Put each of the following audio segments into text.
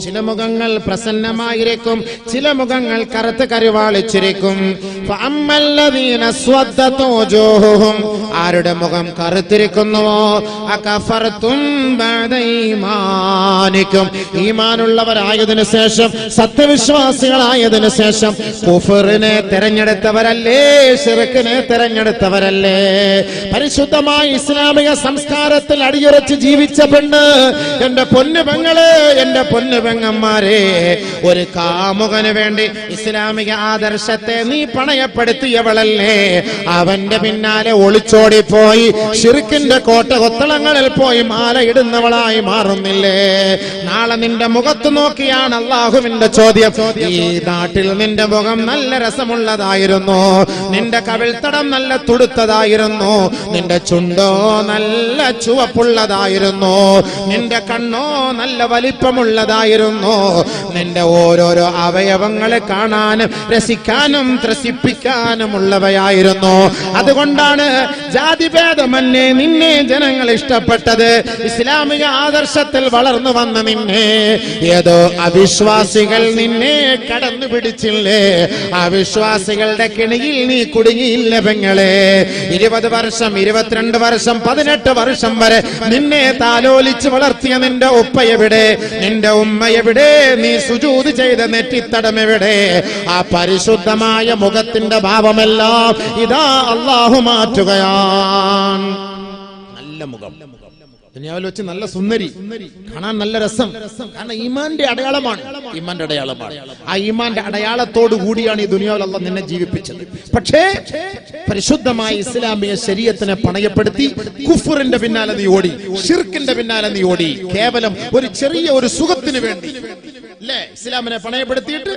ചില മുഖങ്ങൾ പ്രസന്നമായിരിക്കും, ചില മുഖങ്ങൾ കറുത്ത് കരുവാളിച്ചിരിക്കും. ആരുടെ മുഖം കറുത്തിരിക്കുന്നുവോ അകഫർതും ബഅദ ഈമാനിക്കും, ഈമാനുള്ളവരായതിനു ശേഷം, സത്യവിശ്വാസികളായതിനു ശേഷം കുഫറിനെ തെരഞ്ഞെടുത്തവരല്ലേ, ശിർക്കിനെ തെരഞ്ഞെടുത്തവരല്ലേ? പരിശുദ്ധമായ ഇസ്ലാമിക സംസ്കാരത്തിൽ അടിയുറച്ച് ജീവിച്ച പെണ്ണ്, എന്റെ പൊന്നു പെങ്ങളെ, എന്റെ പൊന്നു പെങ്ങന്മാരെ, ഒരു കാമുകന് വേണ്ടി ഇസ്ലാമിക ആദർശത്തെ നീ പണയപ്പെടുത്തിയവളല്ലേ? അവന്റെ പിന്നാലെ ഒളിച്ചോടിപ്പോയി ശിർക്കിന്റെ കോട്ടകൊത്തളങ്ങളിൽ പോയി മാല ഇടുന്നവളായി മാറുന്നില്ലേ? നാളെ നിന്റെ മുഖത്ത് നോക്കിയാണ് അള്ളാഹുവിന്റെ ചോദ്യം. ഈ നാട്ടിൽ നിന്റെ മുഖം നല്ല രസമുള്ളതായിരുന്നു, നിന്റെ കവിൾത്തടം നല്ല തുടുത്തതായിരുന്നു, നിന്റെ ചുണ്ടോ നല്ല ചുവപ്പുള്ളതായിരുന്നു, നിന്റെ കണ്ണോ നല്ല വലിപ്പമുള്ളതായിരുന്നു, നിന്റെ ഓരോരോ അവയവങ്ങളെ കാണാനും രസിക്കാനും ത്രസിപ്പിക്കാനുമുള്ളവയായിരുന്നു. അതുകൊണ്ടാണ് ജാതിഭേദമന്യേ നിന്നെ ജനങ്ങൾ ഇഷ്ടപ്പെട്ടത്. ഇസ്ലാമിക ആദർശത്തിൽ വളർന്നു വന്ന നിന്നെ ഏതോ അവിശ്വാസികൾ നിന്നെ കടന്നു പിടിച്ചില്ലേ? അവിശ്വാസികളുടെ കിണിയിൽ നീ കുടുങ്ങിയില്ല പെങ്ങളെ. 20 വർഷം, 22 വർഷം, 18 വർഷം വരെ നിന്നെ താലോലിച്ച് വളർത്തിയ നിന്റെ ഉപ്പ എവിടെ? നിന്റെ ഉമ്മ എവിടെ? നീ സുജൂദ് ചെയ്ത നെറ്റിത്തടം എവിടെ? ആ പരിശുദ്ധമായ മുഖത്തിന്റെ ഭാവമെല്ലാം ഇതാ അല്ലാഹു മാറ്റുകയാണ്. നല്ല മുഖം ദുനിയാവിൽ വെച്ച് നല്ല സുന്ദരി, കാണാൻ നല്ല രസം, കാരണം ഈമാന്റെ അടയാളമാണ്, ഈമാന്റെ അടയാളമാണ്. ആ ഈമാന്റെ അടയാളത്തോടു കൂടിയാണ് ഈ ദുനിയാവിൽ അല്ലാഹു നിന്നെ ജീവിപ്പിച്ചത്. പക്ഷേ പരിശുദ്ധമായ ഇസ്ലാമിക ശരീഅത്തിനെ പണയപ്പെടുത്തി കുഫറിന്റെ പിന്നാലെ നീ ഓടി, ശിർക്കിന്റെ പിന്നാലെ നീ ഓടി, കേവലം ഒരു ചെറിയ ഒരു സുഖത്തിന് വേണ്ടി അല്ലേ? ഇസ്ലാമിനെ പണയപ്പെടുത്തിയിട്ട്,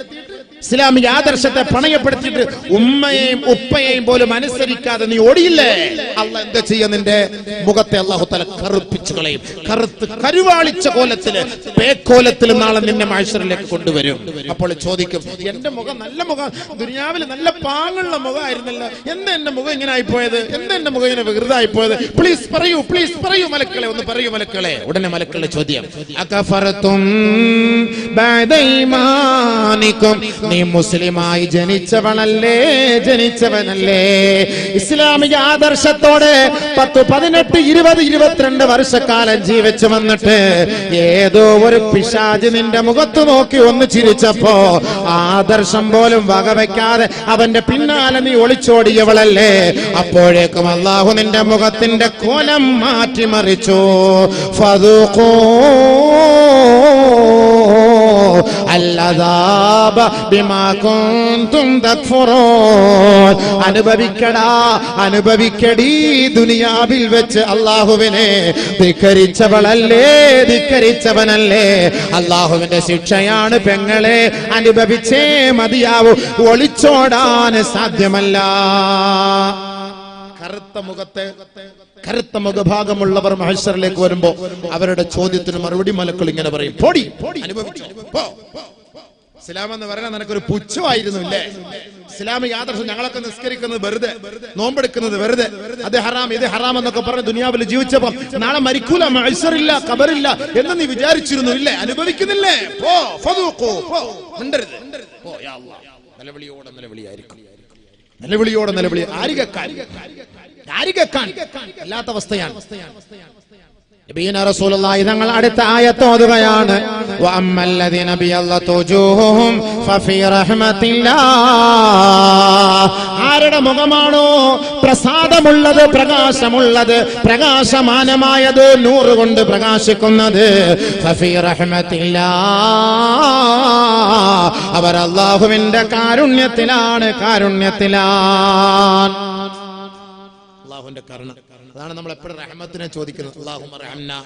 ഇസ്ലാമിക ആദർശത്തെ പണയപ്പെടുത്തിയിട്ട് ഉമ്മയെയും ഉപ്പയെയും പോലും അനുസരിക്കാതെ നീ ഓടിയില്ലേ? അല്ലാഹ് എന്താ ചെയ്യാ? നിന്റെ മുഖത്തെ അല്ലാഹു തആല കറുപ്പിച്ചു കളയും. കറുത്ത് കരുവാളിച്ച കോലത്തില്, പേക്കോലത്തില് നാളെ നിന്നെ മഹ്ശറിലേക്ക് കൊണ്ടുവരും. അപ്പോൾ ചോദിക്കും, എന്റെ മുഖം നല്ല മുഖം, ദുനിയാവിൽ നല്ല പാങ്ങുള്ള മുഖമായിരുന്നല്ലോ, എന്താ എന്റെ മുഖം ഇങ്ങനെ ആയിപ്പോയത്? എന്താ എന്റെ മുഖം ഇങ്ങനെ വികൃതമായിപ്പോയത്? പ്ലീസ് പറയൂ, പ്ലീസ് പറയൂ മലക്കളെ, ഒന്ന് പറയൂ മലക്കളെ. ഉടനെ മലക്കളുടെ ചോദ്യം, അകഫറതും ബഅദ ഈമാനിക്കും, നീ മുസ്ലിമായി ജനിച്ചവനല്ലേ, ജനിച്ചവനല്ലേ? ഇസ്ലാമിക ആദർശത്തോടെ 10, 18, 20, 22 വർഷക്കാലം ജീവിച്ചു വന്നിട്ട് ഏതോ ഒരു പിശാച് നിന്റെ മുഖത്ത് നോക്കി ഒന്ന് ചിരിച്ചപ്പോ ആദർശം പോലും വകവയ്ക്കാതെ അവന്റെ പിന്നാലെ നീ ഒളിച്ചോടിയവളല്ലേ? അപ്പോഴേക്കും അല്ലാഹു നിന്റെ മുഖത്തിന്റെ കോലം മാറ്റിമറിച്ചു. ഫദൂഖൂ അൽഅദാബ ബിമാ കുൻതും തക്ഫുറൂൻ, അനുഭവിക്കടാ, അനുഭവിക്കടി ദുനിയാവിൽ വെച്ച് അല്ലാഹുവിനെ ധിക്കരിച്ചവളല്ലേ, ധിക്കരിച്ചവനല്ലേ? അല്ലാഹുവിന്റെ ശിക്ഷയാണ് പെങ്ങളെ, അനുഭവിച്ചേ മതിയാവൂ, ഒളിച്ചോടാൻ സാധ്യമല്ല. കറുത്ത മുഖഭാഗമുള്ളവർ മഹ്ശറിലേക്ക് വരുമ്പോ അവരുടെ ചോദ്യത്തിന് മറുപടി മലക്കൾ ഇങ്ങനെ പറയും, പോടി, അനുഭവിച്ചോ, പോ. ഇസ്ലാം എന്ന് പറയുന്നത് നിനക്കൊരു പുച്ഛമായിരുന്നു ഇല്ലേ? ഇസ്ലാമിക ആദർശം ഞങ്ങളൊക്കെ നിസ്കരിക്കുന്നത് വെറുതെ, നോമ്പെടുക്കുന്നത് വെറുതെ, അത് ഹറാം ഇത് ഹറാം എന്നൊക്കെ പറഞ്ഞ് ദുനിയാവിൽ ജീവിച്ചപ്പോ നാളെ മരിക്കൂല, മഹ്ശറില്ല, ഖബറില്ല എന്ന് നീ വിചാരിച്ചിരുന്നു ഇല്ലേ? അനുഭവിക്കുന്നില്ലേ? പോ, ഫദൂഖൂ, പോ, മിണ്ടരുത്, പോ. യാ അല്ലാഹ്, നിലവിളിയോടെ നിലവിളിയായിരിക്കും, നിലവിളിയോടെ നിലവിളി. ആരികക്കാൻ അല്ലാത്ത അവസ്ഥയാണ്. നബിയന റസൂലുള്ളാഹി തങ്ങൾ അടുത്ത ആയത്ത് ഓതുകയാണ്, വഅമ്മല്ലദീന ബിയല്ലതു വജൂഹുഹും ഫഫീ റഹ്മത്തില്ലാഹ്, ആരുടെ മുഖമാണോ പ്രസാദമുള്ളത്, പ്രകാശമുള്ളത്, പ്രകാശമാനമായത്, നൂറ് കൊണ്ട് പ്രകാശിക്കുന്നത്, ഫഫീ റഹ്മത്തില്ലാഹ്, അവർ അല്ലാഹുവിന്റെ കാരുണ്യത്തിലാണ്, കാരുണ്യത്തിലാണ്. അല്ലാഹുവിന്റെ കരുണ, അതാണ് നമ്മൾ എപ്പോഴും റഹ്മത്തിനെ ചോദിക്കുന്നത്. അല്ലാഹുമ്മ റഹ്മനാ,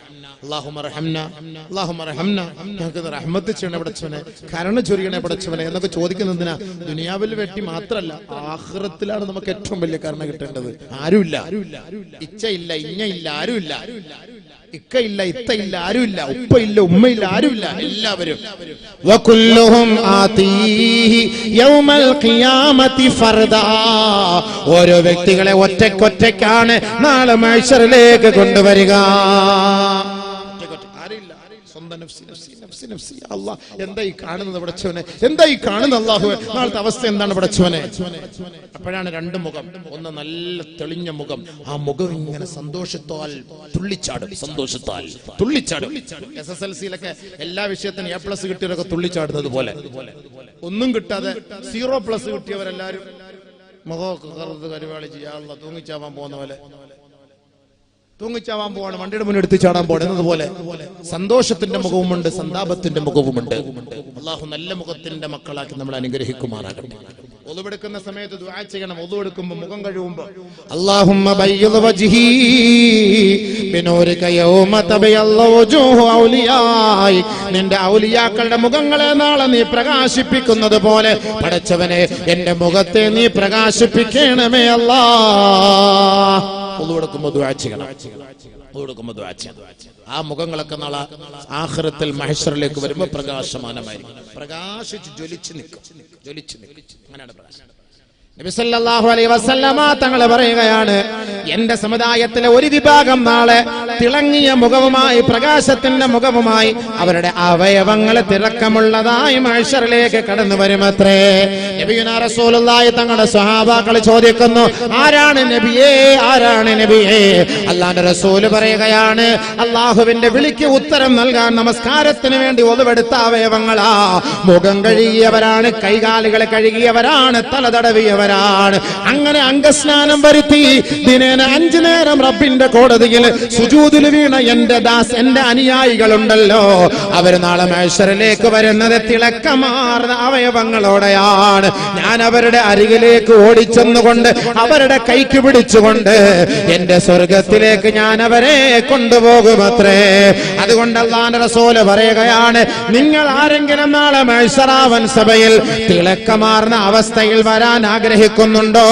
അല്ലാഹുമ്മ റഹ്മനാ, അല്ലാഹുമ്മ റഹ്മനാ, ഞങ്ങൾക്ക് റഹ്മത്ത് ചെയ്യണേ പടച്ചവനെ, കരുണ ചൊരിയണേ പടച്ചവനെ എന്നൊക്കെ ചോദിക്കുന്നതിനാ. ദുനിയാവിൽ വെട്ടി മാത്രല്ല, ആഖിറത്തിലാണ് നമുക്ക് ഏറ്റവും വലിയ കരുണ കിട്ടേണ്ടത്. ആരുമില്ല, ഇച്ചയില്ല, ഇഞ്ഞയില്ല, ആരുമില്ല, ഇക്കയില്ല, ഇത്തയില്ല, ആരുമില്ല, ഉപ്പയില്ല, ഉമ്മയില്ല, ആരുമില്ല, എല്ലാവരും. വകുല്ലുഹും ആതീഹി യൗമൽ ഖിയാമത്തി ഫർദാ, ഓരോ വ്യക്തികളെ ഒറ്റയ്ക്കൊറ്റയ്ക്കാണ് നാളെ മഹ്ശറിലേക്ക് കൊണ്ടുവരിക. ആരുമില്ല, സ്വന്തം നഫ്സി നഫ്സി നഫ്സി നഫ്സി അല്ലാഹ്, എന്താ ഈ കാണുന്നത് പടച്ചവനെ, എന്താ ഈ കാണുന്നത് അല്ലാഹുവേ, നാളത്തെ അവസ്ഥ എന്താണ് പടച്ചവനെ? അപ്പോഴാണ് രണ്ട് മുഖം, ഒന്ന് നല്ല തെളിഞ്ഞ മുഖം, ആ മുഖം ഇങ്ങനെ സന്തോഷത്താൽ തുള്ളിച്ചാടും, സന്തോഷത്താൽ തുള്ളിച്ചാടും. SSLC-യിലൊക്കെ എല്ലാ വിഷയത്തിനും A+ കിട്ടിയവരൊക്കെ തുള്ളിച്ചാടുന്നത് പോലെ, ഒന്നും കിട്ടാതെ 0+ കിട്ടിയവരെല്ലാരും മുഖമൊക്കെ കറുത്ത് കരുവാളിച്ച് അല്ലാഹ് തൂങ്ങിച്ചാവാൻ പോകുന്ന പോലെ, തൂങ്ങിച്ചാവാൻ പോവാണ്, വണ്ടിയുടെ മുന്നിൽ എടുത്ത് ചാടാൻ പോകണം പോലെ സന്തോഷത്തിന്റെ മുഖവുമുണ്ട്, സന്താപത്തിന്റെ മുഖവുമുണ്ട്. അല്ലാഹു നല്ല മുഖത്തിന്റെ മക്കളാക്കി നമ്മൾ അനുഗ്രഹിക്കുമാറാകട്ടെ. ഒളുവെടുക്കുന്ന സമയത്ത് ദുആ ചെയ്യണം. ഒളുവെടുക്കുമ്പോൾ, മുഖം കഴുകുമ്പോൾ, അല്ലാഹുമ്മ ബയ്യിദ് വജ്ഹി ബിനൂരിക യൗമ തബയല്ലു വജൂഹു ഔലിയായി, നിന്റെ ഔലിയാക്കളുടെ മുഖങ്ങളെ നാളെ നീ പ്രകാശിപ്പിക്കുന്നത് പോലെ പടച്ചവനെ എന്റെ മുഖത്തെ നീ പ്രകാശിപ്പിക്കണമേ അല്ലാഹ്. ഒളുവെടുക്കുമ്പോൾ ദുആ ചെയ്യണം. ഒളുവെടുക്കുമ്പോൾ ദുആ ചെയ്യണം. ആ മുഖങ്ങളൊക്കെ നാളെ ആഖിറത്തിൽ മഹ്ശറിലേക്ക് വരുമ്പോൾ പ്രകാശമാനമായിരിക്കും, പ്രകാശിച്ച് ജ്വലിച്ച് നിൽക്കും, ജ്വലിച്ച് നിൽക്കും. അങ്ങനെയാണ് പ്രകാശം. നബി സല്ലല്ലാഹു അലൈഹി വസല്ലമ തങ്ങൾ പറയുകയാണ്, എന്റെ സമുദായത്തിലെ ഒരു വിഭാഗം നാളെ തിളങ്ങിയ മുഖവുമായി, പ്രകാശത്തിന്റെ മുഖവുമായി, അവരുടെ അവയവങ്ങൾ തിളക്കമുള്ളതായി മഹ്ശറിലേക്ക് കടന്നു വരുമത്രേ. നബിയുനാ റസൂലുള്ളാഹി തങ്ങളുടെ സ്വഹാബാക്കൾ ചോദിക്കുന്നു, ആരാണ് നബിയേ, ആരാണ് നബിയേ? അല്ലാഹുവിന്റെ റസൂൽ പറയുകയാണ്, അല്ലാഹുവിന്റെ വിളിക്ക് ഉത്തരം നൽകാൻ നമസ്കാരത്തിന് വേണ്ടി ഒതുവെടുത്ത അവയവങ്ങളാ. മുഖം കഴുകിയവരാണ്, കൈകാലുകൾ കഴുകിയവരാണ്, തല തടവിയവരാണ്. അങ്ങനെ അംഗസ്നാനം വരുത്തി ദിനേന 5 നേരം റബ്ബിന്റെ കോടതിയിൽ സുജൂദിൽ വീണ എന്റെ ദാസ്, എന്റെ അനുയായികളുണ്ടല്ലോ, അവർ നാളെ മഹ്ശറിലേക്ക് വരുന്നത് തിളക്കമാർന്ന അവയവങ്ങളോടെയാണ്. ഞാൻ അവരുടെ അരികിലേക്ക് ഓടിച്ചെന്നുകൊണ്ട് അവരുടെ കൈക്ക് പിടിച്ചുകൊണ്ട് എന്റെ സ്വർഗത്തിലേക്ക് ഞാൻ അവരെ കൊണ്ടുപോകുമത്രേ. അതുകൊണ്ട് അല്ലാഹുവിന്റെ റസൂൽ പറയുകയാണ്, നിങ്ങൾ ആരെങ്കിലും നാളെ മഹ്ശറാവൻ സഭയിൽ തിളക്കമാർന്ന അവസ്ഥയിൽ വരാൻ ആഗ്രഹിക്കുന്നുണ്ടോ,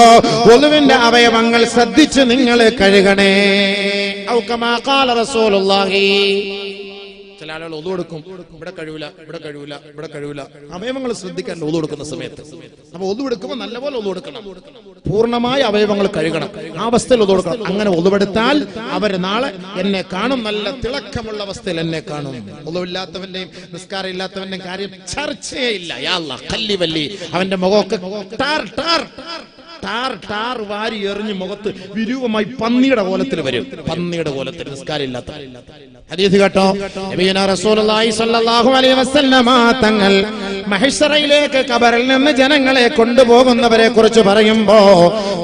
ഒളുവിന്റെ അവയവങ്ങൾ ശ്രദ്ധിച്ച് നിങ്ങൾ കഴുകണേ. ഔ കമാ ഖാല റസൂലുള്ളാഹി. ചില ആളുകൾ ഒളു കൊടുക്കും, ഇവിടെ കഴിവില്ല, ഇവിടെ കഴിവില്ല, ഇവിടെ കഴിവില്ല. അവയവങ്ങൾ ശ്രദ്ധിക്കാൻ ഒളു കൊടുക്കുന്ന സമയത്ത്, അപ്പൊ ഒളു എടുക്കുമ്പോൾ നല്ലപോലെ ഒളു കൊടുക്കണം, പൂർണ്ണമായ അവയവങ്ങൾ കഴുകണം, ആ അവസ്ഥയിൽ ഒളു കൊടുക്കണം. അങ്ങനെ ഒളുവെടുത്താൽ അവർ നാളെ എന്നെ കാണും, നല്ല തിളക്കമുള്ള അവസ്ഥയിൽ എന്നെ കാണും. ഒളുവില്ലാത്തവന്റെയും നിസ്കാരം ഇല്ലാത്തവന്റെയും കാര്യം ചർച്ചയേ ഇല്ല. യാ അല്ലാഹ്, കല്ലി വല്ലി, അവന്റെ മുഖമൊക്കെ ടാർ ടാർ ടാർ ടാർ വാരി എറിഞ്ഞ് മുഖത്ത് വിരൂപമായി പന്നിയുടെ കോലത്തിൽ വരും, പന്നിയുടെ കോലത്തിൽ, നിസ്കാരം ഇല്ലാത്ത. ഹദീസ് കേട്ടോ, നബിയുനാ റസൂലുള്ളാഹി സ്വല്ലല്ലാഹു അലൈഹി വസല്ലമ തങ്ങൾ മഹ്ശറയിലേക്ക് ഖബറിൽ നിന്ന് ജനങ്ങളെ കൊണ്ടുപോകുന്നവരെ കുറിച്ച് പറയുമ്പോ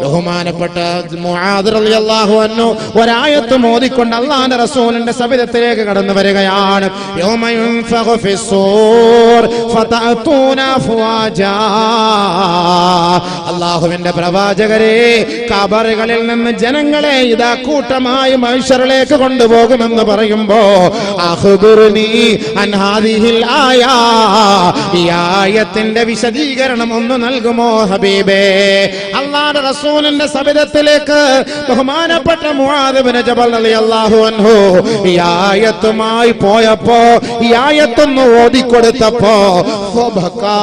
ബഹുമാനപ്പെട്ട മുആദ് റളിയല്ലാഹു അൻഹു ഒരായത്ത് മോദിക്കൊണ്ട് അല്ലാഹുവിന്റെ റസൂലിന്റെ സവിധത്തിലേക്ക് കടന്നു വരികയാണ്. യൗമ യുൻഫഖു ഫിസ്സൂർ ഫതഅതൂന അഫ്വാജാ. അല്ലാഹുവിന്റെ പ്രവാചകരെ, ഖബറുകളിൽ നിന്ന് ജനങ്ങളെ ഇതാ കൂട്ടമായി മഹ്ശറിലേക്ക് കൊണ്ടുപോകുമെന്ന് പറയുമ്പോ അഖ്ബിർനി അൻ ഹാദിഹിൽ ആയാ, ഈ ആയത്തിന്റെ വിശദീകരണം ഒന്ന് നൽകുമോ ഹബീബേ? അല്ലാഹുവിന്റെ റസൂലിന്റെ സബിതത്തിലേക്ക് ബഹുമാനപ്പെട്ട മുആദ് ഇബ്നു ജബൽ റളിയല്ലാഹു അൻഹു ഈ ആയത്തുമായി പോയപ്പോ, ഈ ആയത്തൊന്ന് ഓതിക്കൊടുത്തപ്പോ ഫബകാ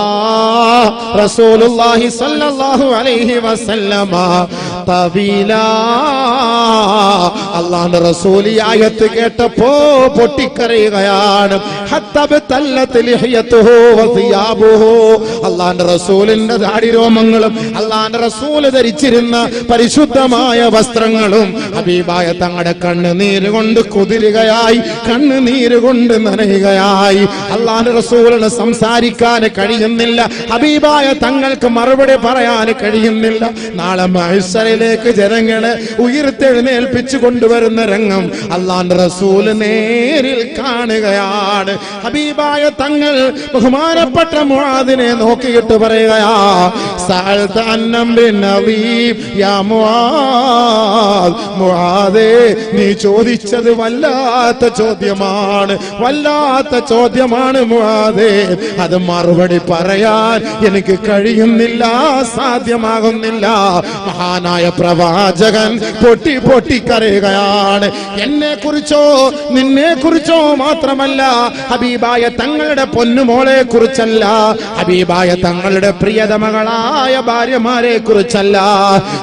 റസൂലുള്ളാഹി സ്വല്ലല്ലാഹു അലൈഹി വസല്ലമ തബീലാ. അല്ലാഹുവിന്റെ റസൂൽ ഈ ആയത്ത് കേട്ടപ്പോ പൊട്ടിക്കരയുകയാണ്. ഹത്തബതല്ലത് ലിഹ്യതുഹു വസിയാബുഹു. അല്ലാഹുവിന്റെ റസൂലിന്റെ ദാടിരോമങ്ങളും അല്ലാഹുവിന്റെ റസൂൽ ധരിച്ചിരുന്ന പരിശുദ്ധമായ വസ്ത്രങ്ങളും ഹബീബായ തങ്ങളുടെ കണ്ണുനീര് കൊണ്ട് കുതിരുകയായി, കണ്ണുനീര് കൊണ്ട് നനയുകയായി. അല്ലാഹുവിന്റെ റസൂലിന് സംസാരിക്കാൻ കഴിയുന്നില്ല, ഹബീബായ തങ്ങൾക്ക് മറുപടി പറയാൻ കഴിയുന്നില്ല. നാളെ മഹ്ശറിലേക്ക് ജനങ്ങളെ ഉയർത്തെഴുന്നേൽപ്പിച്ചു കൊണ്ടുവരുന്ന രംഗം അല്ലാഹുവിന്റെ റസൂൽ നേരിൽ കാണുകയാണ്. ഹബീബായ തങ്ങൾ ബഹുമാനപ്പെട്ട മുആദിനെ നോക്കിയിട്ട് പറയുകയാ, സഅൽത അന്നംബിൻ നബീബ് യാ മുആദ്. മുആദേ, നീ ചോദിച്ചത് വല്ലാത്ത ചോദ്യമാണ്, വല്ലാത്ത ചോദ്യമാണ് മുആദേ. അത് മറുപടി പറയാൻ എനിക്ക് കഴിയുന്നില്ല, സാധ്യമാകുന്നില്ല. മഹാനായ പ്രവാചകൻ പൊട്ടിക്കരയുകയാണ്. എന്നെ കുറിച്ചോ നിന്നെ കുറിച്ചോ മാത്രമല്ല, ഹബീബായ തങ്ങളുടെ പൊന്നുമോളെ കുറിച്ചല്ല, ഹബീബായ തങ്ങളുടെ പ്രിയതമകളായ ഭാര്യമാരെ കുറിച്ചല്ല,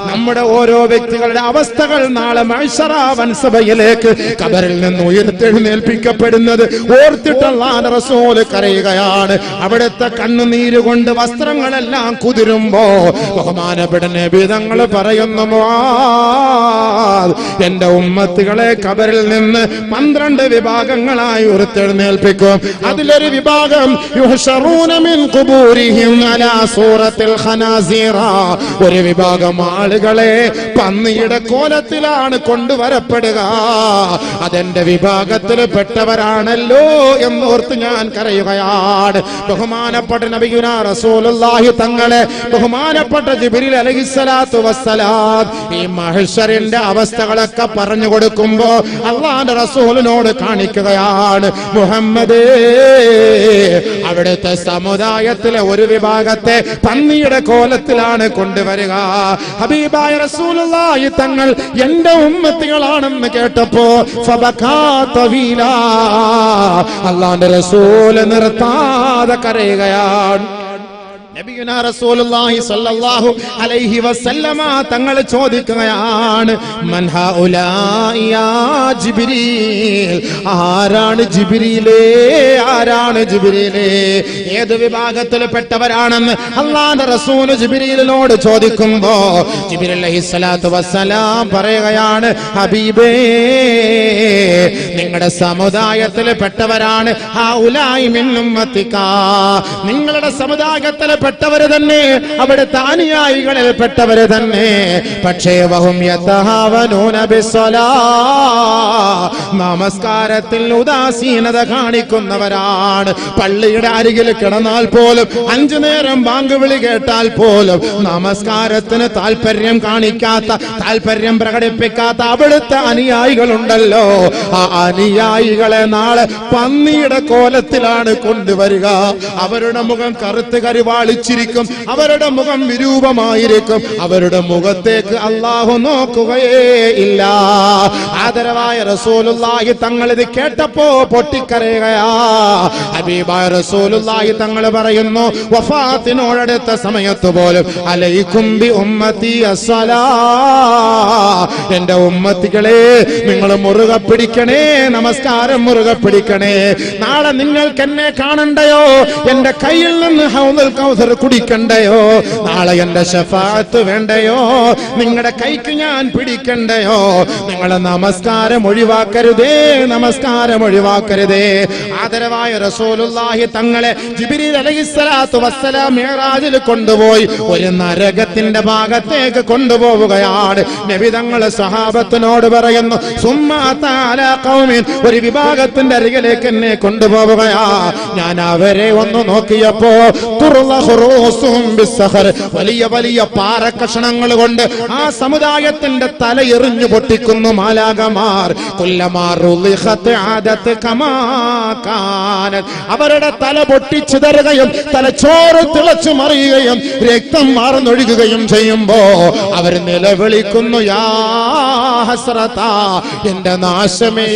നമ്മുടെ ഓരോ വ്യക്തികളുടെ അവസ്ഥകൾ നാളെ മഹ്ശറ വൻസഭയിലേക്ക് ഖബറിൽ നിന്ന് ഉയർത്തെഴുന്നേൽപ്പിക്കപ്പെടുന്നത് ഓർത്തിട്ട് അല്ലാഹുവിന്റെ റസൂൽ കരയുകയാണ്. അവിടുത്തെ കണ്ണുനീര് കൊണ്ട് വസ്ത്രങ്ങളെല്ലാം കുതിരുമ്പോ ബഹുമാനപ്പെട്ട നബി തങ്ങൾ പറയുന്നു, മുആദ്, എന്റെ ഉമ്മത്തുകളെ ഖബറിൽ നിന്ന് 12 വിഭാഗങ്ങളായി ഉയർത്തെഴുന്നേൽപ്പിക്കും. അതിലൊരു വിഭാഗം യുഹ്ശറൂന മിൻ ഖുബൂരിഹിം അലാ സൂറത്തിൽ ഖനാസീറ, ഒരു വിഭാഗം ആളുകളെ പന്നിയുടെ കോലത്തിലാണ് കൊണ്ടുവരപ്പെടുക. അതെന്റെ വിഭാഗത്തിൽ പെട്ടവരാണല്ലോ എന്നോർത്ത് ഞാൻ കരയുകയാണ്. ബഹുമാനപ്പെട്ട നബിയുനാ റസൂലുള്ളാഹി തങ്ങളെ ബഹുമാനപ്പെട്ട ജിബ്രീൽ അലൈഹിസ്സലാത്തു വസ്സലാം ഈ മഹ്ശറിന്റെ അവസ്ഥകളൊക്കെ പറഞ്ഞു കൊടുക്കുമ്പോ അല്ലാഹുവിന്റെ റസൂലിനോട് കാണിക്കുകയാണ്, മുഹമ്മദേ, അവിടുത്തെ സമുദായത്തിലെ ഒരു വിഭാഗത്തെ പന്നിയുടെ കോലത്തിലാണ് കൊണ്ടുവരിക. ഹബീബായ റസൂലുള്ളാഹി തങ്ങൾ എന്റെ ഉമ്മത്തികളാണെന്ന് കേട്ടപ്പോ ഫബകാ തവീലാ, അല്ലാഹുവിന്റെ റസൂൽ നിർത്താതെ കരയുകയാണ്. നബിയുനാ റസൂലുള്ളാഹി സ്വല്ലല്ലാഹു അലൈഹി വസല്ലമ തങ്ങൾ ചോദിക്കുകയാണ്, മൻ ഹൗലാഇ യാ ജിബ്രീൽ, ആരാണ് ജിബ്രീലേ, ആരാണ് ജിബ്രീലേ, ഏത് വിഭാഗത്തിൽപ്പെട്ടവരാണെന്ന് അല്ലാഹുവിന്റെ റസൂൽ ജിബ്രീലിനോട് ചോദിക്കുമ്പോ ജിബ്രീൽ അലൈഹിസ്സലാത്തു വസ്സലാം പറയുകയാണ്, ഹബീബേ, നിങ്ങളുടെ സമുദായത്തിൽപ്പെട്ടവരാണ് ഹൗലാഇ മിൻ ഉമ്മത്തിക, നിങ്ങളുടെ സമുദായത്തിലെ പെട്ടവര് തന്നെ, അവിടുത്തെ അനുയായികളിൽ പെട്ടവര് തന്നെ. പക്ഷേ വഹും യതഹാവനൂന ബിസ്സലാ, നമസ്കാരത്തിൽ ഉദാസീനത കാണിക്കുന്നവരാണ്. പള്ളിയുടെ അരികിൽ കിടന്നാൽ പോലും 5 നേരം ബാങ്ക് വിളി കേട്ടാൽ പോലും നമസ്കാരത്തിന് താല്പര്യം കാണിക്കാത്ത, താല്പര്യം പ്രകടിപ്പിക്കാത്ത അവിടുത്തെ അനുയായികളുണ്ടല്ലോ, ആ അനുയായികളെ നാളെ പന്നിയുടെ കോലത്തിലാണ് കൊണ്ടുവരിക. അവരുടെ മുഖം കറുത്ത് കരിവാളിച്ചിരിക്കും, അവരുടെ മുഖം വിരൂപമായിരിക്കും, അവരുടെ മുഖത്തേക്ക് അല്ലാഹു നോക്കുകയേ ഇല്ല. ആദരവായ റസൂലുള്ളാഹി തങ്ങൾ ഇത് കേട്ടപ്പോ പൊട്ടിക്കരയുകയാ. ഹബീബായ റസൂലുള്ളാഹി തങ്ങൾ പറയുന്നു, വഫാത്തിനോടടുത്ത സമയത്ത് പോലും അലൈക്കും ബി ഉമ്മത്തി അസ്സലാ, എന്റെ ഉമ്മത്തികളെ നിങ്ങൾ മുറുകെ പിടിക്കണേ, നമസ്കാരം മുറുകെ പിടിക്കണേ. നാളെ നിങ്ങൾക്ക് എന്നെ കാണണ്ടയോ, എന്റെ കയ്യിൽ നിന്ന് ഹൗദുൽ കൗസർ കുടിക്കണ്ടയോ, നാളെ എന്റെ ശഫാഅത്ത് വേണ്ടയോ, നിങ്ങളുടെ കൈക്ക് ഞാൻ പിടിക്കണ്ടയോ, നിങ്ങളെ നമസ്കാരം ഒഴിവാക്കരുതേ, നമസ്കാരം ഒഴിവാക്കരുതേ. ആദരവായ റസൂലുള്ളാഹി തങ്ങളെ ജിബ്രീൽ അലൈഹിസ്സലാത്തു വസ്സലാം മിഅ്റാജിൽ കൊണ്ടുപോയി ഒരു നരകത്തിന്റെ ഭാഗത്തേക്ക് കൊണ്ടുപോവുകയാണ്. നബി തങ്ങൾ സഹാബത്തിനോട് പറയുന്നു, സുമ്മാ തആലാ ഖൗമിൻ, ഒരു വിഭാഗത്തിന്റെ അരികിലേക്ക് എന്നെ കൊണ്ടുപോവുകയാ. ഞാൻ അവരെ ഒന്ന് നോക്കിയപ്പോ വലിയ വലിയ പാറക്കഷണങ്ങൾ കൊണ്ട് ആ സമുദായത്തിന്റെ തല എറിഞ്ഞു പൊട്ടിക്കുന്നു മാലാകമാർ. അവരുടെ തല പൊട്ടിച്ചിതറുകയും തലച്ചോറ് തിളച്ചു മറിയുകയും രക്തം മാർന്നൊഴുകുകയും ചെയ്യുമ്പോ അവർ നിലവിളിക്കുന്നു, യാ ഹസ്രതാ, എന്റെ നാശമേ,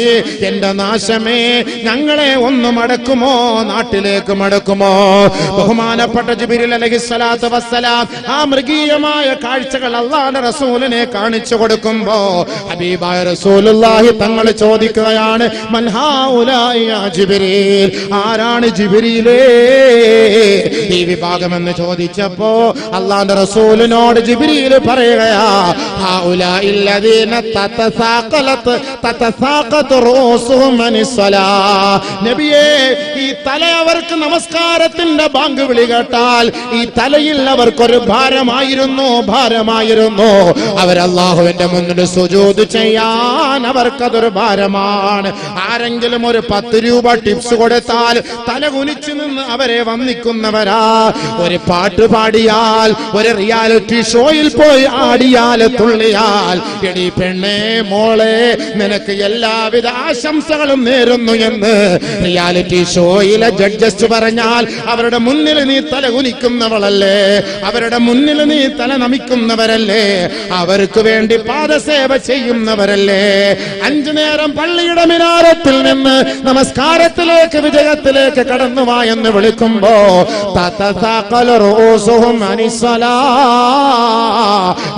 എന്റെ നാശമേ, ഞങ്ങളെ ഒന്ന് മടക്കുമോ, നാട്ടിലേക്ക് മടക്കുമോ. ബഹുമാനപ്പെട്ട ജിബ്രീൽ അലൈഹിസ്സലാത്തു വസ്സലാം ആ മൃഗീയമായ കാഴ്ചകൾ അല്ലാഹുവിന്റെ റസൂലിനെ കാണിച്ചു കൊടുക്കുമ്പോ ഹബീബായ റസൂലുള്ളാഹി തങ്ങൾ ചോദിക്കുകയാണ്, മൻ ഹൗലാഇ യാ ജിബ്രീൽ, ആരാണ് ജിബ്രീലേ ഈ വിഭാഗം എന്ന് ചോദിച്ചപ്പോ അല്ലാഹുവിന്റെ റസൂലിനോട് ജിബ്രീൽ പറയുകയാ, ഹൗലാഇൽ ലദീന തതസാഖതു റൂസുഹും അനിസ്സലാ, നബിയേ, ഈ തല അവർക്ക് നമസ്കാരത്തിന്റെ ബാങ്ക് വിളി കേട്ടാൽ ഈ തലയിൽ അവർക്കൊരു ഭാരമായിരുന്നു, ഭാരമായിരുന്നു. അവർ അല്ലാഹുവിന്റെ മുന്നിൽ സുജൂദ് ചെയ്യാൻ അവർക്കതൊരു ഭാരമാണ്. ആരെങ്കിലും ഒരു 10 രൂപ ടിപ്സ് കൊടുത്താൽ തല കുനിച്ചു നിന്ന് അവരെ വന്ദിക്കുന്നവർ കഴിയുന്നവരാ. ഒരു പാട്ട് പാടിയാൽ, ഒരു റിയാലിറ്റി ഷോയിൽ പോയി ആടിയാൽ, തുള്ളിയാൽ, എടി പെണ്ണേ മോളെ നിനക്ക് എല്ലാവിധ ആശംസകളും നേരുന്നു എന്ന് റിയാലിറ്റി ഷോയിലെ ജഡ്ജസ് പറഞ്ഞാൽ അവരുടെ മുന്നിൽ നീ തല കുനിക്കുന്നവളല്ലേ, അവരുടെ മുന്നിൽ നീ തല നമിക്കുന്നവരല്ലേ, അവർക്ക് വേണ്ടി പാദസേവ ചെയ്യുന്നവരല്ലേ. 5 നേരം പള്ളിയുടെ മിനാരത്തിൽ നിന്ന് നമസ്കാരത്തിലേക്ക്, വിജയത്തിലേക്ക് കടന്നുവാ എന്ന് വിളിക്കുമ്പോ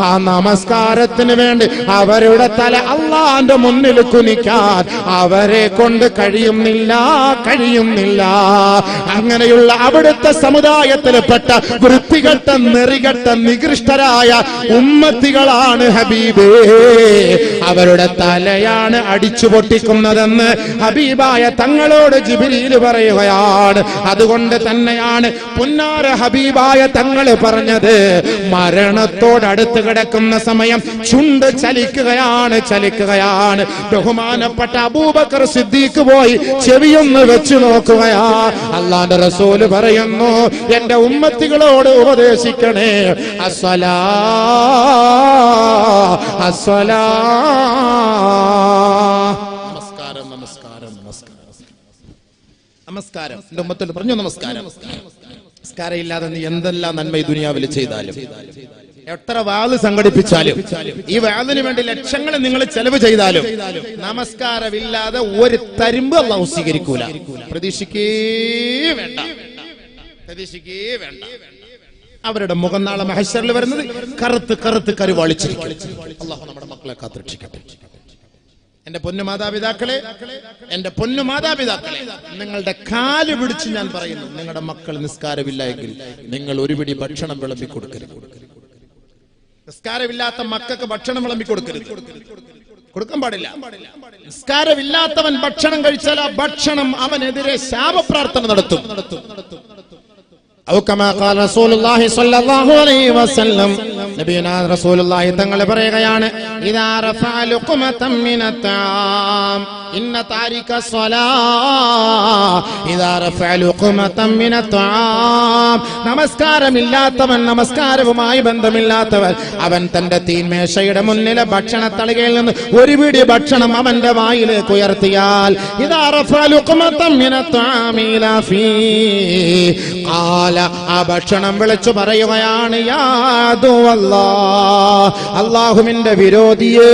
ആ നമസ്കാരത്തിന് വേണ്ടി അവരുടെ തല അള്ളാന്റെ മുന്നിൽ കുനിക്കാൻ അവരെ കൊണ്ട് കഴിയുന്നില്ല. അങ്ങനെയുള്ള അവിടുത്തെ സമുദായത്തിൽപ്പെട്ട വൃത്തികെട്ട, നെറികെട്ട, നികൃഷ്ടരായ ഉമ്മത്തികളാണ് ഹബീബേ. അവരുടെ തലയാണ് അടിച്ചു പൊട്ടിക്കുന്നതെന്ന് ഹബീബായ തങ്ങളോട് ജിബ്രീൽ പറയുകയാണ്. അതുകൊണ്ട് തന്നെയാണ് പുന്നാര ഹബീബായ തങ്ങൾ പറഞ്ഞത്, മരണത്തോടടുത്ത് കിടക്കുന്ന സമയം ചുണ്ട് ചലിക്കുകയാണ്. ബഹുമാനപ്പെട്ട അബൂബക്കർ സിദ്ദീഖ് പോയി ചെവിയൊന്ന് വെച്ചു നോക്കുകയാ. അല്ലാഹുവിന്റെ റസൂൽ പറയുന്നു, എന്റെ ഉമ്മത്തികളോട് ഉപദേശിക്കണേ, അസ്സലാ അസ്സലാ. നമസ്കാരം, നമസ്കാരം, നമസ്കാരം. എന്റെ ഉമ്മത്തിൽ പറഞ്ഞു നമസ്കാരം. നമസ്കാരം ഇല്ലാതെ നീ എന്തെല്ലാം നന്മ ഈ ദുനിയാവിൽ ചെയ്താലും, എത്ര വാള് സംഘടിപ്പിച്ചാലും, ഈ വാളിന് വേണ്ടി ലക്ഷങ്ങൾ നിങ്ങൾ ചെലവ് ചെയ്താലും, നമസ്കാരമില്ലാതെ ഒരു തരിമ്പ് അല്ലാഹു സ്വീകരിക്കൂല. പ്രതീക്ഷിക്കേ വേണ്ട. അവരുടെ മുഖം നാളെ മഹ്ശറിൽ വരുന്നത് കറുത്ത് കറുത്ത് കരുവാളിച്ചിരിക്കും. അല്ലാഹു നമ്മുടെ മക്കളെ കാത്തുരക്ഷിക്കട്ടെ. എന്റെ പൊന്നു മാതാപിതാക്കളെ, നിങ്ങളുടെ കാല് പിടിച്ച് ഞാൻ പറയുന്നു, നിങ്ങളുടെ മക്കൾ നിസ്കാരമില്ല എങ്കിൽ നിങ്ങൾ ഒരു പിടി ഭക്ഷണം വിളമ്പി കൊടുക്കരുത്. നിസ്കാരമില്ലാത്ത മക്കൾക്ക് ഭക്ഷണം വിളമ്പി കൊടുക്കരുത്, കൊടുക്കാൻ പാടില്ല. നിസ്കാരമില്ലാത്തവൻ ഭക്ഷണം കഴിച്ചാൽ ആ ഭക്ഷണം അവനെതിരെ ശാപപ്രാർത്ഥന നടത്തും. റസൂലുള്ളാഹി സ്വല്ലല്ലാഹു അലൈഹി വസല്ലം, നബിയുനാ റസൂലുള്ളാഹി തങ്ങൾ പറയുകയാണ്, ഇദാ റഫഅ ലുഖ്മതൻ മിനത്താം ഇന്ന താരിക സ്വലാ, ഇദാ റഫഅ ലുഖ്മതൻ മിനത്താം. നമസ്കാരമില്ലാത്തവൻ, നമസ്കാരവുമായി ബന്ധമില്ലാത്തവൻ, അവൻ തന്റെ തീന്മേശയുടെ മുന്നിലെ ഭക്ഷണത്തളികയിൽ നിന്ന് ഒരു പിടി ഭക്ഷണം അവന്റെ വായിലേക്ക് ഉയർത്തിയാൽ, ഇദാ റഫഅ ലുഖ്മതൻ മിനത്താം ഇലാ ഫീ ഖാല, ആ ഭക്ഷണം വിളിച്ചു പറയുകയാണ്, യാ അല്ലാഹ്, അല്ലാഹുവിന്റെ വിരോധിയേ,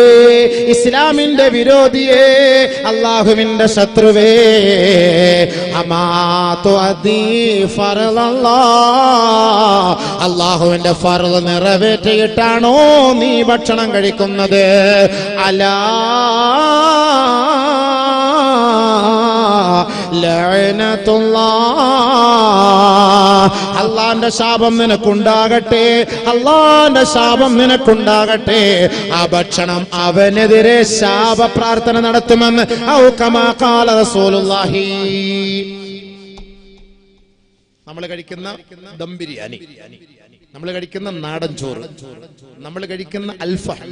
ഇസ്ലാമിന്റെ വിരോധിയേ, അല്ലാഹുവിന്റെ ശത്രുവേ, അമാതു അദീ ഫർളല്ലാഹ്, അല്ലാഹുവിന്റെ ഫർള് നിറവേറ്റിയിട്ടാണോ നീ ഭക്ഷണം കഴിക്കുന്നത്? അലാ അള്ളാന്റെ ശാപം നിനക്കുണ്ടാകട്ടെ, അള്ളാന്റെ ശാപം നിനക്കുണ്ടാകട്ടെ. ആ ഭക്ഷണം അവനെതിരെ ശാപ പ്രാർത്ഥന നടത്തുമെന്ന് ഔ കമാ ഖാല റസൂലുള്ളാഹി. നമ്മൾ കഴിക്കുന്ന ദം ബിരിയാണി, നമ്മൾ കഴിക്കുന്ന നാടൻ ചോറ്, നമ്മൾ കഴിക്കുന്ന അൽഫഹം,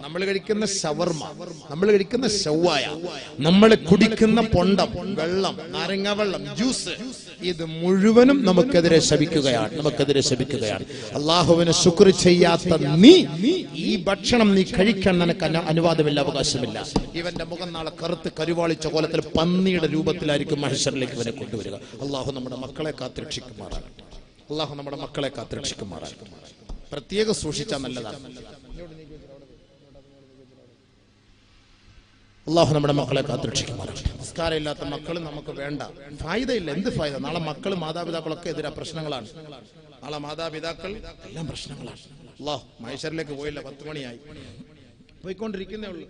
നമ്മൾ കഴിക്കുന്ന ഷവർമ, നമ്മൾ കഴിക്കുന്ന ഷവായ, നമ്മൾ കുടിക്കുന്ന പൊണ്ടം, വെള്ളം, നാരങ്ങ വെള്ളം, ജ്യൂസ്, ഇത് മുഴുവനും നമുക്കെതിരെ ശപിക്കുകയാണ്. അള്ളാഹുവിന് ശുക്ർ ചെയ്യാത്ത നീ ഈ ഭക്ഷണം നീ കഴിക്കാൻ നിനക്ക് അനുവാദമില്ല, അവകാശമില്ല. ഇവന്റെ മുഖം നാളെ കറുത്ത് കരുവാളിച്ച കോലത്തിൽ പന്നിയുടെ രൂപത്തിലായിരിക്കും മഹ്ശറിലേക്ക് ഇവനെ കൊണ്ടുവരിക. അള്ളാഹു നമ്മുടെ മക്കളെ കാത്തുരക്ഷിക്കുമാറാകട്ടെ. പ്രത്യേകം സൂക്ഷിച്ചാൽ നല്ലതാണ്. അള്ളാഹു നമ്മുടെ മക്കളെ കാത്തുരക്ഷിക്കുമാറാകട്ടെ. സംസ്കാരമില്ലാത്ത മക്കൾ നമുക്ക് വേണ്ട, ഫായിദയില്ല. എന്ത് ഫായിദ? നാളെ മക്കൾ മാതാപിതാക്കളൊക്കെ എതിരാ പ്രശ്നങ്ങളാണ്. നാളെ മാതാപിതാക്കൾ എല്ലാം പ്രശ്നങ്ങളാണ്. അള്ളാഹു മഹ്ശറിലേക്ക് പോയില്ല, 10 മണിയായി, പോയിക്കൊണ്ടിരിക്കുന്നേ ഉള്ളൂ.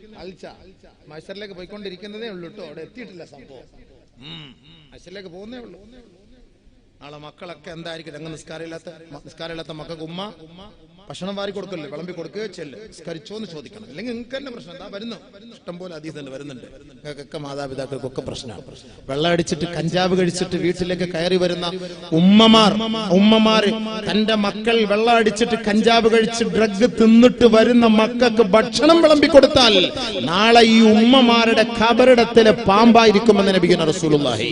മഹ്ശറിലേക്ക് പോയിക്കൊണ്ടിരിക്കുന്നതേ ഉള്ളൂ കേട്ടോ, അവിടെ എത്തിയിട്ടില്ല സംഭവം. മഹ്ശറിലേക്ക് പോകുന്നേ ഉള്ളൂ. നാളെ മക്കളൊക്കെ എന്തായിരിക്കും? അങ്ങ് നിസ്കാരമില്ലാത്ത മക്കൾക്ക് ഉമ്മ ഭക്ഷണം വാരി കൊടുക്കല്ലേ, വിളമ്പി കൊടുക്കുകയോ ചെല്ല്, നിസ്കരിച്ചോന്ന് ചോദിക്കണം. അല്ലെങ്കിൽ നിങ്ങൾക്ക് തന്നെ പ്രശ്നം. എന്താ വരുന്നു, ഇഷ്ടംപോലെ ഹദീസ് തന്നെ വരുന്നുണ്ട്. നിങ്ങൾക്കൊക്കെ മാതാപിതാക്കൾക്കൊക്കെ പ്രശ്നമാണ്. വെള്ളം അടിച്ചിട്ട് കഞ്ചാവ് കഴിച്ചിട്ട് വീട്ടിലേക്ക് കയറി വരുന്ന ഉമ്മമാര് തന്റെ മക്കൾ വെള്ളം അടിച്ചിട്ട് കഞ്ചാവ് കഴിച്ച് ഡ്രഗ് തിന്നിട്ട് വരുന്ന മക്കൾക്ക് ഭക്ഷണം വിളമ്പി കൊടുത്താൽ നാളെ ഈ ഉമ്മമാരുടെ ഖബറിടത്തിലെ പാമ്പായിരിക്കുമെന്ന് നബിയുനാ റസൂലുള്ളാഹി.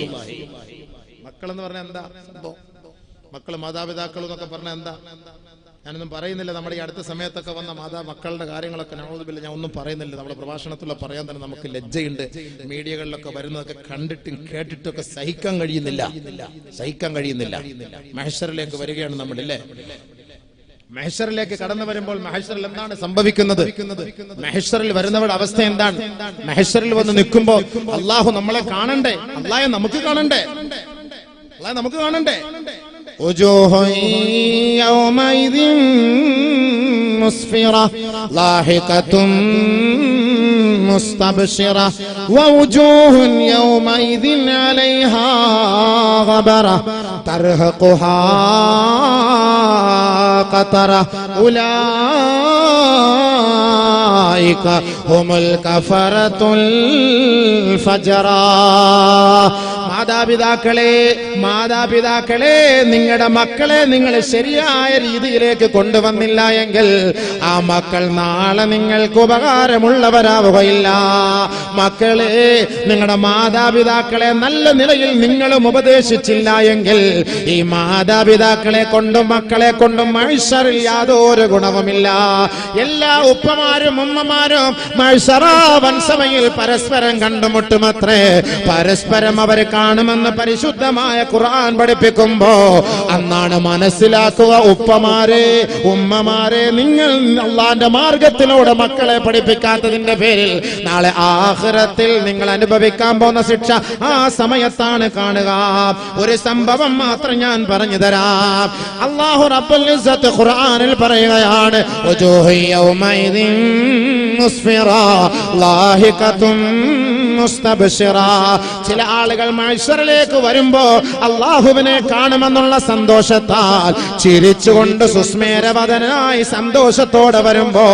മക്കളെന്ന് പറഞ്ഞാൽ എന്താ? മക്കൾ മാതാപിതാക്കൾ എന്നൊക്കെ പറഞ്ഞാൽ എന്താ? ഞാനൊന്നും പറയുന്നില്ല. നമ്മുടെ ഈ അടുത്ത സമയത്തൊക്കെ വന്ന മക്കളുടെ കാര്യങ്ങളൊക്കെ നൗദുബില്ല, ഞാൻ ഒന്നും പറയുന്നില്ല. നമ്മുടെ പ്രഭാഷണത്തിലൂടെ പറയാൻ തന്നെ നമുക്ക് ലജ്ജയുണ്ട്. മീഡിയകളിലൊക്കെ വരുന്നതൊക്കെ കണ്ടിട്ടും കേട്ടിട്ടൊക്കെ സഹിക്കാൻ കഴിയുന്നില്ല. മഹ്ശറിലേക്ക് വരികയാണ് നമ്മളില്ലേ? മഹ്ശറിലേക്ക് കടന്നു വരുമ്പോൾ മഹ്ശറിൽ എന്താണ് സംഭവിക്കുന്നത്? മഹ്ശറിൽ വരുന്നവരുടെ അവസ്ഥ എന്താണ്? മഹ്ശറിൽ വന്ന് നിൽക്കുമ്പോൾ അള്ളാഹു നമ്മളെ കാണണ്ടേ? അള്ളാഹെ നമുക്ക് കാണണ്ടേ? وجوه يومئذ مسفرة ضاحكة مستبشرة ووجوه يومئذ عليها غبرة ترهقها قترة أولئك هم الكفرة الفجرة. മാതാപിതാക്കളെ നിങ്ങളുടെ മക്കളെ നിങ്ങൾ ശരിയായ രീതിയിലേക്ക് കൊണ്ടുവന്നില്ല എങ്കിൽ ആ മക്കൾ നാളെ നിങ്ങൾക്ക് ഉപകാരമുള്ളവരാവുകയില്ല. മക്കളെ, നിങ്ങളുടെ മാതാപിതാക്കളെ നല്ല നിലയിൽ നിങ്ങളും ഉപദേശിച്ചില്ല എങ്കിൽ ഈ മാതാപിതാക്കളെ കൊണ്ടും മക്കളെ കൊണ്ടും മഹ്ശറിൽ യാതൊരു ഗുണവുമില്ല. എല്ലാ ഉപ്പമാരും ഉമ്മമാരും മഹ്ശറാവൻ സമയിൽ പരസ്പരം കണ്ടുമുട്ടുമത്രേ. പരസ്പരം അവർ കാണുമെന്ന് പരിശുദ്ധമായ ഖുർആൻ പഠിപ്പിക്കുമ്പോ അന്നാണ് മനസ്സിലാക്കുക, ഉപ്പമാരെ ഉമ്മമാരെ, നിങ്ങൾ അള്ളാന്റെ മാർഗത്തിലൂടെ മക്കളെ പഠിപ്പിക്കാത്തതിന്റെ പേരിൽ നാളെ ആഖിറത്തിൽ നിങ്ങൾ അനുഭവിക്കാൻ പോകുന്ന ശിക്ഷ ആ സമയത്താണ് കാണുക. ഒരു സംഭവം മാത്രം ഞാൻ പറഞ്ഞു തരാം. അല്ലാഹു റബ്ബുൽ ഇസ്സത്ത് ഖുർആനിൽ പറയുകയാണ്, വജൂഹു യൗമൈദിൻ മുസ്ഫിറ ളാഹിഖതുൻ മുസ്തബ്ശിറ. ചില ആളുകൾ മഹ്ശറിലേക്ക് വരുമ്പോ അല്ലാഹുവിനെ കാണുമെന്നുള്ള സന്തോഷത്താൽ ചിരിച്ചുകൊണ്ട് സുസ്മേരവദനായി സന്തോഷത്തോടെ വരുമ്പോ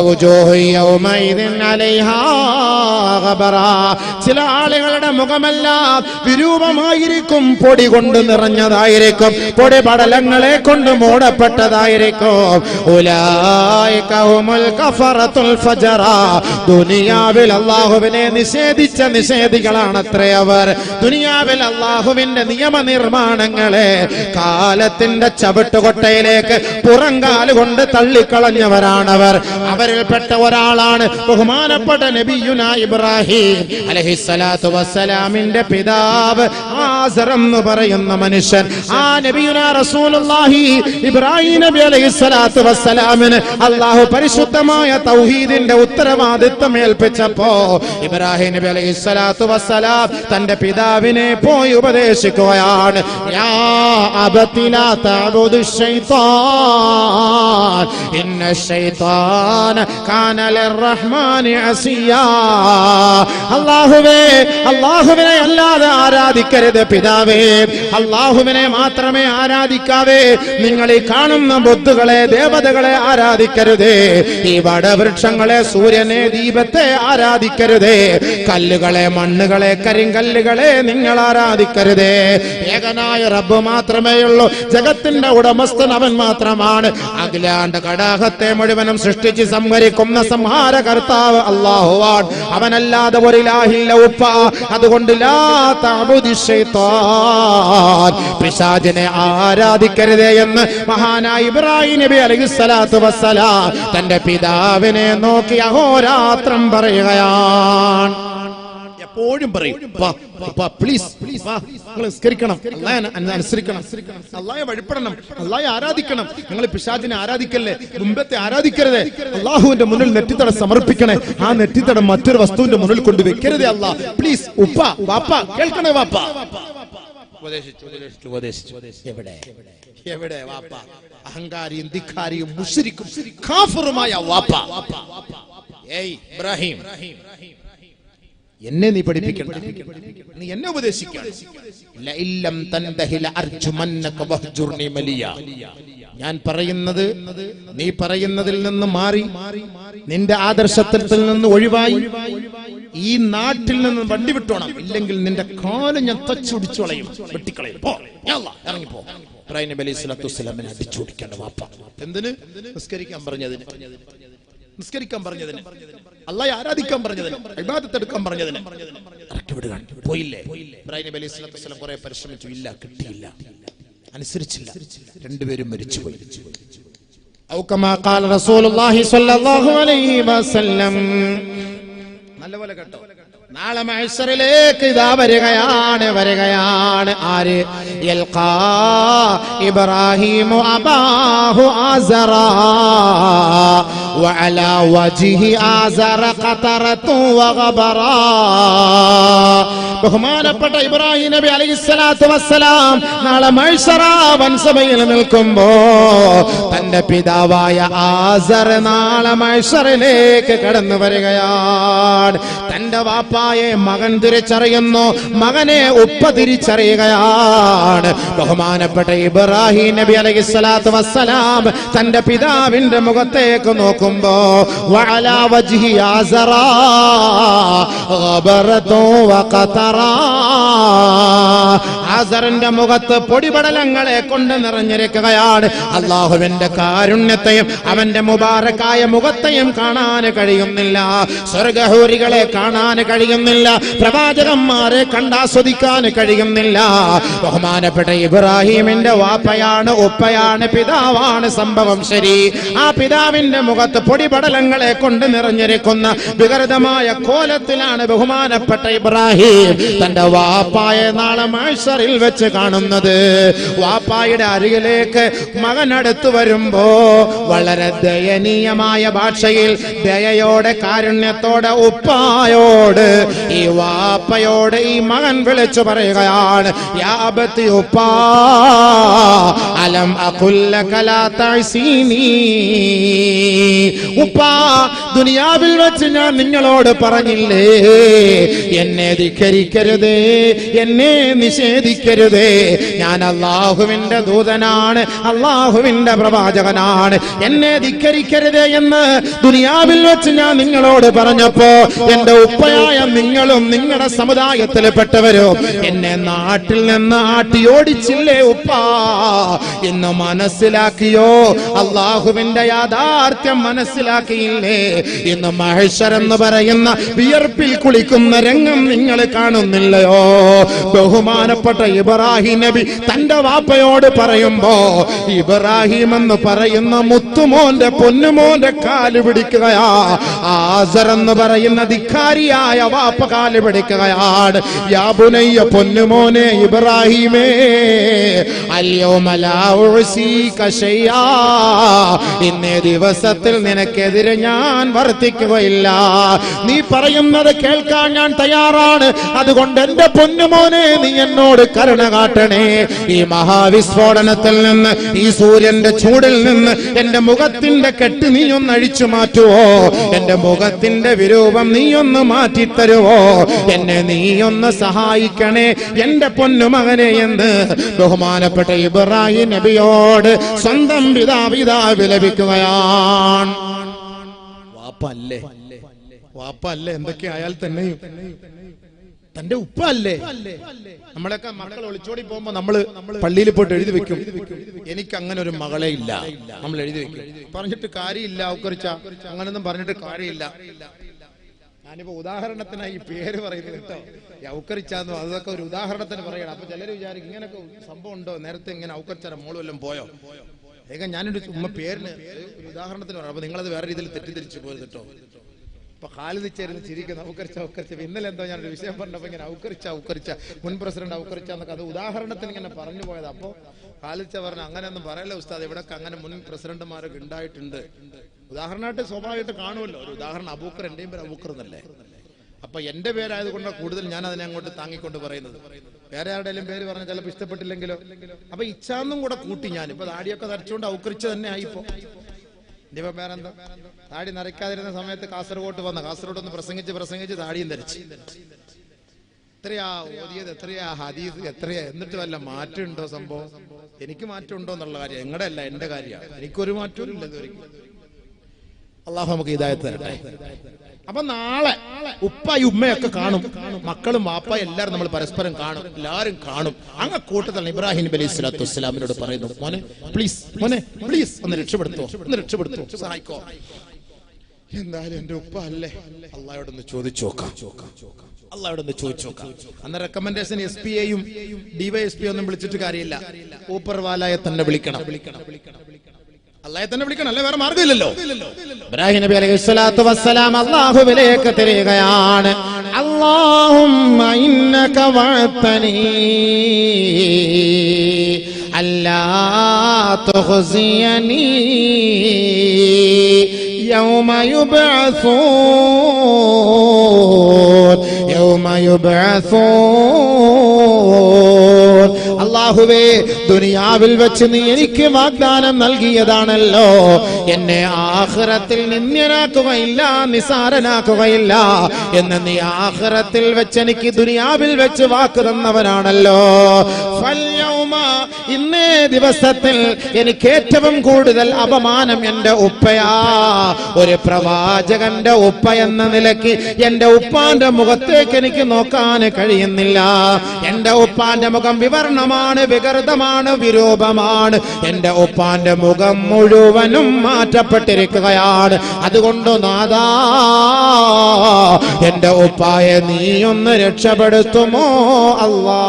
വജൂഹു യൗമൈദിൻ അലൈഹാ ഗബറ. ചില ആളുകളുടെ മുഖമെല്ലാം വിരൂപമായിരിക്കും, പൊടി കൊണ്ട് നിറഞ്ഞതായിരിക്കും, പൊടി പടലങ്ങളെ കൊണ്ട് മൂടപ്പെട്ടതായിരിക്കും. ഉലൈക ഹുമുൽ കഫറത്തുൽ ഫജറ. ദുനിയാവിൽ അല്ലാഹുവിനെ നിഷേധിച്ച നിഷേധികളാണത്രേ അവർ. ദുനിയാവിൽ അല്ലാഹുവിന്റെ നിയമനിർമ്മാണങ്ങളെ കാലത്തിന്റെ ചവിട്ടുകൊട്ടയിലേക്ക് പുറങ്കാലുകൊണ്ട് തള്ളിക്കളഞ്ഞവരാണവർ. അവരിൽപ്പെട്ട ഒരാളാണ് ബഹുമാനപ്പെട്ട നബിയുനാ ഇബ്രാഹിം അലൈഹിസ്സലാത്തു വസ്സലാമിന്റെ പിതാവ് ആസർ എന്ന് പറയുന്ന മനുഷ്യൻ. ആ നബിയുനാ റസൂലുള്ളാഹി ഇബ്രാഹിം നബി അലൈഹിസ്സലാത്തു വസ്സലാമിന് അല്ലാഹു പരിശുദ്ധമായ തൗഹീദിന്റെ ഉത്തരവാദിത്വം ഏൽപ്പിച്ചപ്പോ ഇബ്രാഹിം നബി അലൈഹിസ്സലാത്തു വസ്സലാം തന്റെ പിതാവിനെ പോയി ഉപദേശിക്കുകയാണ്. യാ അബതി ലാ തഅബുദുശ് ശൈത്താൻ ഇന്നശ്-ശൈത്താന കാന ലിർ-റഹ്മാനി അസിയാ. അല്ലാഹുവിനെ അല്ലാതെ ആരാധിക്കരുത് പിതാവേ. അല്ലാഹുവിനെ മാത്രമേ ആരാധിക്കാവേ. നിങ്ങൾ ഈ കാണുന്ന ബുദ്ധുകളെ, ദേവതകളെ ആരാധിക്കരുതേ. ഈ വടവൃക്ഷങ്ങളെ, സൂര്യനെ, ദീപത്തെ ആരാധിക്കരുതേ. കല്ലുകളെ, മണ്ണുകളെ, കരിങ്കല്ലുകളെ നിങ്ങൾ ആരാധിക്കരുതേ. ഏകനായ റബ്ബ് മാത്രമേ ഉള്ളൂ. ജഗത്തിന്റെ ഉടമസ്ഥൻ അവൻ മാത്രമാണ്. അഖിലാണ്ട കടാഹത്തെ മുഴുവനും സൃഷ്ടിച്ച് സംഹരിക്കുന്ന സംഹാര കർത്താവ് അല്ലാഹുവാണ്. അവനല്ലാതെ ഒരു ഇലാഹില്ല ഉപ്പ. അതുകൊണ്ട് ലാ തഅബുദിശ് ശൈത്താൻ, പിശാചിനെ ആരാധിക്കരുതേ എന്ന് മഹാനായ ഇബ്രാഹിം നബി അലൈഹിസ്സലാത്തു വസ്സലാം തന്റെ പിതാവിനെ നോക്കി അഹോരാത്രം പറയുകയാണ്. എപ്പോഴും പറയും, പ്ലീസ് നിസ്കരിക്കണം, അനുസരിക്കണം, അല്ലാഹയെ വഴിപ്പെടണം, അല്ലാഹയെ ആരാധിക്കണം. നിങ്ങൾ പിശാചിനെ ആരാധിക്കല്ലേ, മുമ്പത്തെ ആരാധിക്കരുതേ. അല്ലാഹുവിന്റെ മുന്നിൽ നെറ്റിത്തടം സമർപ്പിക്കണേ. ആ നെറ്റിത്തടം മറ്റൊരു വസ്തുവിന്റെ മുന്നിൽ കൊണ്ട് വെക്കരുതേ. അല്ലാഹ് പ്ലീസ്, ഉപ്പ വാപ്പ കേൾക്കണേ. വാപ്പ എവിടെ വാപ്പ? അഹങ്കാരിയും ധിക്കാരിയും മുശ്രിക്കും കാഫിറുമായ വാപ്പ. ഏയ് ഇബ്രാഹിം, എന്നെ നീ പഠിപ്പിക്കണ്ട, നീ എന്നെ ഉപദേശിക്കണം. ഞാൻ പറയുന്നത് നീ പറയുന്നതിൽ നിന്ന് മാറി, നിന്റെ ആദർശത്തിൽ നിന്ന് ഒഴിവായി ഈ നാട്ടിൽ നിന്ന് വണ്ടി വിട്ടോണം. ഇല്ലെങ്കിൽ നിന്റെ കാല് ഞാൻ തച്ചുടിച്ചു കളയും, വെട്ടിക്കളയും. ഇറങ്ങിപ്പോ. ഇബ്രാഹിം നബി അലൈഹി സ്വലാത്തു വസ്സലാമിനെ അടിച്ചോടിക്കേണ്ട വാപ്പ. എന്തിന്? നിസ്കരിക്കാൻ പറഞ്ഞതിന്, അല്ലാഹയെ ആരാധിക്കാൻ പറഞ്ഞതിന്, ഇബാദത്ത് എടുക്കാൻ പറഞ്ഞതിന് പോയില്ലേ? ഇബ്രാഹിം നബി അലൈഹി സ്വലാത്തു വസ്സലാം കുറെ പരിശ്രമിച്ചു, ഇല്ല, കിട്ടിയില്ല. അനുസരിച്ചില്ല, രണ്ടുപേരും മരിച്ചുപോയി. ഔ കമാ ഖാല റസൂലുള്ളാഹി സ്വല്ലല്ലാഹു അലൈഹി വസല്ലം. നല്ലപോലെ കേട്ടോ, നാളെ മഹ്ശറിലേക്ക് ഇതാ വരികയാണ് ആര്? യൽഖാ ഇബ്രാഹീമു അബാഹു ആസറ വഅലാ വജ്ഹി ആസറ ഖതറതു വഗബറാ. ബഹുമാനപ്പെട്ട ഇബ്രാഹിം നബി അലൈഹിസ്സലാത്തു വസ്സലാം നാളെ മഹ്ശറ വൻസഭയിൽ നിൽക്കുമ്പോ തന്റെ പിതാവായ ആസർ നാളെ മഹ്ശറിലേക്ക് കടന്നു വരികയാണ്. തന്റെ വാപ്പായെ മകൻ തിരിച്ചറിയുന്നു, മകനെ ഉപ്പ തിരിച്ചറിയുകയാണ്. ബഹുമാനപ്പെട്ട ഇബ്രാഹിം നബി അലൈഹിസ്സലാത്തു വസ്സലാം തന്റെ പിതാവിന്റെ മുഖത്തേക്ക് നോക്കുമ്പോ വഅലാ വജ്ഹി ആസറ ഗബറതു വഖതറ. ആസറിന്റെ മുഖത്ത് പൊടിപടലങ്ങളെ കൊണ്ട് നിറഞ്ഞിരിക്കുകയാണ്. അല്ലാഹുവിന്റെ കാരുണ്യത്തെയും അവന്റെ മുബാറക്കായ മുഖത്തെയും കാണാൻ കഴിയുന്നില്ല, സ്വർഗ്ഗഹൂരികളെ കാണാൻ കഴിയുന്നില്ല, പ്രവാചകന്മാരെ കണ്ടാസ്വദിക്കാൻ കഴിയുന്നില്ല. ബഹുമാനപ്പെട്ട ഇബ്രാഹിമിന്റെ വാപ്പയാണ്, ഉപ്പയാണ്, പിതാവാണ് സംഭവം ശരി. ആ പിതാവിന്റെ മുഖത്ത് പൊടിപടലങ്ങളെ കൊണ്ട് നിറഞ്ഞിരിക്കുന്ന വികൃതമായ കോലത്തിലാണ് ബഹുമാനപ്പെട്ട ഇബ്രാഹിം തന്റെ വാപ്പായെ നാളെ മഹ്ശറിൽ വെച്ച് കാണുന്നത്. വാപ്പായുടെ അരികിലേക്ക് മകൻ അടുത്തു വരുമ്പോ വളരെ ദയനീയമായ ഭാഷയിൽ ദയയോടെ കാരുണ്യത്തോടെ ഉപ്പായോട്, ഈ വാപ്പയോട് ഈ മകൻ വിളിച്ചു പറയുകയാണ്, യാ അബതി ഉപ്പാ അലം അഖുൽ ലക ലാ തഅസീനി. ഉപ്പാ, ദുനിയാവിൽ വെച്ച് ഞാൻ നിങ്ങളോട് പറഞ്ഞില്ലേ എന്നെ ധിക്കരിക്കരുതേ, എന്നെ നിഷേധിക്കരുതേ. ഞാൻ അല്ലാഹുവിന്റെ ദൂതനാണ്, അല്ലാഹുവിന്റെ പ്രവാചകനാണ്, എന്നെ ധിക്കരിക്കരുതേ എന്ന് ദുനിയാവിൽ വെച്ച് ഞാൻ നിങ്ങളോട് പറഞ്ഞപ്പോ എന്റെ ഉപ്പയായ നിങ്ങളും നിങ്ങളുടെ സമുദായത്തിൽപ്പെട്ടവരും എന്നെ നാട്ടിൽ നിന്ന് ആട്ടിയോടിച്ചില്ലേ ഉപ്പാ? എന്ന് മനസ്സിലാക്കിയോ? അല്ലാഹുവിന്റെ യാഥാർത്ഥ്യം മനസ്സിലാക്കിയില്ലേ? ഇന്ന് മഹ്ശർ എന്ന് പറയുന്ന വിയർപ്പിൽ കുളിക്കുന്ന രംഗം നിങ്ങൾ കാണുന്നില്ലയോ? ബഹുമാനപ്പെട്ട ഇബ്രാഹിം നബി തന്റെ വാപ്പയോട് പറയുമ്പോ ഇബ്രാഹിം എന്ന് പറയുന്ന മുത്തുമോന്റെ പൊന്നുമോന്റെ കാല് പിടിക്കുകയാ. ആസർ എന്ന് പറയുന്ന ധിക്കാരിയായ വാപ്പ കാല് പിടിക്കുകയാണ്. യാ ബുനയ്യ, പൊന്നുമോനെ ഇബ്രാഹിമേ, അൽയൗമ ലാ ഉസീക ശൈആ, ഇന്നേ ദിവസത്തിൽ നിനക്കെതിരെ ഞാൻ വർത്തിക്കുകയില്ല. നീ പറയുന്നത് കേൾക്കാൻ ഞാൻ തയ്യാറാണ്. അതുകൊണ്ട് എന്റെ പൊന്നുമോനെ നീ എന്നോട് കരുണ കാട്ടണേ. ഈ മഹാവിസ്ഫോടനത്തിൽ നിന്ന്, ഈ സൂര്യന്റെ ചൂടിൽ നിന്ന് എന്റെ മുഖത്തിന്റെ കെട്ട് നീ ഒന്ന് അഴിച്ചു മാറ്റുവോ? എന്റെ മുഖത്തിന്റെ വിരൂപം നീ ഒന്ന് മാറ്റിത്തരുവോ? എന്നെ നീ ഒന്ന് സഹായിക്കണേ എന്റെ പൊന്നുമകനെ എന്ന് ബഹുമാനപ്പെട്ട ഇബ്രാഹിം നബിയോട് സ്വന്തം പിതാവ് ലഭിക്കുകയാണ്. വാപ്പ അല്ലേ എന്തൊക്കെ ആയാൽ തന്നെയും തന്റെ ഉപ്പ അല്ലേ? നമ്മളൊക്കെ മക്കൾ ഒളിച്ചോടി പോകുമ്പോ നമ്മള് പള്ളിയിൽ പോയിട്ട് എഴുതി വെക്കും, എനിക്ക് അങ്ങനെ ഒരു മകളെ ഇല്ല. നമ്മൾ എഴുതി വെക്കും. പറഞ്ഞിട്ട് കാര്യമില്ല, ഔക്കറിച്ച അങ്ങനൊന്നും പറഞ്ഞിട്ട് കാര്യമില്ല. ഞാനിപ്പോ ഉദാഹരണത്തിനായി ഈ പേര് പറയുന്നത് കേട്ടോ, ഔക്കറിച്ചാന്നോ, അതൊക്കെ ഒരു ഉദാഹരണത്തിന് പറയണം. അപ്പൊ ചിലര് വിചാരിക്കും ഇങ്ങനൊക്കെ സംഭവം ഉണ്ടോ, നേരത്തെ ഇങ്ങനെ ഔക്കറിച്ചാರ മോള് വല്ലതും പോയോ? ഞാനൊരു ഉമ്മ പേരിന് ഒരു ഉദാഹരണത്തിന് പറയാം. അപ്പൊ നിങ്ങളത് വേറെ രീതിയിൽ തെറ്റിദ്ധരിച്ചു പോയത് കേട്ടോ. അപ്പൊ ഖാലിദ് ചേരുന്ന ചിരിക്കുന്ന ഔക്കറിച്ച. ഇന്നലെ എന്തോ ഞാനൊരു വിഷയം പറഞ്ഞപ്പോ ഇങ്ങനെ ഔക്കറിച്ച മുൻ പ്രസിഡന്റ് ഔക്കറിച്ച എന്നൊക്കെ അത് ഉദാഹരണത്തിന് ഇങ്ങനെ പറഞ്ഞു പോയത്. അപ്പൊ ഖാലിദ് പറഞ്ഞു അങ്ങനെയൊന്നും പറയല്ല ഉസ്താദ്, ഇവിടൊക്കെ അങ്ങനെ മുൻ പ്രസിഡന്റുമാരൊക്കെ ഉണ്ടായിട്ടുണ്ട്. ഉദാഹരണമായിട്ട് സ്വാഭാവികമായിട്ട് കാണുമല്ലോ. ഒരു ഉദാഹരണം അബൂക്കർ, എന്റെയും പേര് അബൂക്കർ എന്നല്ലേ. അപ്പൊ എന്റെ പേരായതുകൊണ്ട് കൂടുതൽ ഞാൻ അതിനെ അങ്ങോട്ട് താങ്ങിക്കൊണ്ട് പറയുന്നത്. വേറെ ആരുടെയും പേര് പറഞ്ഞാൽ ചിലപ്പോൾ ഇഷ്ടപ്പെട്ടില്ലെങ്കിലോ. അപ്പൊ ഇച്ഛാന്നും കൂടെ കൂട്ടി ഞാൻ ഇപ്പൊ താടിയൊക്കെ നരച്ചുകൊണ്ട് ഔക്കറിച്ച തന്നെ ആയിപ്പോ. ഇനിയിപ്പോ വേറെന്താ, താടി നരയ്ക്കാതിരുന്ന സമയത്ത് കാസർഗോഡ് ഒന്ന് പ്രസംഗിച്ച് താടിയും ധരിച്ചു. എത്രയാ ഓതിയത്, എത്രയാ ഹദീസ്, എത്രയാ, എന്നിട്ട് വല്ല മാറ്റമുണ്ടോ? സംഭവം എനിക്ക് മാറ്റം ഉണ്ടോ എന്നുള്ള കാര്യം എങ്ങടെ അല്ല, എന്റെ കാര്യമാണ്. എനിക്കൊരു മാറ്റവും ഇല്ല ഇതുവരെയും. അള്ളാഹു നമുക്ക് ഹിദായത്ത് തരട്ടെ. അപ്പൊ നാളെ ഉപ്പായും ഉമ്മയൊക്കെ കാണും, മക്കളും വാപ്പായും എല്ലാവരും നമ്മൾ പരസ്പരം കാണും, എല്ലാവരും കാണും. അങ്ങ് കൂട്ടത്തിൽ ഇബ്രാഹിം നബി അലൈഹി സ്വലാത്തു വസ്സലാമിനോട് പറയുന്നു, മോനെ പ്ലീസ് ഒന്ന് രക്ഷപ്പെടുത്തോ, സഹായിക്കോ. എന്തായാലും എന്റെ ഉപ്പ അല്ലേ, അള്ളാഹയോടൊന്ന് ചോദിച്ചു നോക്കാം. അള്ളാഹയോടൊന്ന് ചോദിച്ചു നോക്കാം. അന്ന് റെക്കമെൻഡേഷൻ SP-യെയും DYSP ഒന്നും വിളിച്ചിട്ട് കാര്യമില്ല, ഊപ്പർവാലയെ തന്നെ വിളിക്കണം. അള്ളാഹയെ തന്നെ വിളിക്കണം, അല്ലേ വേറെ മാർഗ്ഗമില്ലല്ലോ. ഇബ്രാഹിം നബി അലൈഹിസ്സലാത്തു വസ്സലാം അല്ലാഹുവിലേക്ക് തിരിയുകയാണ്. അല്ലാഹുമ്മ ഇന്നക വഅതനി അല്ലാ തുഖ്സിയനി യൗമ യുബ്അസൂൻ. അല്ലാഹുവേ, ദുനിയാവിൽ വെച്ച് നീ എനിക്ക് വാഗ്ദാനം നൽകിയതാണല്ലോ, എന്നെ ആഖിറത്തിൽ നിന്ദ്യനാക്കുകയില്ല, നിസാരനാക്കുകയില്ല എന്ന് നീ ആഖിറത്തിൽ വെച്ച് എനിക്ക് ദുനിയാവിൽ വെച്ച് വാക്ക് തന്നവനാണല്ലോ. ഫൽയൗമ, ഇന്നേ ദിവസത്തിൽ എനിക്ക് ഏറ്റവും കൂടുതൽ അപമാനം എന്റെ ഉപ്പയാ. ഒരു പ്രവാചകന്റെ ഉപ്പ എന്ന നിലയ്ക്ക് എന്റെ ഉപ്പാന്റെ മുഖത്തേക്ക് എനിക്ക് നോക്കാൻ കഴിയുന്നില്ല. എന്റെ ഉപ്പാന്റെ മുഖം വിവർണമാണ്, വികൃതമാണ്, വിരൂപമാണ്. എന്റെ ഉപ്പാന്റെ മുഖം മുഴുവനും മാറ്റപ്പെട്ടിരിക്കുകയാണ്. അതുകൊണ്ട് നാദാ, എന്റെ ഉപ്പായെ നീ ഒന്ന് രക്ഷപ്പെടുത്തുമോ അല്ലാ?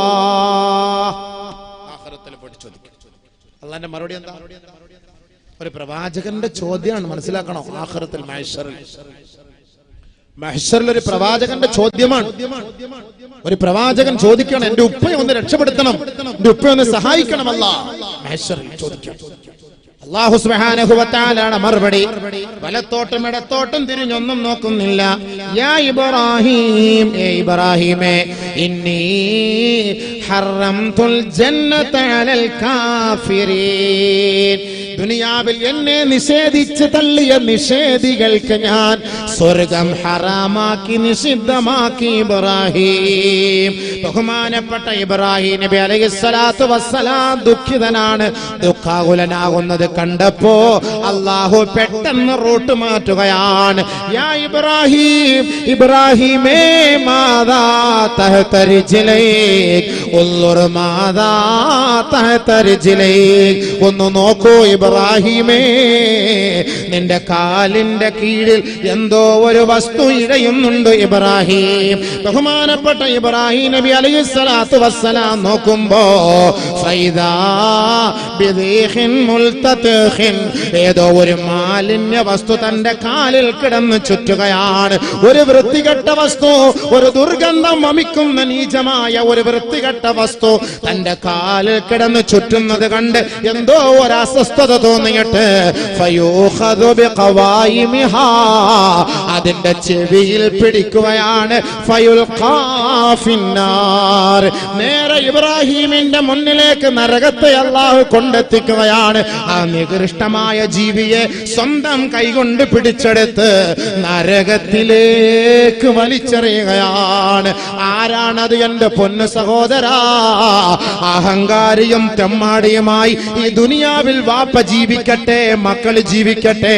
അള്ളാന്റെ മറുപടി എന്താ? ഒരു പ്രവാചകന്റെ ചോദ്യമാണ്, മനസ്സിലാക്കണം. ആഖിറത്തിൽ മഹ്ശറിൽ ഒരു പ്രവാചകന്റെ ചോദ്യമാണ്. ഒരു പ്രവാചകൻ ചോദിക്കണം, എന്റെ ഉപ്പയെ ഒന്ന് രക്ഷപ്പെടുത്തണം, എന്റെ ഉപ്പയെ ഒന്ന് സഹായിക്കണം അല്ലാഹ്. മഹ്ശറിൽ ചോദിക്കണം. അല്ലാഹു സുബ്ഹാനഹു വ തആലയുടെ മറുപടി, വലത്തോട്ടും ഇടത്തോട്ടും തിരിഞ്ഞൊന്നും നോക്കുന്നില്ല. യാ ഇബ്രാഹിം, ഏ ഇബ്രാഹിമേ, ഇന്നി ഹറംതുൽ ജന്നത അലൽ കാഫിരീൻ. ദുനിയാവിൽ എന്നെ നിഷേധിച്ച് തള്ളിയ നിഷേധികൾക്ക് ഞാൻ സ്വർഗം ഹറാമാക്കി, നിഷിദ്ധമാക്കി. ഇബ്രാഹിം, ബഹുമാനപ്പെട്ട ഇബ്രാഹിം നബി അലൈഹിസ്സലാത്തു വസ്സലാം ദുഃഖിതനാണ്. ദുഃഖാകുലനാകുന്നത് കണ്ടപ്പോ അല്ലാഹു പെട്ടെന്ന് റൂട്ട് മാറ്റുകയാണ്. യാ ഇബ്രാഹിം, ഇബ്രാഹിമേ, മാദാ തഹ്ത റിജ്ലൈക്, ഉൻദുർ മാദാ തഹ്ത റിജ്ലൈക്. ഒന്ന് നോക്കൂ ഇബ്രാഹിമേ, നിന്റെ കാലിന്റെ കീഴിൽ എന്തോ ഒരു വസ്തു ഇഴയുന്നുണ്ട്. ഇബ്രാഹിം, ബഹുമാനപ്പെട്ട ഇബ്രാഹിം നബി അലൈഹിസ്സലാത്തു വസ്സലാം നോക്കുമ്പോ ഫൈദാ ബിദീഖിൻ മുൽതതിഖിൻ, ഏതോ ഒരു മാലിന്യ വസ്തു തന്റെ കാലിൽ കിടന്ന് ചുറ്റുകയാണ്. ഒരു വൃത്തികെട്ട വസ്തു, ഒരു ദുർഗന്ധം വമിക്കുന്ന നീചമായ ഒരു വൃത്തികെട്ട വസ്തു തന്റെ കാലിൽ കിടന്ന് ചുറ്റുന്നത് കണ്ട് എന്തോ ഒരു അസ്വസ്ഥത തോന്നിയിട്ട് ഫയൂഖദു ബിഖവായിമിഹാ, അതിന്റെ ചെവിയിൽ പിടിക്കുകയാണ്. ഫയുൽഖാ ഫിന്നാർ, നേരെ ഇബ്രാഹിമിന്റെ മുന്നിലേക്ക് നരകത്തെ അല്ലാഹു കൊണ്ടെത്തിക്കുകയാണ്. ആ നികൃഷ്ടമായ ജീവിയെ സ്വന്തം കൈകൊണ്ട് പിടിച്ചെടുത്ത് നരകത്തിലേക്ക് വലിച്ചെറിയുകയാണ്. ആരാണത്? എന്റെ പൊന്നു സഹോദരാ, അഹങ്കാരിയും തെമ്മാടിയുമായി ഈ ദുനിയാവിൽ വാപ്പ ജീവിക്കട്ടെ, മക്കൾ ജീവിക്കട്ടെ,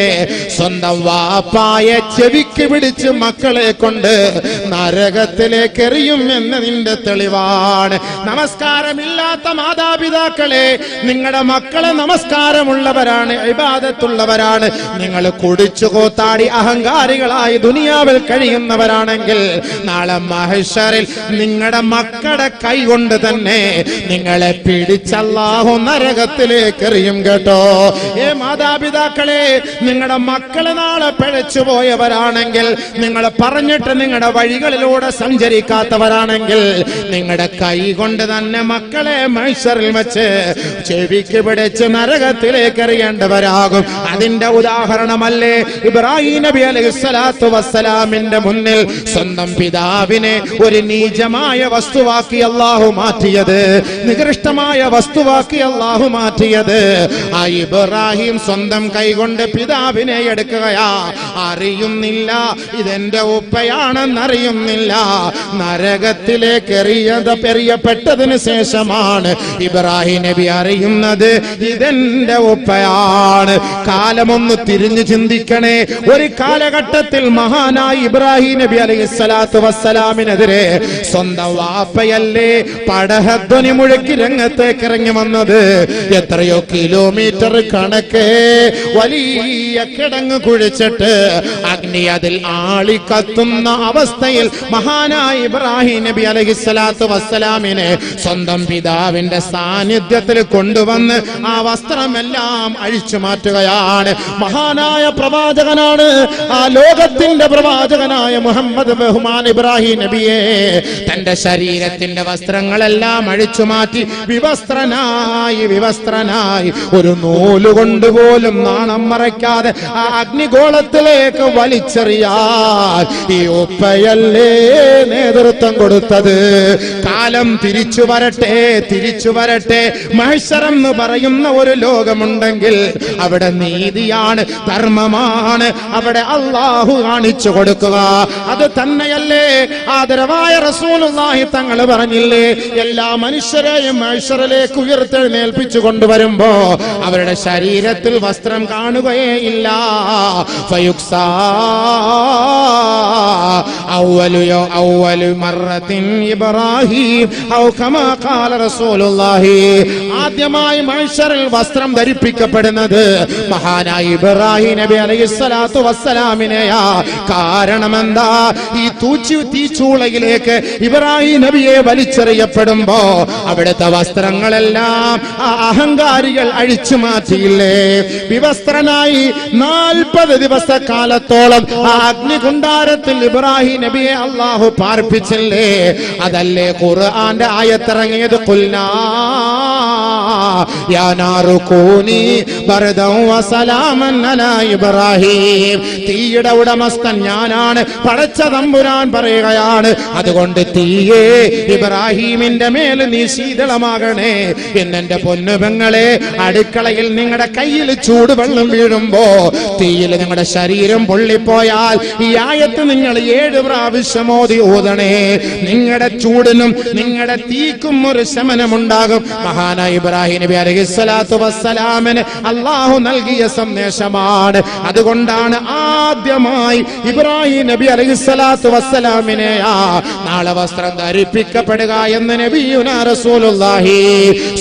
സ്വന്തം വാപ്പായെ ചെവിക്ക് പിടിച്ച് മക്കളെ കൊണ്ട് നരകത്തിലേക്ക് എറിയും എന്നതിന്റെ തെളിവാണ്. നമസ്കാരമില്ലാത്ത മാതാപിതാക്കളെ, നിങ്ങളുടെ മക്കളെ നമസ്കാരമുള്ളവരാണ്, ഇബാദത്തുള്ളവരാണ്. നിങ്ങൾ കുടിച്ചു കൂത്താടി അഹങ്കാരികളായി ദുനിയാവിൽ കഴിയുന്നവരാണെങ്കിൽ നാളെ മഹ്ശറിൽ നിങ്ങളുടെ മക്കളുടെ കൈ കൊണ്ട് തന്നെ നിങ്ങളെ പിടിച്ചല്ലാഹു നരകത്തിലേക്ക് എറിയും കേട്ടോ. ഏ മാതാപിതാക്കളെ, നിങ്ങളുടെ മക്കളെ നാളെ പിഴച്ചു പോയവരാണെങ്കിൽ, നിങ്ങൾ പറഞ്ഞിട്ട് നിങ്ങളുടെ വഴികളിലൂടെ സഞ്ചരിക്കാത്തവരാണെങ്കിൽ, നിങ്ങളുടെ കൈ കൊണ്ട് തന്നെ മക്കളെ മഹ്ശറിൽ വെച്ച് ചെവിക്ക് പിടിച്ച് നരകത്തിലേക്ക് എറിയേണ്ടവരാകും. അതിന്റെ ഉദാഹരണമല്ലേ ഇബ്രാഹിം നബി അലൈഹിസ്സലാത്തു വസ്സലാമിന്റെ മുന്നിൽ സ്വന്തം പിതാവിനെ ഒരു നീചമായ വസ്തുവാക്കി അല്ലാഹു മാറ്റിയത്, നികൃഷ്ടമായ വസ്തുവാക്കി അല്ലാഹു മാറ്റിയത്. ആ ഇബ്രാഹിം സ്വന്തം കൈകൊണ്ട് പിതാവിനെ എടുക്കുകയാ. അറിയുന്നില്ല ഇതെന്റെ ഉപ്പയാണെന്നറിയുന്നില്ല. നരകത്തിലേക്ക് എറിയപ്പെട്ടതിന് ശേഷമാണ് ഇബ്രാഹിം നബി അറിയുന്നത് ഇതെന്റെ ഉപ്പയാണ്. കാലമൊന്ന് തിരിഞ്ഞു ചിന്തിക്കണേ. ഒരു കാലഘട്ടത്തിൽ മഹാനായി ഇബ്രാഹിം നബി അലൈഹിസ്സലാത്തു വസ്സലാമിനെതിരെ സ്വന്തം വാപ്പയല്ലേ പടഹധ്വനി മുഴക്കി രംഗത്തേക്ക് ഇറങ്ങി വന്നത്. എത്രയോ കിലോമീറ്റർ കണക്ക് വലിയ കിടങ്ങ് കുഴിച്ചിട്ട് അഗ്നി അതിൽ ആളിക്കത്തുന്ന അവസ്ഥയിൽ മഹാനായ ഇബ്രാഹിം നബി അലൈഹിസ്സലാത്തു വസ്സലാമിനെ സ്വന്തം പിതാവിന്റെ സാന്നിധ്യത്തിൽ കൊണ്ടുവന്ന് ആ വസ്ത്രമെല്ലാം അഴിച്ചു മാറ്റുകയാണ്. മഹാനായ പ്രവാചകനാണ്, ആ ലോകത്തിന്റെ പ്രവാചകനായ മുഹമ്മദ് ബഹുമാൻ ഇബ്രാഹിം നബിയെ തന്റെ ശരീരത്തിന്റെ വസ്ത്രങ്ങളെല്ലാം അഴിച്ചു മാറ്റി വിവസ്ത്രനായി ഒരു നൂലുകൊണ്ട് പോലും നാണം മറയ്ക്കാതെ ആ അഗ്നിഗോളത്തിലേക്ക് വലിച്ചെറിയാൻ ഈ ഉപ്പയല്ലേ നേതൃത്വം കൊടുത്തത്. കാലം തിരിച്ചു വരട്ടെ. മഹ്ശർ എന്ന് പറയുന്ന ഒരു ലോകമുണ്ടെങ്കിൽ അവിടെ നീതിയാണ്, ധർമ്മമാണ് അവിടെ അള്ളാഹു കാണിച്ചു കൊടുക്കുക. അത് തന്നെയല്ലേ ആദരവായ റസൂലുള്ളാഹി തങ്ങൾ പറഞ്ഞില്ലേ, എല്ലാ മനുഷ്യരെയും മഹ്ശറിലേക്ക് ഉയർത്തെഴുന്നേൽപ്പിച്ചു കൊണ്ടുവരുമ്പോ അവരുടെ ശരീരത്തിൽ വസ്ത്രം കാണുകയേ ഇല്ല. ഫയുക്സാ അവ്വലു മർറത്തിൻ ഇബ്രാഹിം ഔ കമാ ഖാല റസൂലുള്ളാഹി. ആദ്യമായി മഹ്ശറിൽ വസ്ത്രം ധരിപ്പിക്കപ്പെടുന്നത് മഹാനായ ഇബ്രാഹിം നബി അലൈഹിസ്സലാത്തു വസ്സലാമിനെയാ. കാരണം എന്താ? ഈ തീച്ചൂളയിലേക്ക് ഇബ്രാഹിം നബിയെ വലിച്ചെറിയപ്പെടുമ്പോ അവിടുത്തെ വസ്ത്രങ്ങളെല്ലാം ആ അഹങ്കാരികൾ അഴിച്ചു മാറ്റിയില്ലേ. വിവസ്ത്രനായി 40 ദിവസക്കാലത്തോളം ആ അഗ്നികുണ്ടാരത്തിൽ ഇബ്രാഹിം നബിയെ അള്ളാഹു പാർപ്പിച്ചില്ലേ. അതല്ലേ ഖുർആന്റെ ആയത്തിറങ്ങിയത്, ഖുൽനാ യാ നാറു കൂനി ബർദൻ വസലാമൻ അലാ ഇബ്രാഹിം. തീയുടെ ഉടമസ്ഥൻ ഞാനാണ്, പടച്ച തമ്പുരാൻ പറയുകയാണ്. അതുകൊണ്ട് തീയേ ഇബ്രാഹിമിന്റെ മേൽ നീ ശീതളമാകണേ. എന്നെന്റെ പൊന്നുപെങ്ങളെ, അടുക്കളയിൽ നിങ്ങളുടെ കയ്യിൽ ചൂടുവെള്ളം വീഴുമ്പോ തീയിൽ നിങ്ങളുടെ ശരീരം പൊള്ളിപ്പോയാൽ ഈ ആയത്ത് നിങ്ങൾ 7 പ്രാവശ്യം ഓതണേ. നിങ്ങളുടെ ചൂടിനും നിങ്ങളുടെ തീക്കും ഒരു ശമനമുണ്ടാകും. മഹാനായ ഇബ്രാഹിം നബി അലൈഹിസ്സലാത്തു വസ്സലാമിന് അള്ളാഹു നൽകിയ സന്ദേശമാണ്. അതുകൊണ്ടാണ് ആദ്യമായി ഇബ്രാഹിം നബി അലൈഹിസ്സലാത്തു വസ്സലാമിനെ നാളെ വസ്ത്രം ധരിപ്പിക്കപ്പെടുക എന്ന് നബിയുനാ റസൂലുള്ളാഹി.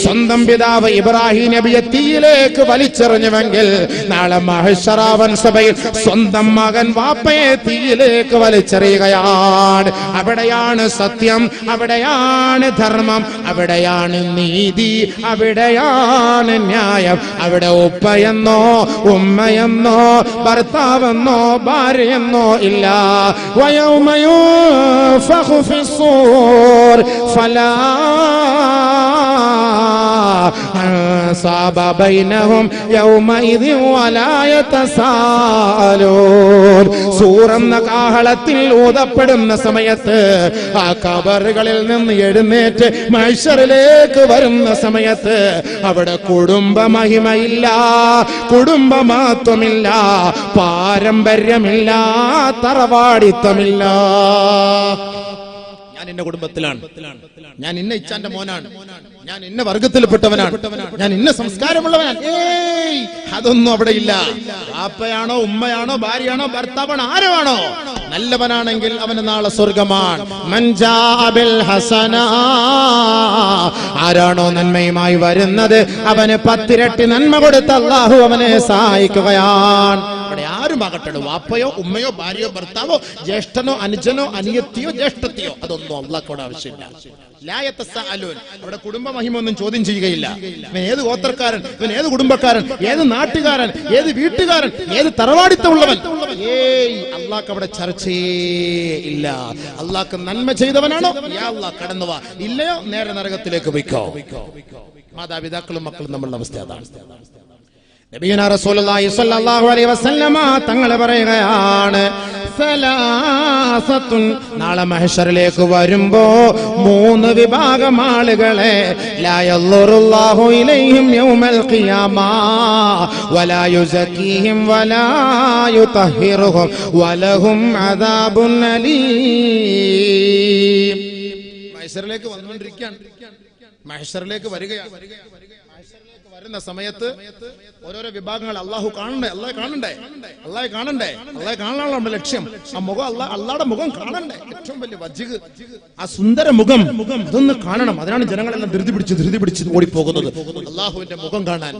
സ്വന്തം പിതാവ് ഇബ്രാഹിം നബിയെ തീയിലേക്ക് വലിച്ചെറിഞ്ഞുവെങ്കിൽ നാളെ മഹ്ശറാവൻ സഭയിൽ സ്വന്തം മകൻ വാപ്പയെ തീയിലേക്ക് വലിച്ചെറിയുകയാണ്. അവിടെയാണ് സത്യം, അവിടെയാണ് ധർമ്മം, അവിടെയാണ് നീതി, അവിടെയാണ് ന്യായം. അവിടെ ഉപ്പയെന്നോ ഉമ്മയെന്നോ ഭർത്താവെന്നോ ഭാര്യയെന്നോ ഇല്ല. വയൗമ യുൻഫഖു ഫിസ്സൂർ ഫലാ അൻസാബ ബൈനഹും യൗമഇദിൻ വലാ യതസാലൂൻ. സൂറെന്ന കാഹളത്തിൽ ഊതപ്പെടുന്ന സമയത്ത് ആ ഖബറുകളിൽ നിന്ന് എഴുന്നേറ്റ് മഹ്ശറിലേക്ക് വരുന്ന സമയത്ത് അവിടെ കുടുംബ മഹിമയില്ല, കുടുംബമാത്വമില്ല, പാരമ്പര്യമില്ല, തറവാടിത്തമില്ല. ഞാൻ ഇന്ന കുടുംബത്തിലാണ്, ഞാൻ ഇന്ന ഇച്ചാന്റെ മോനാണ്, ഞാൻ ഇന്ന വർഗത്തിൽപ്പെട്ടവനാണ്, ഞാൻ ഇന്ന സംസ്കാരമുള്ളവനാണ്. ഏയ്, അതൊന്നും അവിടെ ഇല്ല. വാപ്പയാണോ ഉമ്മയാണോ ഭാര്യയാണോ ഭർത്താവാണോ ആരുമാണോ, നല്ലവനാണെങ്കിൽ അവന് നാളെ സ്വർഗമാണ്. ആരാണോ നന്മയുമായി വരുന്നത് അവന് 10 ഇരട്ടി നന്മ കൊടുത്ത് അല്ലാഹു അവനെ സഹായിക്കുകയാണ്. അവിടെ ആരും ആകട്ടെ, വാപ്പയോ ഉമ്മയോ ഭാര്യയോ ഭർത്താവോ ജ്യേഷ്ഠനോ അനുജനോ അനിയത്തിയോ ജ്യേഷ്ഠത്തിയോ, അതൊന്നും അല്ലാഹുവോട് ആവശ്യമില്ല. അവിടെ കുടുംബ മഹിമൊന്നും ചോദ്യം ചെയ്യുകയില്ല. ഇവൻ ഏത് ഗോത്രക്കാരൻ, ഇവൻ ഏത് കുടുംബക്കാരൻ, ഏത് നാട്ടുകാരൻ, ഏത് വീട്ടുകാരൻ, ഏത് തറവാടിത്തമുള്ളവൻ, ഏയ് അല്ലാഹ് അവിടെ ചർച്ചയേ ഇല്ല. അല്ലാഹ് നന്മ ചെയ്തവനാണോ യാ അല്ലാഹ് കടന്നുവാ, ഇല്ലയോ നേരെ നരകത്തിലേക്ക് പോയിക്കോ. മാതാപിതാക്കളും മക്കളും തമ്മിലുള്ള അവസ്ഥ അതാണ്. നബിയുനാ റസൂലുള്ളാഹി സ്വല്ലല്ലാഹു അലൈഹി വസല്ലമ തങ്ങൾ പറയുകയാണ്, സലാസത്തുൻ, നാളെ മഹ്ശറിലേക്ക് വരുമ്പോ 3 വിഭാഗം ആളുകളെ ലാ യൻളുറുല്ലാഹു ഇലൈഹിം യൗമൽ ഖിയാമ വലാ യുസക്കീഹിം വലാ യുതഹിറുഹും വലഹും അദാബുൻ അലീം. മഹ്ശറിലേക്ക് വന്നുകൊണ്ടിരിക്കുകയാണ്. മഹ്ശറിലേക്ക് വരികയാണ്. മഹ്ശറിലേക്ക് വരുന്ന സമയത്ത് ഓരോരോ വിഭാഗങ്ങൾ അള്ളാഹു കാണണ്ടേ, അള്ളാഹെ കാണണ്ടേ, അള്ളാഹെ കാണണ്ടേ, അള്ളാഹെ കാണാനുള്ള നമ്മുടെ ലക്ഷ്യം. ആ മുഖം അള്ളാഹുടെ മുഖം കാണണ്ടേ, ഏറ്റവും വലിയ വജ്ജ്, ആ സുന്ദര മുഖം അതൊന്ന് കാണണം. അതിനാണ് ജനങ്ങളെല്ലാം ധൃതി പിടിച്ച് ഓടിപ്പോകുന്നത് അള്ളാഹുവിന്റെ മുഖം കാണാൻ.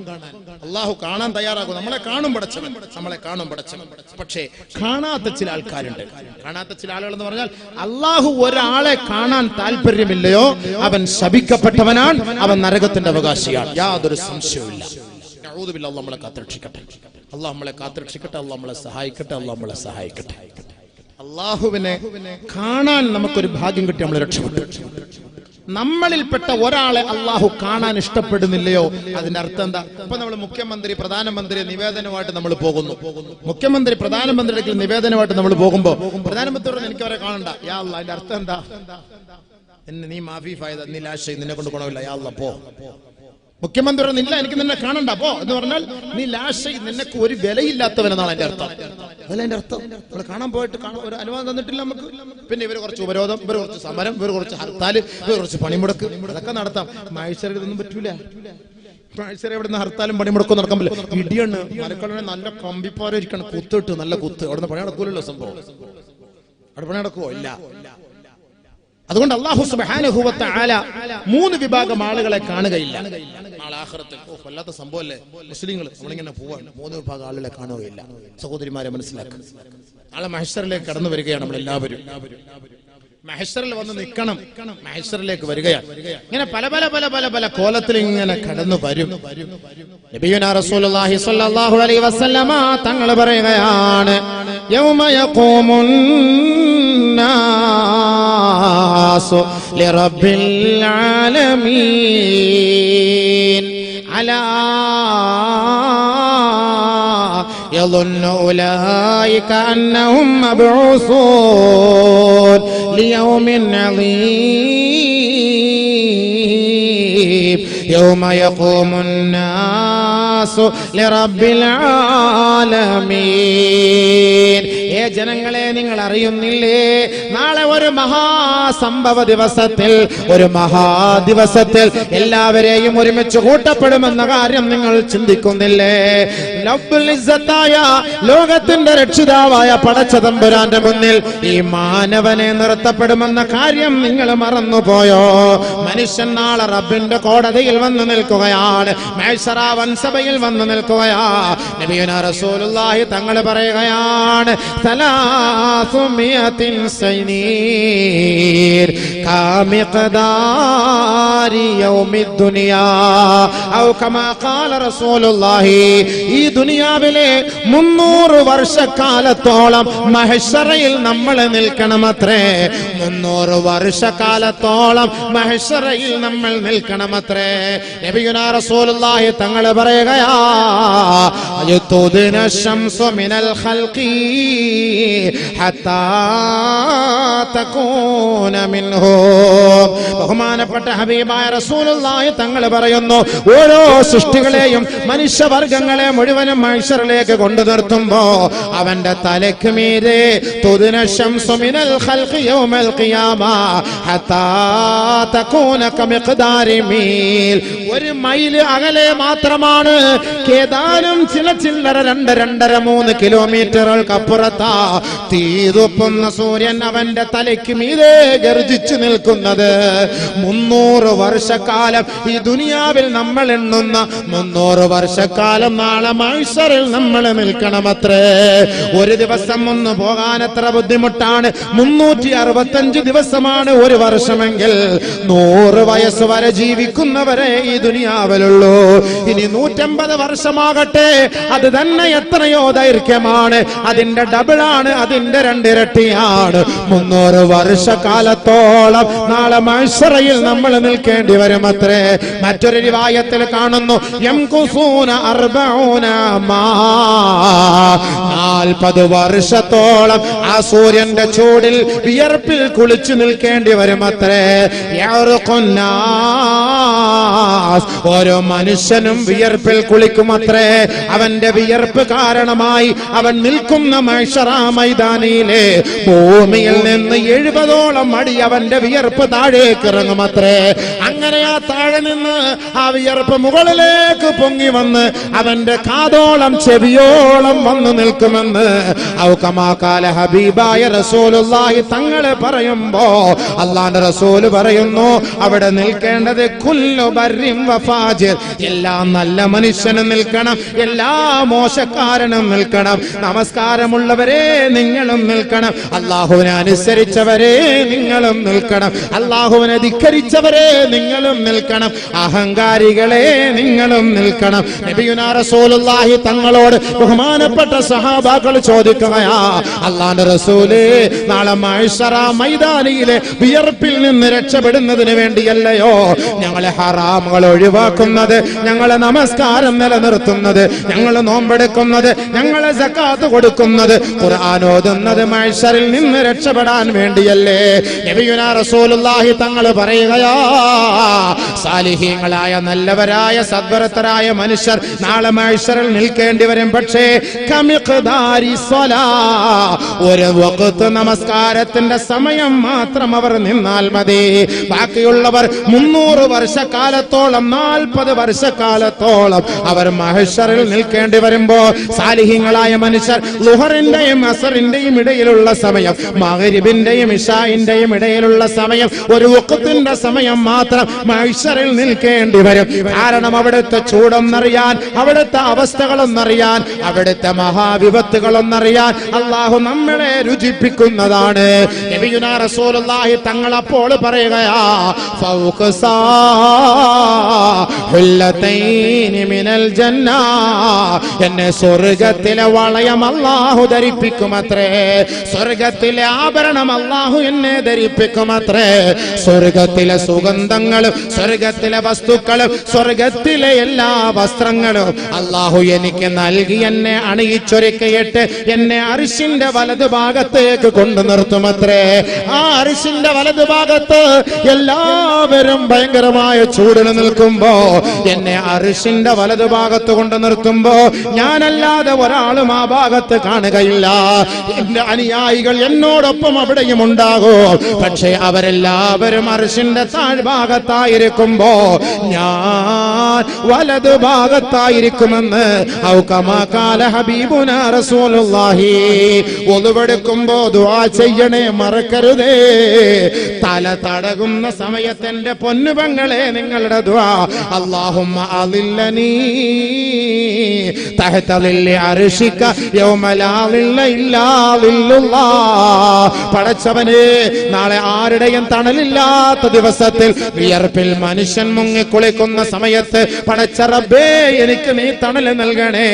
അള്ളാഹു കാണാൻ തയ്യാറാകും. നമ്മളെ കാണും പടച്ചവൻ, നമ്മളെ കാണും പടച്ചവൻ. പക്ഷേ കാണാത്ത ചില ആൾക്കാരുണ്ട്. കാണാത്ത ചില ആളുകൾ എന്ന് പറഞ്ഞാൽ അള്ളാഹു ഒരാളെ കാണാൻ താല്പര്യമില്ലയോ അവൻ ശപിക്കപ്പെട്ടവനാണ്, അവൻ നരകത്തിന്റെ അവകാശിയാണ്, യാതൊരു സംശയവുമില്ല. അല്ലാഹു നമ്മളെ കാത്തുരക്ഷിക്കട്ടെ, അല്ലാഹു നമ്മളെ കാത്തുരക്ഷിക്കട്ടെ, അല്ലാഹു നമ്മളെ സഹായിക്കട്ടെ, അല്ലാഹു നമ്മളെ സഹായിക്കട്ടെ. അള്ളാഹുവിനെ കാണാൻ നമുക്കൊരു ഭാഗ്യം കിട്ടി, നമ്മൾ രക്ഷപ്പെട്ടു. നമ്മളിൽപ്പെട്ട ഒരാളെ അള്ളാഹു കാണാൻ ഇഷ്ടപ്പെടുന്നില്ലയോ അതിന്റെ അർത്ഥം എന്താ? ഇപ്പൊ നമ്മൾ മുഖ്യമന്ത്രി പ്രധാനമന്ത്രി നിവേദനമായിട്ട് നമ്മൾ പോകുന്നു. മുഖ്യമന്ത്രി പ്രധാനമന്ത്രിയുടെ നിവേദനമായിട്ട് നമ്മൾ പോകുമ്പോ പ്രധാനമന്ത്രിയോട് എനിക്ക് അവരെ കാണണ്ട, യാ അല്ലാഹ്, അതിന്റെ അർത്ഥം എന്താ? എന്നെ നീ മാഫി ഫായദ, നീ ലാശ, നിന്നെ കൊണ്ട് ഗുണമില്ല, യാ അല്ലാഹ് പോ. മുഖ്യമന്ത്രി ഇല്ല, എനിക്ക് നിന്നെ കാണണ്ട, പോ എന്ന് പറഞ്ഞാൽ നീ ലാശ, നിനക്ക് ഒരു വിലയില്ലാത്തവനെന്നാണ് അതിന്റെ അർത്ഥം. അതല്ല അർത്ഥം. നമ്മൾ കാണാൻ പോയിട്ട് ഒരു അനുവാദം തന്നിട്ടില്ല നമുക്ക്. പിന്നെ ഇവർ കുറച്ച് ഉപരോധം, ഇവർ കുറച്ച് സമരം, ഇവർ കുറച്ച് ഹർത്താൽ, ഇവർ കുറച്ച് പണിമുടക്ക്, അതൊക്കെ നടത്താം. മഹ്ശറിൽ ഇതൊന്നും പറ്റൂല. മഹ്ശറിൽ എവിടുന്ന് ഹർത്താലും പണിമുടക്കും നടക്കാൻ പറ്റില്ല. ഇടിയാണ്, മലക്കളെ നല്ല കമ്പിപ്പാരിക്കണം, കുത്തിട്ട് നല്ല കുത്ത്. അവിടുന്ന് പണി നടക്കൂലല്ലോ സംഭവം. അവിടെ പണി നടക്കുവോ? ഇല്ല. അതുകൊണ്ട് അല്ലാഹു സുബ്ഹാനഹു വ തആല 3 വിഭാഗം ആളുകളെ കാണുകയില്ല. നാളെ ആഖിറത്തിൽ വല്ലാത്ത സംഭവമല്ലേ മുസ്ലിങ്ങൾ, നമ്മളിങ്ങനെ പോവാണ്. 3 വിഭാഗം ആളുകളെ കാണുകയില്ല. സഹോദരിമാരെ മനസ്സിലാക്കുക, നാളെ മഹ്ശറിലേക്ക് കടന്നു വരികയാണ് നമ്മളെല്ലാവരും. മഹ്ശറിൽ വന്ന് നിൽക്കണം, മഹ്ശറിലേക്ക് വരികയാണ്. ഇങ്ങനെ പല പല പല പല പല കോലത്തിൽ ഇങ്ങനെ കടന്നു വരും. നബിയുനാ റസൂലുള്ളാഹി സ്വല്ലല്ലാഹു അലൈഹി വസല്ലമ തങ്ങൾ പറയുകയാണ്, യൗമ യഖൂമുൻ നാസു ലിറബ്ബിൽ ആലമീൻ അലാ يظن أولئك أنهم مبعوثون ليوم عظيم يوم يقوم الناس لرب العالمين. ജനങ്ങളെ, നിങ്ങൾ അറിയുന്നില്ലേ, നാളെ ഒരു മഹാസംഭവ ദിവസത്തിൽ, ഒരു മഹാദിവസത്തിൽ എല്ലാവരെയും ഒരുമിച്ച് കൂട്ടപ്പെടുമെന്ന കാര്യം നിങ്ങൾ ചിന്തിക്കുന്നില്ലേ? റബ്ബുൽ ഇസ്സത്തായ ലോകത്തിന്റെ രക്ഷിതാവായ പടച്ചതമ്പുരാന്റെ മുന്നിൽ ഈ മാനവനെ നിർത്തപ്പെടുമെന്ന കാര്യം നിങ്ങൾ മറന്നുപോയോ? മനുഷ്യൻ നാളെ റബ്ബിന്റെ കോടതിയിൽ വന്നു നിൽക്കുകയാണ്, മഹ്ശറ വൻസഭയിൽ വന്നു നിൽക്കുകയാ. നബിയുനാ റസൂലുള്ളാഹി തങ്ങൾ പറയുകയാണ്, 300 سنين كمقدار يوم الدنيا أو كما قال رسول الله. ഈ ദുനിയാവിലെ 300 വർഷക്കാലത്തോളം മഹ്ശറയിൽ നമ്മൾ നിൽക്കണമത്രേ. 300 വർഷക്കാലത്തോളം മഹ്ശറയിൽ നമ്മൾ നിൽക്കണമത്രേ. നബിയുനാ റസൂലുള്ളാഹി തങ്ങൾ പറയുകയാ, അയതുദിന ശംസു മിനൽ ഖൽഖി ഹത്താ തകൂന മിൻഹു. ബഹുമാനപ്പെട്ട ഹബീബായ റസൂലുള്ളാഹി തങ്ങൾ പറയുന്നു, ഓരോ സൃഷ്ടികളെയും മനുഷ്യവർഗങ്ങളെ മുഴുവനും മഹ്ശറിലേക്ക് കൊണ്ടു നിർത്തുമ്പോ അവന്റെ തലയ്ക്ക് മീതെ തുദിന ശംസു മിനൽ ഖൽഖി യൗമൽ ഖിയാമ ഹത്താ തകൂന കമിഖ്ദാരി മീൽ. 1 മൈൽ അകലെ മാത്രമാണ്, ഏതാനും ചില ചില്ലറ 2-2.5-3 കിലോമീറ്ററുകൾക്ക് അപ്പുറത്താ തീതുപ്പുന്ന സൂര്യൻ അവന്റെ തലയ്ക്ക് മീതെ ഗർജിച്ചു നിൽക്കുന്നത്. 300 വർഷക്കാലം ഈ ദുനിയാവിൽ നമ്മൾ എണ്ണുന്ന 300 വർഷക്കാലം നാളെ മഹ്ശറിൽ നമ്മൾ നിൽക്കണമത്രേ. ഒരു ദിവസം ഒന്ന് പോകാൻ എത്ര ബുദ്ധിമുട്ടാണ്. 365 ദിവസമാണ് ഒരു വർഷമെങ്കിൽ 100 വയസ്സ് വരെ ജീവിക്കുന്നവരെ ഈ ദുനിയാവിലുള്ളൂ. ഇനി 150 വർഷമാകട്ടെ, അത് തന്നെ എത്രയോ ദൈർഘ്യമാണ്. അതിന്റെ ഡബിളാണ്, അതിന്റെ 2 ഇരട്ടിയാണ്. 300 വർഷക്കാലത്തോളം നാളെ മഹ്ശറയിൽ നമ്മൾ നിൽക്കേണ്ടി വരും അത്രേ. മറ്റൊരു റിവായത്തിൽ കാണുന്നു, യംകുസൂന 40 മാ, 40 വർഷത്തോളം ആ സൂര്യന്റെ ചൂടിൽ വിയർപ്പിൽ കുളിച്ചു നിൽക്കേണ്ടി വരും അത്രേ. യർഖുന്നാസ് ഓരോ മനുഷ്യനും വിയർപ്പിൽ കുളിക്കുമത്രേ. അവന്റെ വിയർപ്പ് കാരണമായി അവൻ നിൽക്കുന്ന മഹ്ശറ മൈതാനിയിലെ ഭൂമിയിൽ നിന്ന് 70ഓളം അടി അവന്റെ വിയർപ്പ് താഴേക്ക് ഇറങ്ങുമത്രേ. അങ്ങനെ ആ താഴെ നിന്ന് ആ വിയർപ്പ് മുകളിലേക്ക് പൊങ്ങി വന്ന് അവന്റെ കാതോളം ചെവിയോളം വന്നു നിൽക്കുമെന്ന് ഔകമാകാല ഹബീബായ റസൂലുള്ളാഹി തങ്ങളെ പറയുമ്പോ അല്ലാഹുവിന്റെ റസൂല് പറയുന്നു, അവിടെ നിൽക്കേണ്ടത് കുല്ലു ബർരിൻ വഫാജിർ, എല്ലാ നല്ല മനുഷ്യനും നിൽക്കണം, എല്ലാ മോശക്കാരനും നിൽക്കണം. നമസ്കാരമുള്ളവരെ നിങ്ങളും നിൽക്കണം, അല്ലാഹുവിനെ അനുസരിച്ചവരെ നിങ്ങളും നിൽക്കണം, അല്ലാഹുവിനെ ധിക്കരിച്ചവരെ നിങ്ങളും നിൽക്കണം, അഹങ്കാരികളെ നിങ്ങളും നിൽക്കണം. നബിയുനാ റസൂലുള്ളാഹി തങ്ങളോട് ബഹുമാനപ്പെട്ട സഹാബാക്കൾ ചോദിക്കുകയാ, അല്ലാഹുവിന്റെ റസൂലേ, നാളെ മഹ്ശറ മൈതാനിയിലെ വിയർപ്പിൽ നിന്ന് രക്ഷപ്പെടുന്നതിന് വേണ്ടിയല്ലയോ ഞങ്ങളെ ഹറാമുകൾ ഒഴിവാക്കുന്നത്, ഞങ്ങളെ നമസ്കാരം നിലനിർത്തുന്നത്, ഞങ്ങളെ നോമ്പെടുക്കുന്നത്, ഞങ്ങളെ സക്കാത്ത് കൊടുക്കുന്നത്, ഖുർആൻ ഓതുന്നത് മഹ്ശറിൽ നിന്ന് രക്ഷപ്പെടാൻ വേണ്ടിയല്ലേ? നബിയുനാ റസൂലുള്ളാഹി തങ്ങൾ പറയുകയാ, സാലിഹീങ്ങളായ നല്ലവരായ സദ്വരത്തരായ മനുഷ്യർ നാളെ മഹ്ശറിൽ നിൽക്കേണ്ടി വരും. പക്ഷേ കമിഖ്ദാരി സ്വലാ, ഒരു വഖ്ത് നമസ്കാരത്തിന്റെ സമയം മാത്രം അവർ നിന്നാൽ മതി. ബാക്കിയുള്ളവർ 300 വർഷക്കാലത്തോളം 40 വർഷക്കാലത്തോളം അവർ മഹ്ശറിൽ നിൽക്കേണ്ടി വരുമ്പോ സാലിഹീങ്ങളായ മനുഷ്യർ ളുഹറിന്റെയും അസറിന്റെയും ഇടയിലുള്ള സമയം, മഗ്രിബിന്റെയും ഇശാഇന്റെയും ഇടയിലുള്ള സമയം, ഒരു വഖ്തിന്റെ സമയം മാത്രം മഹ്ശറിൽ നിൽക്കേണ്ടി വരും. കാരണം അവിടുത്തെ ചൂടൊന്നറിയാൻ, അവിടുത്തെ അവസ്ഥകളൊന്നറിയാൻ, അവിടുത്തെ മഹാവിപത്തുകളൊന്നറിയാൻ അല്ലാഹു നമ്മളെ രുചിപ്പിക്കുന്നതാണ്. നബിയുനാ റസൂലുള്ളാഹി തങ്ങൾ അപ്പോൾ പറയുകയാ, ഫൗഖസാ ഹുല്ലതൈനി മിനൽ ജന്ന, എന്നെ സ്വർഗ്ഗത്തിലെ വളയം അല്ലാഹു ധരിപ്പിക്കുമത്രേ, സ്വർഗ്ഗത്തിലെ ആഭരണം അല്ലാഹു എന്നെ ധരിപ്പിക്കുമത്രേ, സ്വർഗ്ഗത്തിലെ സുഗന്ധങ്ങളും സ്വർഗ്ഗത്തിലെ വസ്തുക്കളും സ്വർഗ്ഗത്തിലെ എല്ലാ വസ്ത്രങ്ങളും അല്ലാഹു എനിക്ക് നൽകി എന്നെ അണിയിച്ചൊരുക്കിയിട്ട് എന്നെ അർശിന്റെ വലതുഭാഗത്തേക്ക് കൊണ്ടു നിർത്തുമത്രേ. ആ അർശിന്റെ വലതുഭാഗത്ത് എല്ലാവരും ഭയങ്കരമായ ചൂടിൽ നിൽക്കുമ്പോ എന്നെ അർശിന്റെ വലതുഭാഗത്ത് കൊണ്ടു നിർത്തുമ്പോ ഞാനല്ലാതെ ഒരാളും ആ ഭാഗത്ത് കാണുകയില്ല. എന്റെ അനുയായികൾ എന്നോടൊപ്പം അവിടെയും ഉണ്ടാകും. പക്ഷേ അവരെല്ലാവരും അർശിന്റെ താഴ്ഭാഗത്തായിരിക്കുമ്പോ ഞാൻ വലതുഭാഗത്തായിരിക്കുമെന്ന് ഔകമാകാല ഹബീബുനാ റസൂലുള്ളാഹി. ഒളുവെടുക്കുമ്പോ ദുആ ചെയ്യണേ, മറക്കരുതേ. തല തടകുന്ന സമയത്ത് എന്റെ പൊന്നുപെങ്ങളെ നിങ്ങളുടെ ദുആ, അല്ലാഹുമ്മ അളില്ലനീ തഹത ളില്ലി അർശിക യൗമ ലാ ളില്ല ഇല്ലാ ളില്ലുല്ലാഹ്. പടച്ചവനെ, നാളെ ആരുടെയും തണലില്ലാത്ത ദിവസത്തിൽ വിയർപ്പിൽ മനുഷ്യൻ മുങ്ങിക്കുളിക്കുന്ന സമയത്ത് പടച്ച റബ്ബേ, എനിക്ക് നീ തണല് നൽകണേ,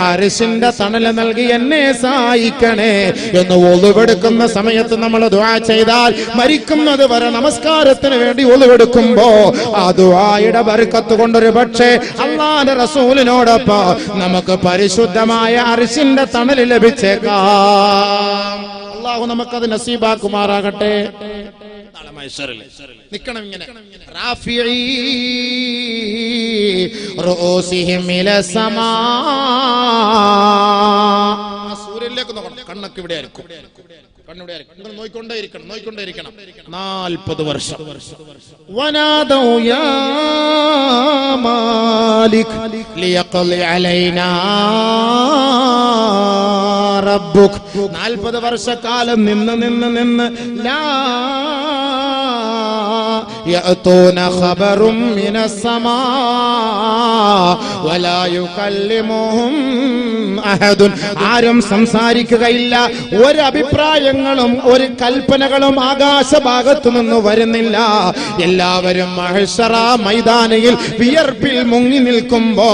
അർശിന്റെ തണല് നൽകി എന്നെ സഹായിക്കണേ എന്ന് ഒളുവെടുക്കുന്ന സമയത്ത് നമ്മൾ ദുആ ചെയ്താൽ മരിക്കുന്നത് വരെ നമസ്കാരത്തിന് വേണ്ടി ഒളുവെടുക്കുമ്പോ ആ ദുആയുടെ ബർക്കത്ത് കൊണ്ടൊരു പക്ഷേ അല്ലാഹുവിന്റെ റസൂലിനോടൊപ്പം നമുക്ക് പരിശുദ്ധമായ അർശിന്റെ തണല് ലഭിച്ചേക്കാം. അല്ലാഹു നമുക്കത് നസീബാക്കുമാറാകട്ടെ. നിക്കണം ഇങ്ങനെ, റാഫിഈ റൂസിഹിം ഇലസ്സമാ, സൂര്യനിലേക്ക് നോക്കണം, കണ്ണൊക്കെ ഇവിടെ ആയിരിക്കും, കണ്ണിവിടെ ആയിരിക്കും, നിങ്ങൾ നോയിക്കൊണ്ടേയിരിക്കണം, നോയിക്കൊണ്ടേയിരിക്കണം. 40 വർഷം. വനാദൗ യാ മാലിക് ലിയഖ്ലി അലൈനാ റബ്ബുക്. 40 വർഷക്കാലം നിന്ന് ലാ يأتون خبر من السماء ولا يكلمهم أحد. ആരും സംസാരിക്കുകയില്ല, ഒരു അഭിപ്രായങ്ങളും ഒരു കൽപ്പനകളും ആകാശഭാഗത്തു നിന്ന് വരുന്നില്ല. എല്ലാവരും മഹ്ശറ മൈതാനിയിൽ വിയർപ്പിൽ മുങ്ങി നിൽക്കുമ്പോ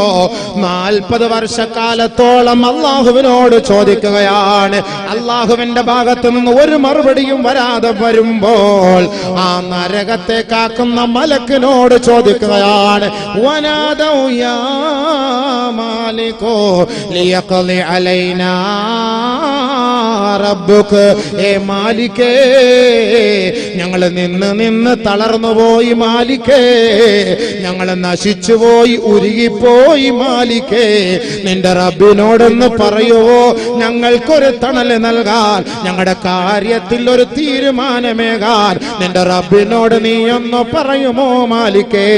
40 വർഷക്കാലത്തോളം അല്ലാഹുവിനോട് ചോദിക്കുകയാണ്. അല്ലാഹുവിന്റെ ഭാഗത്തു നിന്ന് ഒരു മറുപടിയും വരാതെ വരുമ്പോൾ ആ നരകത്തെ കാക്കുന്ന മലക്കിനോട് ചോദിക്കുകയാണ്, വനാദൗ യാ മാലികോ ലിയഖ്ലി അലൈനാ റബ്ബുക്, ഏ മാലിക്കേ ഞങ്ങൾ നിന്ന് തളർന്നുപോയി മാലിക്കേ, ഞങ്ങൾ നശിച്ചുപോയി ഉരുകിപ്പോയി മാലിക്കേ, നിന്റെ റബ്ബിനോടൊന്ന് പറയുവോ ഞങ്ങൾക്കൊരു തണല് നൽകാൻ, ഞങ്ങളുടെ കാര്യത്തിൽ ഒരു തീരുമാനമേകാൻ നിന്റെ റബ്ബിനോട് നീ ഒന്ന് പറയുമോ മാലിക്കേ?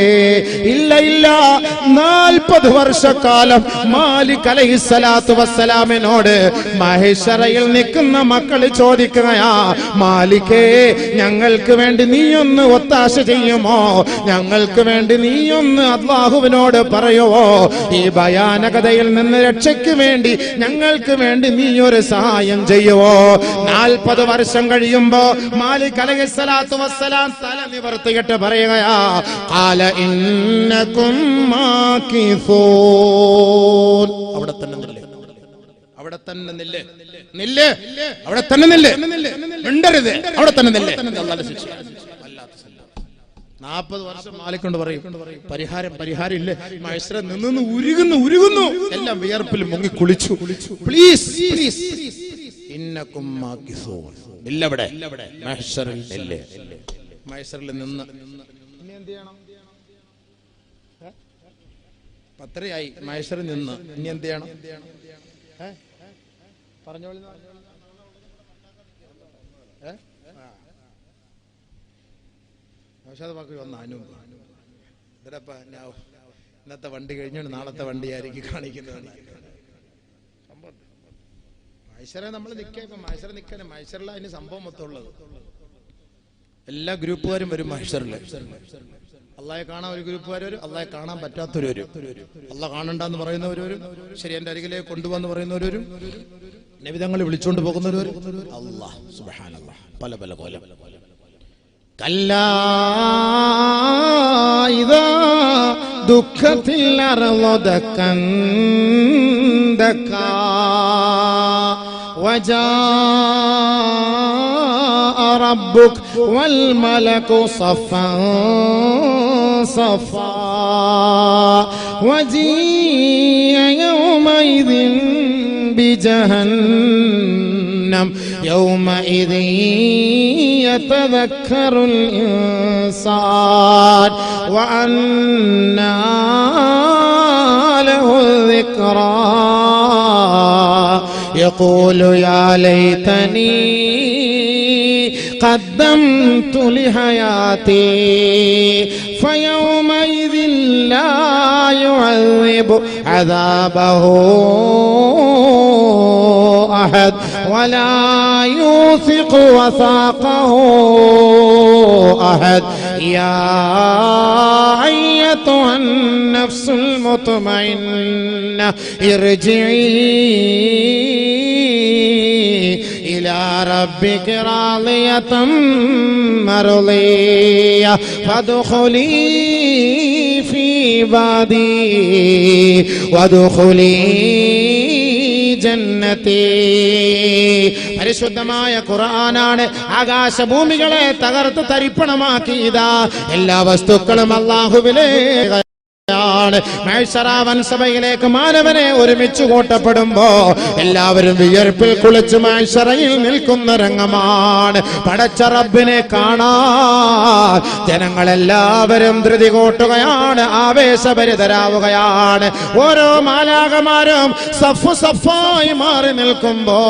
ഇല്ല 40 വർഷക്കാലം മാലിക് അലൈഹിസ്സലാത്തു വസ്സലാമിനോട് മഹ്ശറയിൽ നിൽക്കുന്ന മക്കൾ ചോദിക്കുകയാ, മാലിക്കേ ഞങ്ങൾക്ക് വേണ്ടി നീയൊന്ന് ഒത്താശ ചെയ്യുമോ, ഞങ്ങൾക്ക് വേണ്ടി നീയൊന്ന് അല്ലാഹുവിനോട് പറയുവോ, ഈ ഭയാനകതയിൽ നിന്ന് രക്ഷയ്ക്ക് വേണ്ടി ഞങ്ങൾക്ക് വേണ്ടി നീ ഒരു സഹായം ചെയ്യുവോ? 40 വർഷം കഴിയുമ്പോ മാലിക് അലൈഹിസ്സലാത്തു വസ്സലാം തല നിവർത്തിയിട്ട് പറയുകയാ, ഖാല ഇന്നകും മാകിഫൂൻ. അവിടെ തന്നെ നില്ല്, അവിടെ തന്നെ നില്ല്, നില്ല്, അവിടെ തന്നെ നില്ല്, മിണ്ടരുത്, അവിടെ തന്നെ നില്ല്. അല്ലാഹുവിന്റെ ശിക്ഷ. 40 വർഷം മാലിക്കൊണ്ട് പറയും പരിഹാരം ഇല്ലേ? മഹ്ശറ നിന്ന് ഉരുകുന്നു, എല്ലാം വിയർപ്പിൽ മുങ്ങി കുളിച്ചു. പ്ലീസ് ഇന്നകും മാകിസൂൻ. ഇല്ല അവിടെ മഹ്ശറിൽ നില്ല്. മഹ്ശറിൽ നിന്ന് ഇനി എന്ത് ചെയ്യണം? 10 മഹ്ശറിൽ നിന്ന് ഇനി എന്ത് ചെയ്യണം? പറഞ്ഞോളൂ. ഇന്നത്തെ വണ്ടി കഴിഞ്ഞോണ്ട് നാളത്തെ വണ്ടി ആയിരിക്കും കാണിക്കുന്നത്. മഹ്ശറെ നമ്മൾ നിൽക്കാൻ മഹ്ശറിൽ അതിന് സംഭവം മൊത്തമുള്ളത്. എല്ലാ ഗ്രൂപ്പുകാരും വരും മഹ്ശറില്. അള്ളാഹെ കാണാൻ ഒരു ഗ്രൂപ്പുകാർ വരും, അള്ളാഹെ കാണാൻ പറ്റാത്തവര് വരും, അള്ളാഹ് കാണണ്ടെന്ന് പറയുന്നവര് വരും, ശരി എന്റെ അരികിലേക്ക് കൊണ്ടുപോകാന്ന് പറയുന്നവര് വരും, നബിതങ്ങൾ വിളിച്ചോണ്ട് പോകുന്നവര് വരും. അല്ലാഹ് സുബ്ഹാനല്ലാഹ് പല പോലെ. കല്ലാ ഇദാ ദുഃഖത്തിൽ അർളു ദക്കൻ ദക്കാ വജാഅ റബ്ബുക വൽ മലകു സഫൻ സഫാ വജീഅ യൗമഇദിൻ ബിജഹന്നം يومئذ يتذكر الإنسان وأنى له الذكرى يقول يا ليتني قدمت لحياتي فيومئذ لا يعذب عذابه أحد ولا يوثق وثاقه أحد يا أيتها النفس المطمئنة ارجعي إلى ربك راضية مرضية فادخلي في عبادي وادخلي ജന്നതി. പരിശുദ്ധമായ ഖുർആനാണ് ആകാശഭൂമികളെ തകർത്ത് തരിപ്പണമാക്കിയതാ. എല്ലാ വസ്തുക്കളും അല്ലാഹുവിലേക്ക് മഹ്ശറാവൻസഭയിലേക്ക് മാനവനെ ഒരുമിച്ച് കൂട്ടപ്പെടുമ്പോ എല്ലാവരും വിയർപ്പിൽ കുളിച്ച് മഹ്ശറയിൽ നിൽക്കുന്ന രംഗമാണ്. പടച്ച റബ്ബിനെ കാണാൻ ജനങ്ങളെല്ലാവരും ധൃതി കൂട്ടുകയാണ്, ആവേശഭരിതരാവുകയാണ്. ഓരോ മാലാഖമാരും സഫായി മാറി നിൽക്കുമ്പോ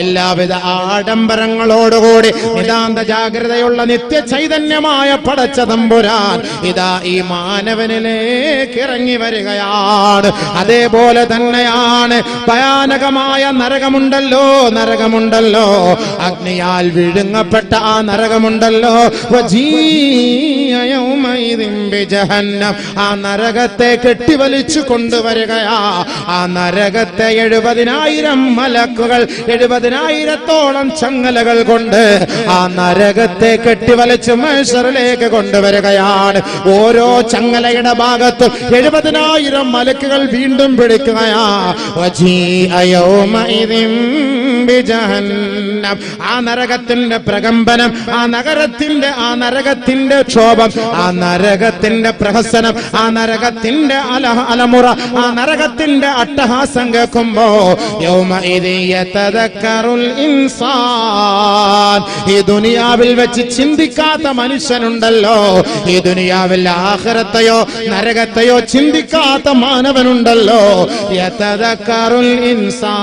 എല്ലാവിധ ആഡംബരങ്ങളോടുകൂടി നിതാന്ത ജാഗ്രതയുള്ള നിത്യ ചൈതന്യമായ പടച്ച തമ്പുരാൻ ഇതാ ഈ മാനവനിലെ ഇറങ്ങി വരികയാണ്. അതേപോലെ തന്നെയാണ് ഭയാനകമായ നരകമുണ്ടല്ലോ, അഗ്നിയാൽ വിഴുങ്ങപ്പെട്ട ആ നരകമുണ്ടല്ലോ. ആ നരകത്തെ കെട്ടിവലിച്ചു കൊണ്ടുവരികയാ. ആ നരകത്തെ 70,000 മലക്കുകൾ 70,000-ഓളം ചങ്ങലകൾ കൊണ്ട് ആ നരകത്തെ കെട്ടിവലിച്ച് മഹ്ശറിലേക്ക് കൊണ്ടുവരികയാണ്. ഓരോ ചങ്ങലയുടെ ഭാഗത്തും 70,000 മലക്കുകൾ വീണ്ടും പിടിക്കുകയാ. വജീഅ യൗമഇദിൻ ബിജഹന്നം. ആ നരകത്തിന്റെ പ്രകമ്പനം, ആ നരകത്തിന്റെ ക്ഷോഭം, ആ നരകത്തിന്റെ പ്രഹസനം, ആ നരകത്തിന്റെ അലമുറ, ആ നരകത്തിന്റെ അട്ടഹാസം കേൾക്കുമ്പോ യൗമഇദി യതദക്കറുൽ ഇൻസാൻ. ഈ ദുനിയാവിൽ വെച്ച് ചിന്തിക്കാത്ത മനുഷ്യനുണ്ടല്ലോ, ഈ ദുനിയാവിൽ ആഖിറത്തെയോ നരകത്തെയോ ചിന്തിക്കാത്ത മാനവനുണ്ടല്ലോ. യതദക്കറുൽ ഇൻസാൻ.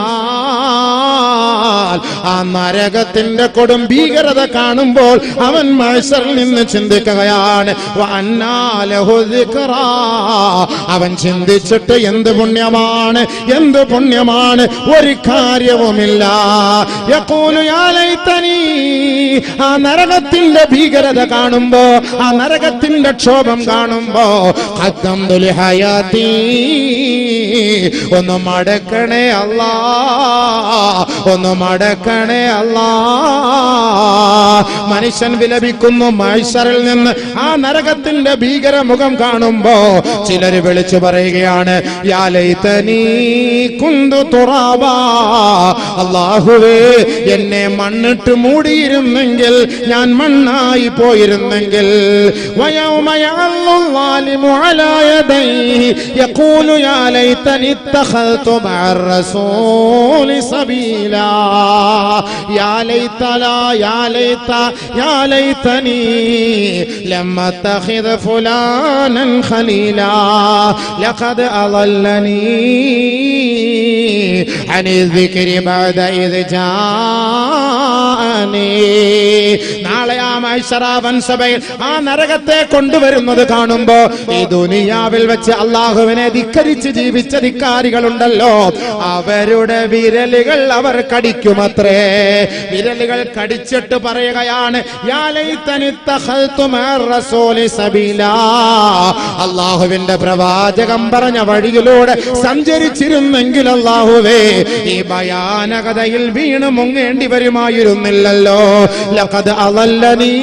ആ നരകത്തിന്റെ കൊടും ഭീകരത കാണുമ്പോൾ അവൻ മഹ്ശറിൽ നിന്ന് ചിന്തിക്കുകയാണ്. അവൻ ചിന്തിച്ചിട്ട് എന്ത് പുണ്യമാണ്, എന്ത് പുണ്യമാണ്, ഒരു കാര്യവുമില്ല. യഖൂലു യാ ലൈതനി. ആ നരകത്തിന്റെ ഭീകരത കാണുമ്പോ, ആ നരകത്തിന്റെ ക്ഷോഭം കാണുമ്പോ ഖദ്ദംതു ലിഹയാതി. ഒന്ന് മടക്കണേ അല്ലാ, ഒന്ന് മടക്കണേ അല്ലാ. മനുഷ്യൻ വിലപിക്കുന്നു മഹ്ശറിൽ നിന്ന്. ആ നരകത്തിന്റെ ഭീകരമുഖം കാണുമ്പോ ചിലര് വിളിച്ചു പറയുകയാണ്, യാ ലൈതനി കുന്തു തുറാബാ. അല്ലാഹുവേ, എന്നെ മണ്ണിട്ട് മൂടിയിരുന്നെങ്കിൽ, ഞാൻ മണ്ണായി പോയിരുന്നെങ്കിൽ. വയൗമ യഅല്ലു ളാലിമു അലാ യദൈഹി യഖൂലു യാ ലൈതനി ഇത്തഖൽതു മഅർ റസൂലി സബീലാ. യാ ലൈതലാ യാ ലൈത യാ ലൈതനി ലം അത്തഖിദ് ഫുലാനൻ ഖലീലാ ലഖദ് അളല്ലനി അനി ദിക്രി ബഅദ ഇദ് ജാഅനി. നാളെ ആ മഹ്ശറാവൻ സഭയിൽ ആ നരകത്തെ കൊണ്ടുവരുന്നത് കാണുമ്പോ ഈ ദുനിയാവിൽ വെച്ച് അല്ലാഹുവിനെ ധിക്കരിച്ച് ജീവിച്ച ധിക്കാരികളുണ്ടല്ലോ, അവരുടെ വിരലുകൾ അവർ കടിക്കുമത്രേ. വിരലുകൾ കടിച്ചിട്ട് പറയുകയാണ്, യാ ലൈതനി ഇത്തഖൽതു മഅർ റസൂലി സബീലാ. അല്ലാഹുവിന്റെ പ്രവാചകം പറഞ്ഞ വഴിയിലൂടെ സഞ്ചരിച്ചിരുന്നെങ്കിൽ അല്ലാഹുവേ, ഈ ഭയാനകതയിൽ വീണ് മുങ്ങേണ്ടി വരുമായിരുന്നില്ലല്ലോ. ലഖദ് അളല്ലനി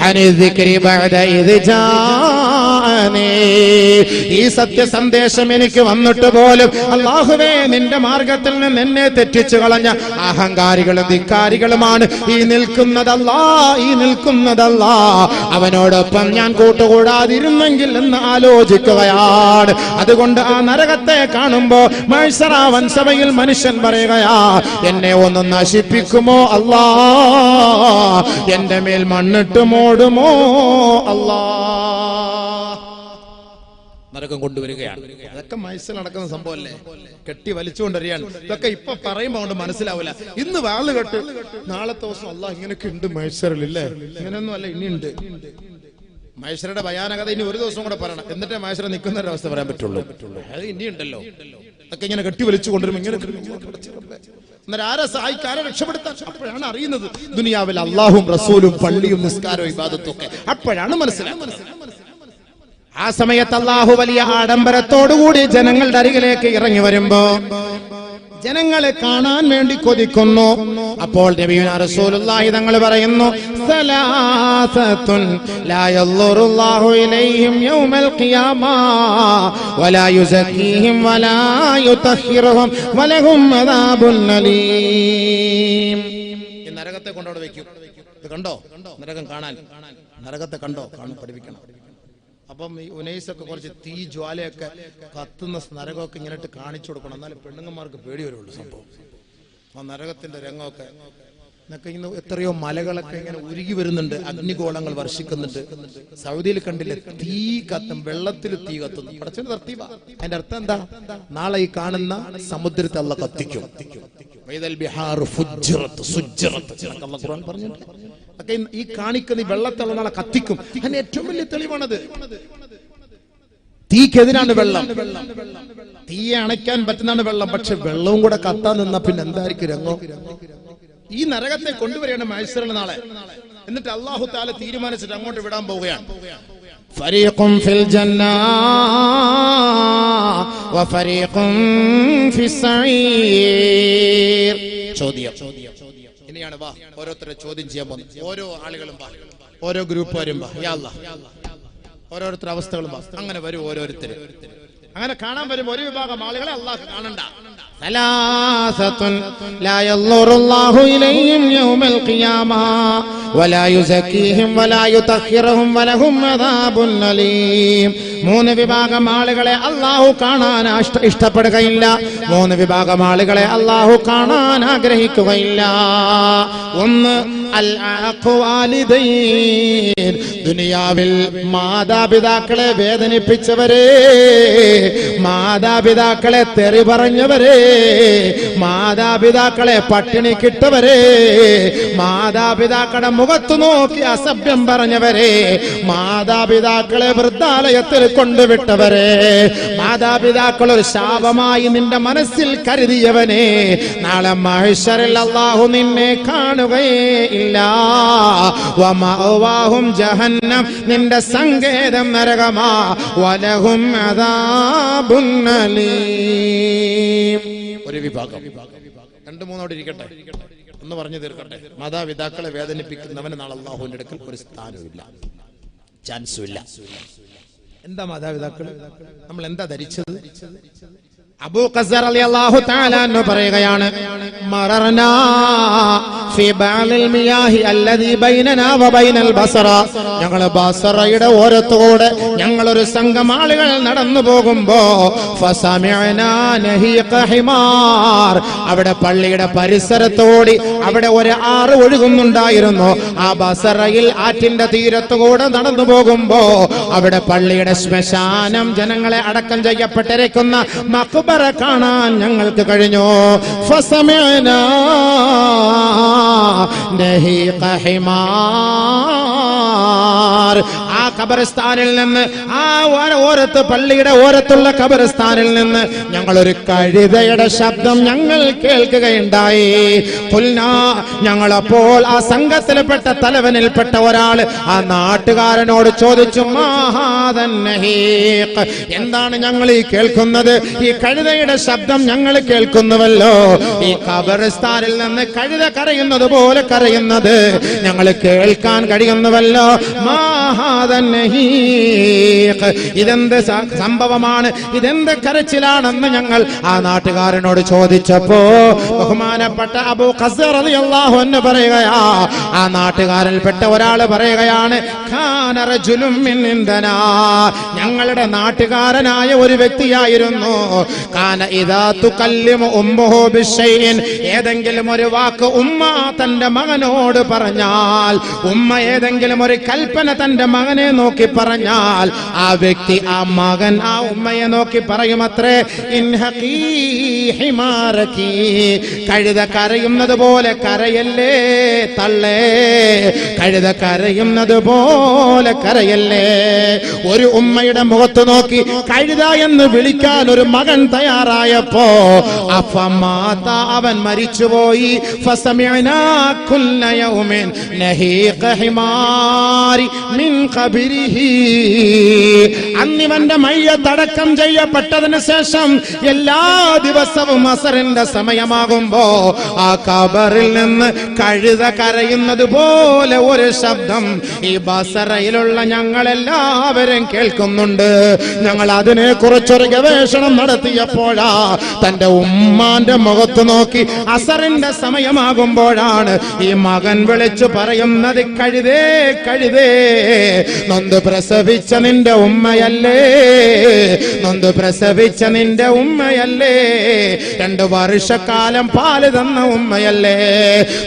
അനി ദിക്രി ബഅദ ഇദ് ജാഅനി. ഈ സത്യസന്ദേശം എനിക്ക് വന്നിട്ട് പോലും അല്ലാഹുവേ, നിന്റെ മാർഗത്തിൽ നിന്ന് എന്നെ തെറ്റിച്ചു കളഞ്ഞ അഹങ്കാരികളും ധിക്കാരികളുമാണ് ഈ നിൽക്കുന്നതല്ലാ, ഈ നിൽക്കുന്നതല്ലാ. അവനോടൊപ്പം ഞാൻ കൂട്ടുകൂടാതിരുന്നെങ്കിൽ എന്ന് ആലോചിക്കുകയാണ്. അതുകൊണ്ട് ആ നരകത്തെ കാണുമ്പോ മഹ്ശറാവൻ സഭയിൽ മനുഷ്യൻ പറയുകയാ, എന്നെ ഒന്ന് നശിപ്പിക്കുമോ അല്ലാ, എന്റെ മേൽ മണ്ണിട്ട് മൂടുമോ അല്ലാ. നരകം കൊണ്ടുവരികയാണ്. അതൊക്കെ മഹ്ശറിൽ നടക്കുന്ന സംഭവമല്ലേ, കെട്ടി വലിച്ചുകൊണ്ടിരിക്കുകയാണ്. ഇതൊക്കെ ഇപ്പൊ പറയുമ്പോ കൊണ്ട് മനസ്സിലാവില്ല. ഇന്ന് വാള് കെട്ട് നാളത്തെ ദിവസം അല്ലാഹ് ഇങ്ങനെയൊക്കെ ഉണ്ട് മഹ്ശറിൽ, ഇല്ലേ? ഇങ്ങനെയൊന്നും അല്ല, ഇനിയുണ്ട്. മഹ്ശറിന്റെ ഭയാനകത ഇനി ഒരു ദിവസം കൂടെ പറയണം, എന്നിട്ടേ മഹ്ശറിൽ നിൽക്കുന്ന ഒരു അവസ്ഥ പറയാൻ പറ്റുള്ളൂ. അത് ഇനിയുണ്ടല്ലോ. അതൊക്കെ ഇങ്ങനെ കെട്ടി വലിച്ചു കൊണ്ടുവരും. ഇങ്ങനെ അന്നേരം ആരെ സഹായിക്കാൻ, ആരെ രക്ഷപ്പെടുത്താൻ? അപ്പോഴാണ് അറിയുന്നത് ദുനിയാവിൽ അള്ളാഹും റസൂലും പള്ളിയും നിസ്കാരവും ഇബാദത്തും ഒക്കെ. അപ്പോഴാണ് മനസ്സിലാക്കുന്നത്. ആ സമയത്ത് അല്ലാഹു വലിയ ആഡംബരത്തോടുകൂടി ജനങ്ങളുടെ അരികിലേക്ക് ഇറങ്ങി വരുമ്പോ ജനങ്ങളെ കാണാൻ വേണ്ടി കൊതിക്കുന്നു. അപ്പോൾ നബിയുനാ റസൂലുള്ളാഹി തങ്ങൾ പറയുന്നു, സലാസത്തുൻ ലാ യൻളുറുല്ലാഹു ഇലൈഹിം യൗമൽ ഖിയാമ വലാ യുസക്കീഹിം വലാ യുതഹിറുഹും വലഹും അദാബുൻ അലീം. ഈ നരകത്തെ കൊണ്ടോടെ വെക്കും. ഇത് കണ്ടോ നരകം? കാണാൻ നരകത്തെ കണ്ടോ? കാണാൻ പഠിപ്പിക്കണം. അപ്പം ഈ ഉനൈസൊക്കെ കുറച്ച് തീ ജ്വാലയൊക്കെ കത്തുന്ന നരകമൊക്കെ ഇങ്ങനെ കാണിച്ചു കൊടുക്കണം, എന്നാലും പെണ്ണുങ്ങന്മാർക്ക് പേടി വരുള്ളൂ സംഭവം. ആ നരകത്തിന്റെ രംഗമൊക്കെ എന്നൊക്കെ ഇന്ന് എത്രയോ മലകളൊക്കെ ഇങ്ങനെ ഉരുകി വരുന്നുണ്ട്, അഗ്നിഗോളങ്ങൾ വർഷിക്കുന്നുണ്ട്. സൗദിയിൽ കണ്ടില്ലേ, തീ കത്തും, വെള്ളത്തിൽ തീ കത്തുന്നു. പടച്ചോന്റെ തർത്തീബ. അതിന്റെ അർത്ഥം എന്താ? നാളെ ഈ കാണുന്ന സമുദ്രത്തെ അല്ലാഹ് കത്തിക്കും. ഈ കാണിക്കുന്ന ഈ വെള്ളത്തുള്ള നാളെ കത്തിക്കും. അതിന് ഏറ്റവും വലിയ തെളിവാണത്. തീക്കെതിരാണ് വെള്ളം. തീയെ അണയ്ക്കാൻ പറ്റുന്നതാണ് വെള്ളം. പക്ഷെ വെള്ളവും കൂടെ കത്താൻ നിന്നാ പിന്നെ എന്തായിരിക്കും രംഗം? ഈ നരകത്തെ കൊണ്ടുവരികയാണ് മഹ്ശറിൽ നാളെ. എന്നിട്ട് അല്ലാഹു തആല തീരുമാനിച്ചിട്ട് അങ്ങോട്ട് വിടാൻ പോവുകയാണ്. ഫരീഖുൻ ഫിൽ ജന്ന വഫരീഖുൻ ഫിസ്സഈർ. ചോദ്യം ഇനിയാണ്. വാ, ഓരോരുത്തരെ ചോദ്യം ചെയ്യാൻ പോകുന്നു. ഓരോ ആളുകളും വാ, ഓരോ ഗ്രൂപ്പുകാരും വാ. യാ അല്ലാഹ്, ഓരോരുത്തരുടെ അവസ്ഥകളും വാ. അങ്ങനെ വരും ഓരോരുത്തരും. അങ്ങനെ കാണാൻ വരും ഒരു വിഭാഗം ആളുകളെ അല്ലാഹ് കാണണ്ട. ثلاثة لا ينظر الله إليهم يوم القيامة ولا يزكيهم ولا يطهرهم ولهم عذاب أليم. മൂന്ന് വിഭാഗം ആളുകളെ അല്ലാഹു കാണാൻ ഇഷ്ടപ്പെടുകയില്ല. മൂന്ന് വിഭാഗം ആളുകളെ അല്ലാഹു കാണാൻ ആഗ്രഹിക്കുകയില്ല. ഒന്ന് അൽ അഖ്വാലിദൈൻ, ദുനിയാവിൽ മാതാപിതാക്കളെ വേദനിപ്പിച്ചവരെ, മാതാപിതാക്കളെ തെറി പറഞ്ഞവരെ, മാതാപിതാക്കളെ പട്ടിണി കിട്ടവരെ, മാതാപിതാക്കളുടെ മുഖത്ത് നോക്കി അസഭ്യം പറഞ്ഞവരെ, മാതാപിതാക്കളെ വൃദ്ധാലയത്തിൽ കൊണ്ടുവിട്ടവരെ, മാതാപിതാക്കൾ ഒരു ശാപമായി നിന്റെ മനസ്സിൽ കരുതിയവനെ, നാളെ മഹ്ശറിൽ അല്ലാഹു നിന്നെ കാണുകയേ ഇല്ല. വമഅവാഹും ജഹന്നം, നിന്റെ സങ്കേതം നരകമാ. വലഹും അദാബുൻ അലീം. ഒരു വിഭാഗം, രണ്ട് മൂന്നോട് ഇരിക്കട്ടെ, ഒന്ന് പറഞ്ഞു തീർക്കട്ടെ. മാതാപിതാക്കളെ വേദനിപ്പിക്കുന്നവന് നാളെ അല്ലാഹുവിന്റെ അടുക്കൽ ഒരു സ്ഥാനവുമില്ല, ചാൻസും ഇല്ല. എന്താ മാതാപിതാക്കൾ? നമ്മൾ എന്താ ധരിച്ചത്? അബൂ ഖസ്ർ റളിയല്ലാഹു തആല അൻഹു പറയുകയാണ്, മറർനാ ഫി ബഅലിൽ മിയാഹി അല്ലദീ ബൈനനാ വബൈനൽ ബസറ, ഞങ്ങൾ ബസറയുടെ ഓരത്തോടെ ഞങ്ങൾ ഒരു സംഘം ആളുകൾ നടന്നു പോകുമ്പോ ഫസമിഅനാ നഹീഖ ഹിമാർ, അവിടെ പള്ളിയുടെ പരിസരത്തോടി അവിടെ ഒരു ആറ് ഒഴുകുന്നുണ്ടായിരുന്നു. ആ ബസറയിൽ ആറ്റിന്റെ തീരത്തുകൂടെ നടന്നു പോകുമ്പോ അവിടെ പള്ളിയുടെ ശ്മശാനം, ജനങ്ങളെ അടക്കം ചെയ്യപ്പെട്ടിരിക്കുന്ന മഖ്ബറ കാണാൻ ഞങ്ങൾക്ക് കഴിഞ്ഞു. ഫസമിഅനാ നഹീഖ ഹിമാർ, ആ ഖബർസ്ഥാനിൽ നിന്ന്, ആ ഓരത്ത് പള്ളിയുടെ ഓരത്തുള്ള ഖബർസ്ഥാനിൽ നിന്ന് ഞങ്ങളൊരു കഴുതയുടെ ശബ്ദം ഞങ്ങൾ കേൾക്കുകയുണ്ടായി. ഖുൽനാ, ഞങ്ങളപ്പോൾ ആ സംഘത്തിൽപ്പെട്ട തലവനിൽപ്പെട്ട ഒരാൾ ആ നാട്ടുകാരനോട് ചോദിച്ചു, മാഹാദൻ നഹീഖ്, എന്താണ് ഞങ്ങൾ ഈ കേൾക്കുന്നത്? ഈ കഴുതയുടെ ശബ്ദം ഞങ്ങൾ കേൾക്കുന്നുവല്ലോ, ഈ ഖബർസ്ഥാനിൽ നിന്ന് കഴുത കരയുന്നത് പോലെ കരയുന്നത് ഞങ്ങൾ കേൾക്കാൻ കഴിയുന്നുവല്ലോ. മാഹാദൻ നഹീഖ്, ഇതെന്ത് സംഭവമാണ്, ഇതെന്ത് കരച്ചിലാണെന്ന് ഞങ്ങൾ ആ നാട്ടുകാരനോട് ചോദിച്ചപ്പോ ബഹുമാനപ്പെട്ട അബൂ ഖസ്ർ റളിയല്ലാഹു അൻഹു പറയുകയാ, ആ നാട്ടുകാരനിൽപ്പെട്ട ഒരാൾ പറയുകയാണ്, ഖാന റജുലുൻ മിൻ ഇൻദനാ, ഞങ്ങളുടെ നാട്ടുകാരനായ ഒരു വ്യക്തിയായിരുന്നു. ഖാന ഇദാ തുകല്ലിമു ഉമ്മുഹു ബിശൈഇൻ, ഏതെങ്കിലും ഒരു വാക്ക് ഉമ്മ തന്റെ മകനോട് പറഞ്ഞാൽ, ഉമ്മ ഏതെങ്കിലും ഒരു കൽപ്പന തന്റെ മകനെ നോക്കി പറഞ്ഞാൽ, ആ വ്യക്തി, ആ മകൻ ആ ഉമ്മയെ നോക്കി പറയുമത്രേ, ഇൻഹഖീ ഹിമാരകീ, കഴുത കരയുന്നത് പോലെ കരയല്ലേ തള്ളേ, കഴുത കരയുന്നത് പോലെ കരയല്ലേ. ഒരു ഉമ്മയുടെ മുഖത്ത് നോക്കി കഴുത എന്ന് വിളിക്കാൻ ഒരു മകൻ തയ്യാറായപ്പോ അഫമാത, അവൻ മരിച്ചുപോയി. ഫസമിഅനാ കുല്ല യൗമിൻ നഹീഖ ഹിമാരി മിൻ ഖബരിഹി, അന്നിവന്റെ മയ്യത്തടക്കം ചെയ്യപ്പെട്ടതിന് ശേഷം എല്ലാ ദിവസവും അസറിന്റെ സമയമാകുമ്പോ ആ ഖബറിൽ നിന്ന് കഴുത കരയുന്നത് പോലെ ഒരു ശബ്ദം ഈ ബസറയിലുള്ള ഞങ്ങളെല്ലാവരും കേൾക്കുന്നുണ്ട്. ഞങ്ങൾ അതിനെ കുറിച്ചൊരു ഗവേഷണം നടത്തിയപ്പോഴാ തന്റെ ഉമ്മാന്റെ മുഖത്ത് നോക്കി അസറിന്റെ സമയമാകുമ്പോഴാണ് ഈ മകൻ വിളിച്ചു പറയുന്നത്, കഴുതേ കഴുതേ, നൊന്ത് പ്രസവിച്ച നിന്റെ ഉമ്മയല്ലേ, നൊന്ത് പ്രസവിച്ച നിന്റെ ഉമ്മയല്ലേ, 2 വർഷക്കാലം പാല് തന്ന ഉമ്മയല്ലേ,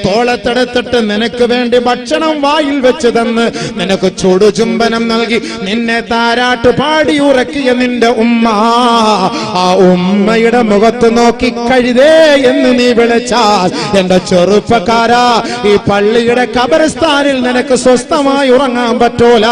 തോളത്തെടുത്തിട്ട് നിനക്ക് വേണ്ടി ഭക്ഷണം വായിൽ വെച്ച് തന്ന് നിനക്ക് ചുടുചുംബനം നൽകി നിന്നെ താരാട്ട് പാടി ഉറക്കിയ നിന്റെ ഉമ്മ, ആ ഉമ്മയുടെ മുഖത്ത് നോക്കി കഴുതേ എന്ന് നീ വിളിച്ചാൽ എന്റെ ചെറുപ്പക്കാരാ, ഈ പള്ളിയുടെ ഖബർസ്ഥാനിൽ നിനക്ക് സ്വസ്ഥമായി ഉറങ്ങാൻ പറ്റൂല.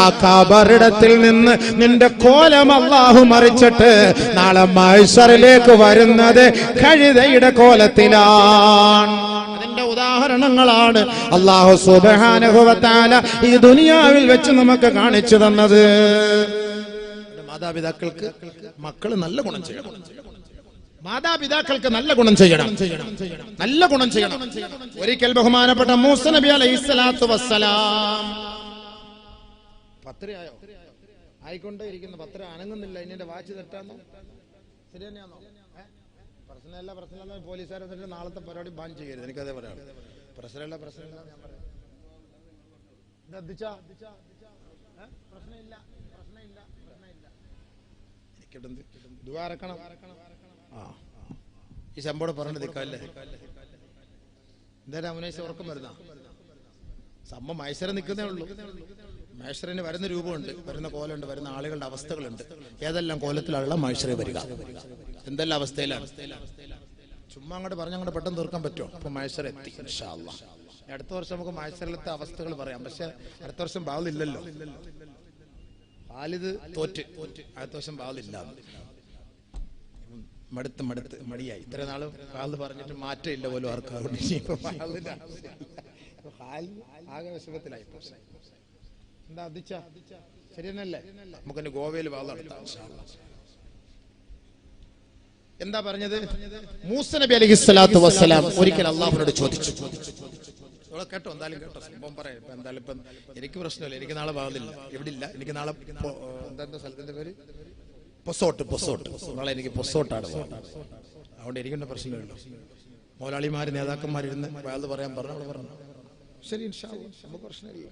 ആ ഖബറിടത്തിൽ നിന്ന് നിന്റെ കോലം അല്ലാഹു മറിച്ചിട്ട് നാളെ മഹ്ശറിലേക്ക് വരുന്നത് കഴുതയുടെ കോലത്തിലാണ്. അതിന്റെ ഉദാഹരണങ്ങളാണ് അല്ലാഹു സുബ്ഹാനഹു വ തആല ഈ ദുനിയാവിൽ വെച്ച് നമുക്ക് കാണിച്ചു തന്നത്. മാതാപിതാക്കൾക്ക് മക്കൾ നല്ല ഗുണം ചെയ്യണം, മാതാപിതാക്കൾക്ക് നല്ല ഗുണം ചെയ്യണം, നല്ല ഗുണം ചെയ്യണം. ഒരിക്കൽ ബഹുമാനപ്പെട്ട മൂസ നബി അലൈഹിസ്സലാത്തു വസ്സലാം, പത്രയായോ ആയിക്കൊണ്ടേ ഇരിക്കുന്ന, പത്ര അനങ്ങുന്നില്ല, ഇതിന്റെ വാച്ച് തെറ്റാന്നോ ശരി തന്നെയാണോ? പ്രശ്നമല്ല പോലീസുകാർ വന്നിട്ട് നാളത്തെ പരിപാടി ബാൻ ചെയ്യരുത്. എനിക്കതേ പറയാം. പ്രശ്നമില്ല ഞാൻ പറയാം. ഈ ശമ്പോട് പറഞ്ഞു നിൽക്കാല്ലേ എന്തായാലും അവനേശം ഉറക്കം വരുന്ന സമ്മ മൈസര നിൽക്കുന്നേ ഉള്ളൂ. മൈസറിന് വരുന്ന രൂപമുണ്ട്, വരുന്ന കോലുണ്ട്, വരുന്ന ആളുകളുടെ അവസ്ഥകളുണ്ട്. ഏതെല്ലാം കോലത്തിലുള്ള മൈസറെ വരിക, എന്തെല്ലാം അവസ്ഥയിലാണ്. ചുമ്മാ അങ്ങോട്ട് പറഞ്ഞങ്ങോട്ട് പെട്ടെന്ന് തീർക്കാൻ പറ്റുമോ? അപ്പൊ മൈസർ എത്തി. ഇൻഷാ അല്ലാഹ് അടുത്ത വർഷം നമുക്ക് മൈസറിലത്തെ അവസ്ഥകൾ പറയാം. പക്ഷെ അടുത്ത വർഷം ബാളില്ലല്ലോ. ഖാലിദ് തോറ്റ് അടുത്ത വർഷം ബാളില്ല. മടുത്ത് മടിയായി. ഇത്ര നാളും ഖാലിദ് പറഞ്ഞിട്ട് മാറ്റമില്ല പോലും ആർക്കും. ആകെ വിഷമത്തിലായി. എന്താ അധിച്ച ശരിയെന്നല്ലേ? നമുക്കെന്നെ ഗോവയിൽ വാൾ നടത്താം. എന്താ പറഞ്ഞത്? മൂസ നബി അലൈഹിസ്സലാത്തു വസ്സലാം ഒരിക്കൽ അള്ളാഹുവിനോട് ചോദിച്ചു. കേട്ടോ, എന്തായാലും കേട്ടോ, സംഭവം പറയാം. ഇപ്പൊ എന്തായാലും ഇപ്പം എനിക്ക് പ്രശ്നമില്ല. എനിക്ക് നാളെ വാതില്ല, ഇവിടെ ഇല്ല. എനിക്ക് നാളെ എന്താ സ്ഥലത്തിന്റെ പേര്? പൊസോട്ട്. നാളെ എനിക്ക് പൊസോട്ടാണ്. അതുകൊണ്ട് എനിക്കെന്നെ പ്രശ്നമില്ല. മൗലാളിമാര് നേതാക്കന്മാരിരുന്ന് വാത് പറയാൻ പറഞ്ഞു. ശരി, ഇൻഷാ അല്ലാഹ് നമുക്ക് പ്രശ്നമില്ല.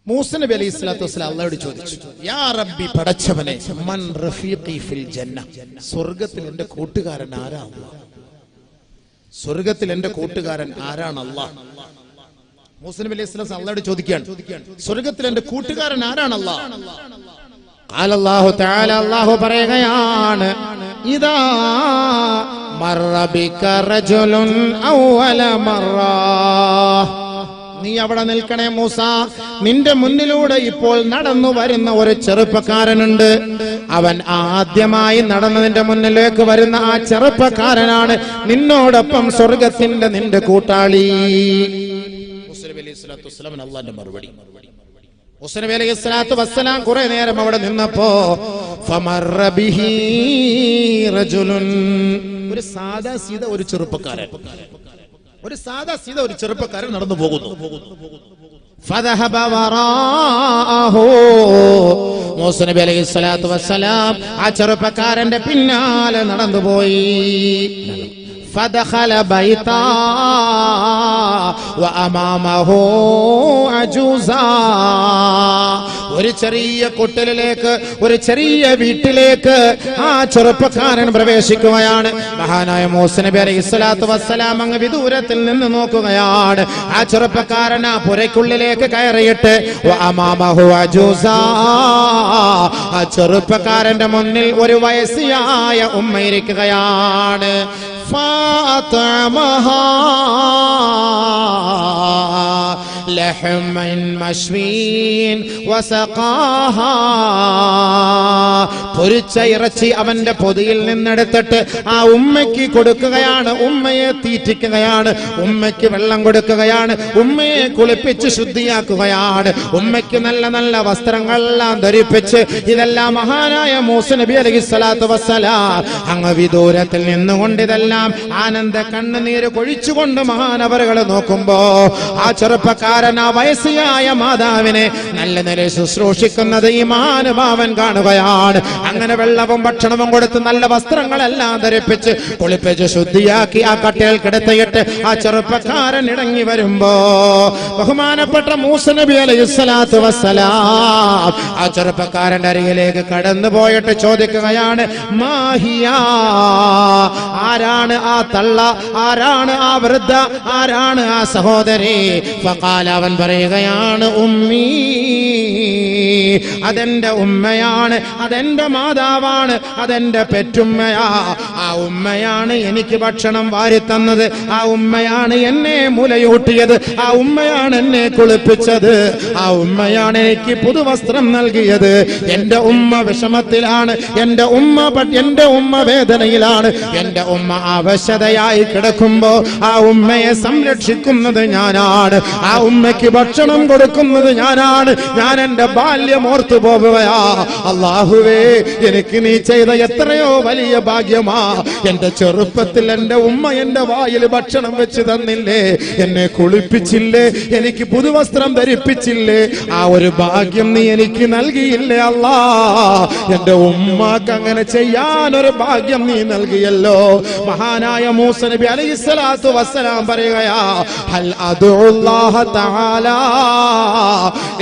മൂസ നബി അലൈഹി സ്വലാത്തു വസ്സലാം അല്ലാഹുവോട് ചോദിച്ചു, യാ റബ്ബി, പടച്ചവനെ, മൻ റഫീഖി ഫിൽ ജന്ന, സ്വർഗ്ഗത്തിൽ എന്റെ കൂട്ടുകാരൻ ആരാണ്? സ്വർഗ്ഗത്തിൽ എന്റെ കൂട്ടുകാരൻ ആരാണ്? അല്ലാഹ്. മൂസ നബി അലൈഹി സ്വലാത്തു വസ്സലാം അല്ലാഹുവോട് ചോദിക്കുകയാണ്, സ്വർഗ്ഗത്തിൽ എന്റെ കൂട്ടുകാരൻ ആരാണ്? അല്ലാഹ്. ഖാല അല്ലാഹു തആല, അല്ലാഹു പറയുകയാണ്, ഇദാ മർറ ബിക റജുലുൻ അവല മർറ, നീ അവിടെ നിൽക്കണേ മൂസ, നിന്റെ മുന്നിലൂടെ ഇപ്പോൾ നടന്നു വരുന്ന ഒരു ചെറുപ്പക്കാരനുണ്ട്. അവൻ ആദ്യമായി നടന്നതിന്റെ മുന്നിലേക്ക് വരുന്ന ആ ചെറുപ്പക്കാരനാണ് നിന്നോടൊപ്പം സ്വർഗത്തിന്റെ നിന്റെ കൂട്ടാളി. മൂസ നബി അലൈഹി സ്വലാത്തു വസ്സലാം അല്ലാഹുവിന്റെ മറുപടി. മൂസ നബി അലൈഹി സ്വലാത്തു വസ്സലാം കുറെ നേരം അവിടെ നിന്നപ്പോ ഫമർറ ബിഹി റജുലുൻ, ഒരു സാദാ സീദ ഒരു ചെറുപ്പക്കാരൻ നടന്നു പോകുന്നു. ഫദഹബ വറാഅഹു, മൂസ നബി അലൈഹി സ്വലാത്തു വസ്സലാം ആ ചെറുപ്പക്കാരന്റെ പിന്നാലെ നടന്നുപോയി. ഫദഖല ബൈതാ വഅമാമഹു അജൂസാ, ഒരു ചെറിയ കൊട്ടലിലേക്ക്, ഒരു ചെറിയ വീട്ടിലേക്ക് ആ ചെറുപ്പക്കാരൻ പ്രവേശിക്കുകയാണ്. മഹാനായ മൂസ നബി അലൈഹി സ്വലാത്തു വസ്സലാം അങ്ങ് വിദൂരത്തിൽ നിന്ന് നോക്കുകയാണ്. ആ ചെറുപ്പക്കാരൻ ആ പുരയ്ക്കുള്ളിലേക്ക് കയറിയിട്ട് വഅമാമഹു അജൂസാ, ആ ചെറുപ്പക്കാരന്റെ മുന്നിൽ ഒരു വയസ്സായ ഉമ്മ ഇരിക്കുകയാണ്. ഫഅതമഹാ ലഹ്മൻ മശ്വീൻ വസഖാഹാ, പൊരിച്ച ഇറച്ചി അവന്റെ പൊതിയിൽ നിന്നെടുത്തിട്ട് ആ ഉമ്മയ്ക്ക് കൊടുക്കുകയാണ്. ഉമ്മയെ തീറ്റിക്കുകയാണ്, ഉമ്മയ്ക്ക് വെള്ളം കൊടുക്കുകയാണ്, ഉമ്മയെ കുളിപ്പിച്ച് ശുദ്ധിയാക്കുകയാണ്, ഉമ്മയ്ക്ക് നല്ല നല്ല വസ്ത്രങ്ങളെല്ലാം ധരിപ്പിച്ച്. ഇതെല്ലാം മഹാനായ മൂസ നബി അലൈഹി സ്വലാത്തു വസ്സലാം അങ്ങ് വിദൂരത്തിൽ നിന്നുകൊണ്ട് ഇതെല്ലാം ആനന്ദ കണ്ണുനീര് കൊഴിച്ചുകൊണ്ട് മഹാനവറുകൾ നോക്കുമ്പോ ആ ചെറുപ്പക്കാരൻ ആ വയസ്സായ മാതാവിനെ നല്ല നിലയിൽ ശുശ്രൂഷിക്കുന്നത് ഈ മഹാനുഭാവൻ കാണുകയാണ്. അങ്ങനെ വെള്ളവും ഭക്ഷണവും കൊടുത്ത് നല്ല വസ്ത്രങ്ങളെല്ലാം ധരിപ്പിച്ച് കുളിപ്പിച്ച് ശുദ്ധിയാക്കി ആ കട്ടിൽ കിടത്തിയിട്ട് ആ ചെറുപ്പക്കാരൻ ഇറങ്ങി വരുമ്പോ ബഹുമാനപ്പെട്ട മൂസ നബി അലൈഹി സ്വലാത്തു വസ്സലാം ആ ചെറുപ്പക്കാരന്റെ അരികിലേക്ക് കടന്നു പോയിട്ട് ചോദിക്കുകയാണ്, മാഹിയാ, ആരാണ് ആ തള്ള, ആരാണ് ആ വൃദ്ധ, ആരാണ് ആ സഹോദരി? ഫഖാല, അവൻ പറയുകയാണ്, ഉമ്മീ, അതെന്റെ ഉമ്മയാണ്, അതെന്റെ മാതാവാണ്, അതെന്റെ പെറ്റുമ്മയാ. ആ ഉമ്മയാണ് എനിക്ക് ഭക്ഷണം വാരിത്തന്നത്, ആ ഉമ്മയാണ് എന്നെ മുലയൂട്ടിയത്, ആ ഉമ്മയാണ് എന്നെ കുളിപ്പിച്ചത്, ആ ഉമ്മയാണ് എനിക്ക് പുതുവസ്ത്രം നൽകിയത്. എന്റെ ഉമ്മ വിഷമത്തിലാണ്, എന്റെ ഉമ്മ വേദനയിലാണ്, എന്റെ ഉമ്മ അവശതയായി കിടക്കുമ്പോ ആ ഉമ്മയെ സംരക്ഷിക്കുന്നത് ഞാനാണ്, ആ ഉമ്മയ്ക്ക് ഭക്ഷണം കൊടുക്കുന്നത് ഞാനാണ്. ഞാൻ എന്റെ ബാല്യം ഓർത്തു പോവുകയാ. അല്ലാഹുവേ, എനിക്ക് നീ ചെയ്ത എത്രയോ വലിയ ഭാഗ്യമാ. എന്റെ ചെറുപ്പത്തിൽ എന്റെ ഉമ്മ എന്റെ വായിൽ ഭക്ഷണം വെച്ച് തന്നില്ലേ, എന്നെ കുളിപ്പിച്ചില്ലേ, എനിക്ക് പുതുവസ്ത്രം ധരിപ്പിച്ചില്ലേ, ആ ഒരു ഭാഗ്യം നീ എനിക്ക് നൽകിയില്ലേ അല്ലാ. എന്റെ ഉമ്മാക്ക് അങ്ങനെ ചെയ്യാൻ ഒരു ഭാഗ്യം നീ നൽകിയല്ലോ. മഹാനായ മൂസ നബി അലൈഹിസ്സലാത്തു വസ്സലാം പറയുകയാ, ഹൽ അദുല്ലാഹ തആല,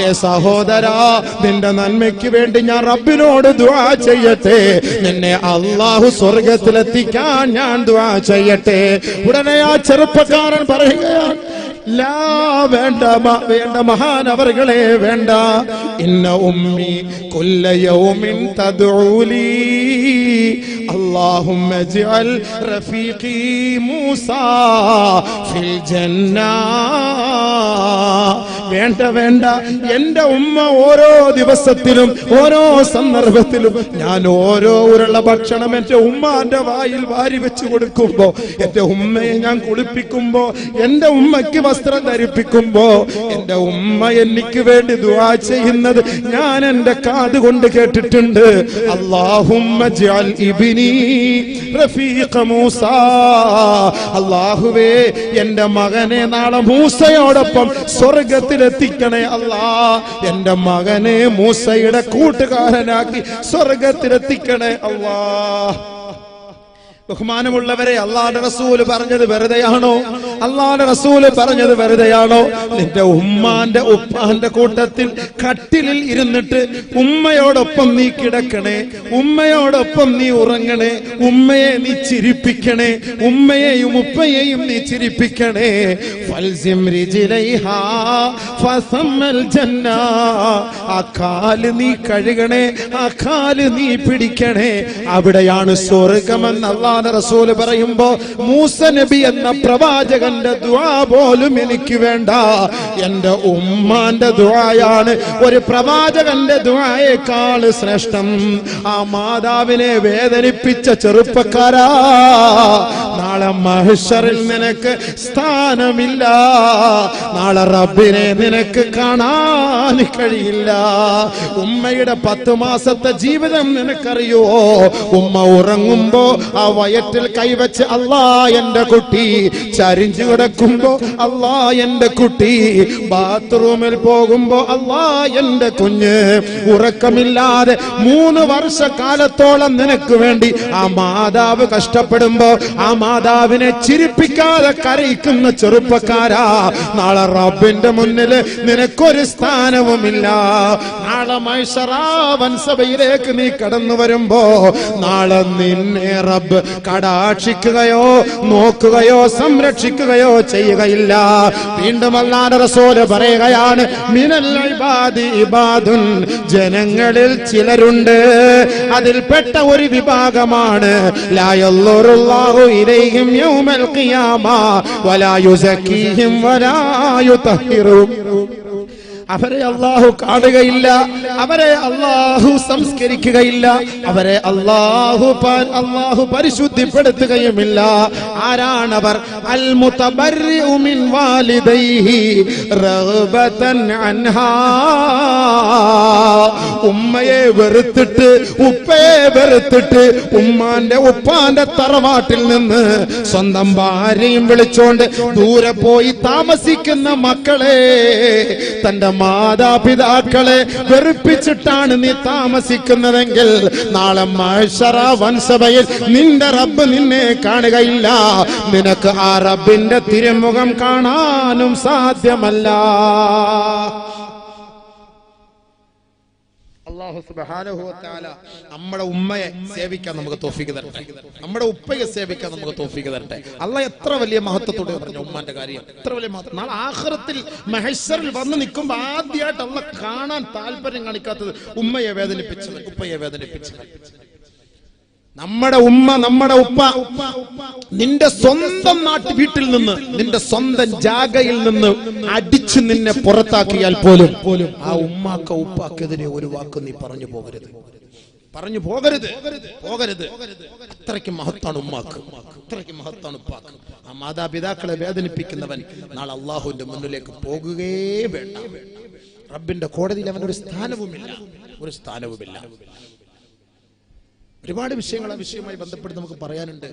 ഏ സഹോദരാ, നിന്റെ നന്മയ്ക്ക് വേണ്ടി ഞാൻ റബ്ബിനോട് ദുആ ചെയ്യട്ടെ, നിന്നെ അല്ലാഹു സ്വർഗ്ഗത്തിലെത്തിക്കാൻ ഞാൻ ദുആ ചെയ്യട്ടെ. ഉടനെ ആ ചെറുപ്പക്കാരൻ പറയുകയാണ്, ലാ, വേണ്ട വേണ്ട മഹാനവറുകളെ, വേണ്ട. ഇന്ന ഉമ്മി കുല്ല യൗമിൻ തദ്ഉലി അല്ലാഹുമ്മ ഇജ്അൽ റഫീഖി മൂസാ ഫിൽ ജന്ന. വേണ്ട വേണ്ട, എന്റെ ഉമ്മ ഓരോ ദിവസത്തിലും ഓരോ സന്ദർഭത്തിലും ഞാൻ ഓരോ ഉരുള ഭക്ഷണം എന്റെ ഉമ്മാന്റെ വായിൽ വാരി വെച്ച് കൊടുക്കുമ്പോ, എന്റെ ഉമ്മയെ ഞാൻ കുളിപ്പിക്കുമ്പോ, എന്റെ ഉമ്മയ്ക്ക് വസ്ത്രം ധരിപ്പിക്കുമ്പോ, എന്റെ ഉമ്മ എനിക്ക് വേണ്ടി ദുആ ചെയ്യുന്നത് ഞാൻ എന്റെ കാത് കൊണ്ട് കേട്ടിട്ടുണ്ട്. അല്ലാഹുമ്മ ഇജ്അൽ ഇബ്നി റഫീഖ മൂസാ, അല്ലാഹുവേ, എന്റെ മകനെ നാളെ മൂസയോടൊപ്പം സ്വർഗ്ഗത്തിലെത്തിക്കണേ അല്ലാ. എന്റെ മകനെ മൂസയുടെ കൂട്ടുകാരനാക്കി സ്വർഗ്ഗത്തിലെത്തിക്കണേ അല്ലാ. ബഹുമാനമുള്ളവരെ, അല്ലാഹുവിന്റെ റസൂൽ പറഞ്ഞത് വെറുതെയാണോ? അല്ലാഹുവിന്റെ റസൂൽ പറഞ്ഞത് വെറുതെയാണോ? നിന്റെ ഉമ്മാന്റെ ഉപ്പാന്റെ കൂട്ടത്തിൽ കട്ടിലിൽ ഇരുന്നിട്ട് ഉമ്മയോടൊപ്പം നീ കിടക്കണേ, ഉമ്മയോടൊപ്പം നീ ഉറങ്ങണേ, ഉമ്മയെ നീ ചിരിപ്പിക്കണേ, ഉമ്മയെയും ഉപ്പയെയും നീ ചിരിപ്പിക്കണേ. ഫൽസിം റിജ്ലൈഹാ ഫസമ്മൽ ജന്ന, ആ കാല് നീ കഴുകണേ, ആ കാല് നീ പിടിക്കണേ, അവിടെയാണ് സ്വർഗ്ഗമെന്ന് അല്ലാഹു റസൂൽ പറയുമ്പോ, മൂസ നബി എന്ന പ്രവാചകന്റെ ദുആ പോലും എനിക്ക് വേണ്ട. എന്റെ ഉമ്മാന്റെ ദുആയാണ് ഒരു പ്രവാചകന്റെ ദുആയേക്കാൾ ശ്രേഷ്ഠം. ആ മാതാവിനെ വേദനിപ്പിച്ച ചെറുപ്പക്കാരാ, നാളെ മഹ്ശറിൽ നിനക്ക് സ്ഥാനമില്ല. നാളെ റബ്ബിനെ നിനക്ക് കാണാൻ കഴിയില്ല. ഉമ്മയുടെ 10 മാസത്തെ ജീവിതം നിനക്കറിയോ? ഉമ്മ ഉറങ്ങുമ്പോ ആ വയറ്റിൽ കൈവച്ച്, അല്ലാ എന്റെ കുട്ടി ചരിഞ്ഞു കിടക്കുമ്പോ, അല്ലാ എന്റെ കുട്ടി ബാത്റൂമിൽ പോകുമ്പോ, അല്ലാ എന്റെ കുഞ്ഞ് ഉറക്കമില്ലാതെ 3 വർഷക്കാലത്തോളം നിനക്ക് വേണ്ടി ആ മാതാവ് കഷ്ടപ്പെടുമ്പോ, ആ മാതാവിനെ ചിരിപ്പിക്കാതെ കരയിക്കുന്ന ചെറുപ്പക്കാരാ, നാളെ റബ്ബിന്റെ മുന്നിൽ നിനക്കൊരു സ്ഥാനവുമില്ല. നാളെ മഹ്ശറാ വൻസഭയിലേക്ക് നീ കടന്നു വരുമ്പോ, നാളെ നിന്നെ റബ്ബ് കടാക്ഷിക്കുകയോ നോക്കുകയോ സംരക്ഷിക്കുകയോ ചെയ്യുകയില്ല. വീണ്ടും അല്ലാഹുവിന്റെ റസൂൽ പറയുകയാണ്, മിനൽ ഇബാദി ഇബാദുൻ, ജനങ്ങളിൽ ചിലരുണ്ട്, അതിൽപ്പെട്ട ഒരു വിഭാഗമാണ്, ലാ യൻളുറുല്ലാഹു ഇലൈഹിം യൗമൽ ഖിയാമ വലാ യുസക്കീഹിം വലാ യുതഹിറും. അവരെ അല്ലാഹു കാണുകയില്ല, അവരെ അല്ലാഹു സംസ്കരിക്കുകയില്ല, അവരെ അല്ലാഹു പരിശുദ്ധിപ്പെടുത്തുകയുമില്ല. ആരാണവർ? അൽ മുതബർരിഉ മിൻ വാലിദൈഹി റഗ്ബതൻ അൻഹാ, ഉമ്മയെ വെറുത്തിട്ട് ഉപ്പയെ വെറുത്തിട്ട് ഉമ്മാന്റെ ഉപ്പാന്റെ തറവാട്ടിൽ നിന്ന് സ്വന്തം ഭാര്യയും വിളിച്ചോണ്ട് ദൂരെ പോയി താമസിക്കുന്ന മക്കളെ, തന്റെ മാതാപിതാക്കളെ വെറുപ്പിച്ചിട്ടാണ് നീ താമസിക്കുന്നതെങ്കിൽ നാളെ മഹ്ശറ വൻസഭയിൽ നിന്റെ റബ്ബ് നിന്നെ കാണുകയില്ല. നിനക്ക് ആ റബ്ബിന്റെ തിരുമുഖം കാണാനും സാധ്യമല്ല. അല്ലാഹു സുബ്ഹാനഹു വ തആല നമ്മുടെ ഉമ്മയെ സേവിക്കാൻ നമുക്ക് തൗഫീഖ് തരട്ടെ, നമ്മുടെ ഉപ്പയെ സേവിക്കാൻ നമുക്ക് തൗഫീഖ് തരട്ടെ. അല്ലാഹ് എത്ര വലിയ മഹത്വത്തോടെ പറഞ്ഞു ഉമ്മാന്റെ കാര്യം, എത്ര വലിയ മഹത്വം. നാളെ ആഖിറത്തിൽ മഹ്ശറിൽ വന്ന് നിൽക്കുമ്പോൾ ആദ്യമായിട്ട് അല്ലാഹ് കാണാൻ താല്പര്യം കാണിക്കാത്തത് ഉമ്മയെ വേദനിപ്പിച്ചത്, ഉപ്പയെ വേദനിപ്പിച്ചത്. നമ്മുടെ ഉമ്മ നമ്മുടെ ഉപ്പ നിന്റെ സ്വന്തം വീട്ടിൽ നിന്ന്, നിന്റെ സ്വന്തം ജാഗയിൽ നിന്ന് അടിച്ചു നിന്നെ പുറത്താക്കിയാൽ പോലും ആ ഉമ്മാക്ക ഉപ്പാക്കെതിരെ ഒരു വാക്ക് നീ പറഞ്ഞു പോകരുത്. പറഞ്ഞു പോകരുത്, പോകരുത്. അത്രയ്ക്ക് മഹത്താണ് ഉമ്മാക്ക്, അത്രയ്ക്ക് മഹത്താണ് ഉപ്പാക്ക്. ആ മാതാപിതാക്കളെ വേദനിപ്പിക്കുന്നവൻ നാളെ അള്ളാഹുവിന്റെ മുന്നിലേക്ക് പോകുകയേ വേണ്ട. റബ്ബിന്റെ കോടതിയിൽ അവനൊരു സ്ഥാനവുമില്ല, ഒരു സ്ഥാനവുമില്ല. ഒരുപാട് വിഷയങ്ങൾ ആ വിഷയവുമായി ബന്ധപ്പെട്ട് നമുക്ക് പറയാനുണ്ട്.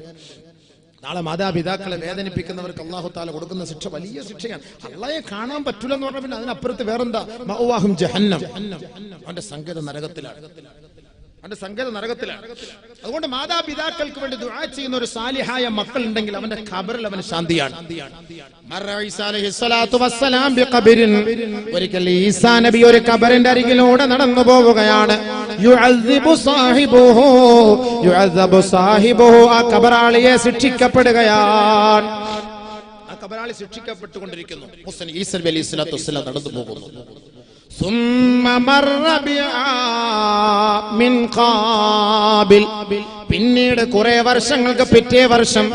നാളെ മാതാപിതാക്കളെ വേദനിപ്പിക്കുന്നവർക്ക് അല്ലാഹു തആല കൊടുക്കുന്ന ശിക്ഷ വലിയ ശിക്ഷയാണ്. അള്ളാഹയെ കാണാൻ പറ്റൂല എന്ന് പറഞ്ഞാൽ പിന്നെ അതിനപ്പുറത്ത് വേറെന്താ? മഅവാഹും ജഹന്നം, അവന്റെ സങ്കേത നരകത്തിലാണ്, അവന്റെ സങ്കേത നരകത്തിലാണ്. അതുകൊണ്ട് മാതാപിതാക്കൾക്ക് വേണ്ടി ദുആ ചെയ്യുന്ന ഒരു സാലിഹായ മക്കൾ ഉണ്ടെങ്കിൽ അവന്റെ ഖബറിൽ അവന് ശാന്തിയാണ്. ഒരിക്കൽ ഈസാ നബി ഒരു ഖബറിന്റെ അരികിലൂടെ നടന്നു പോവുകയാണ്. ആ ഖബറാളിയെ ശിക്ഷിക്കപ്പെടുകയാണ്. ആ ഖബറാളി ശിക്ഷിക്കപ്പെട്ടുകൊണ്ടിരിക്കുന്നു. ഈസാ നബി അലൈഹിസ്സലാത്തു വസ്സലാം നടന്നു പോകുന്നു. പിന്നീട് കുറെ വർഷങ്ങൾക്ക് പിറ്റേ വർഷം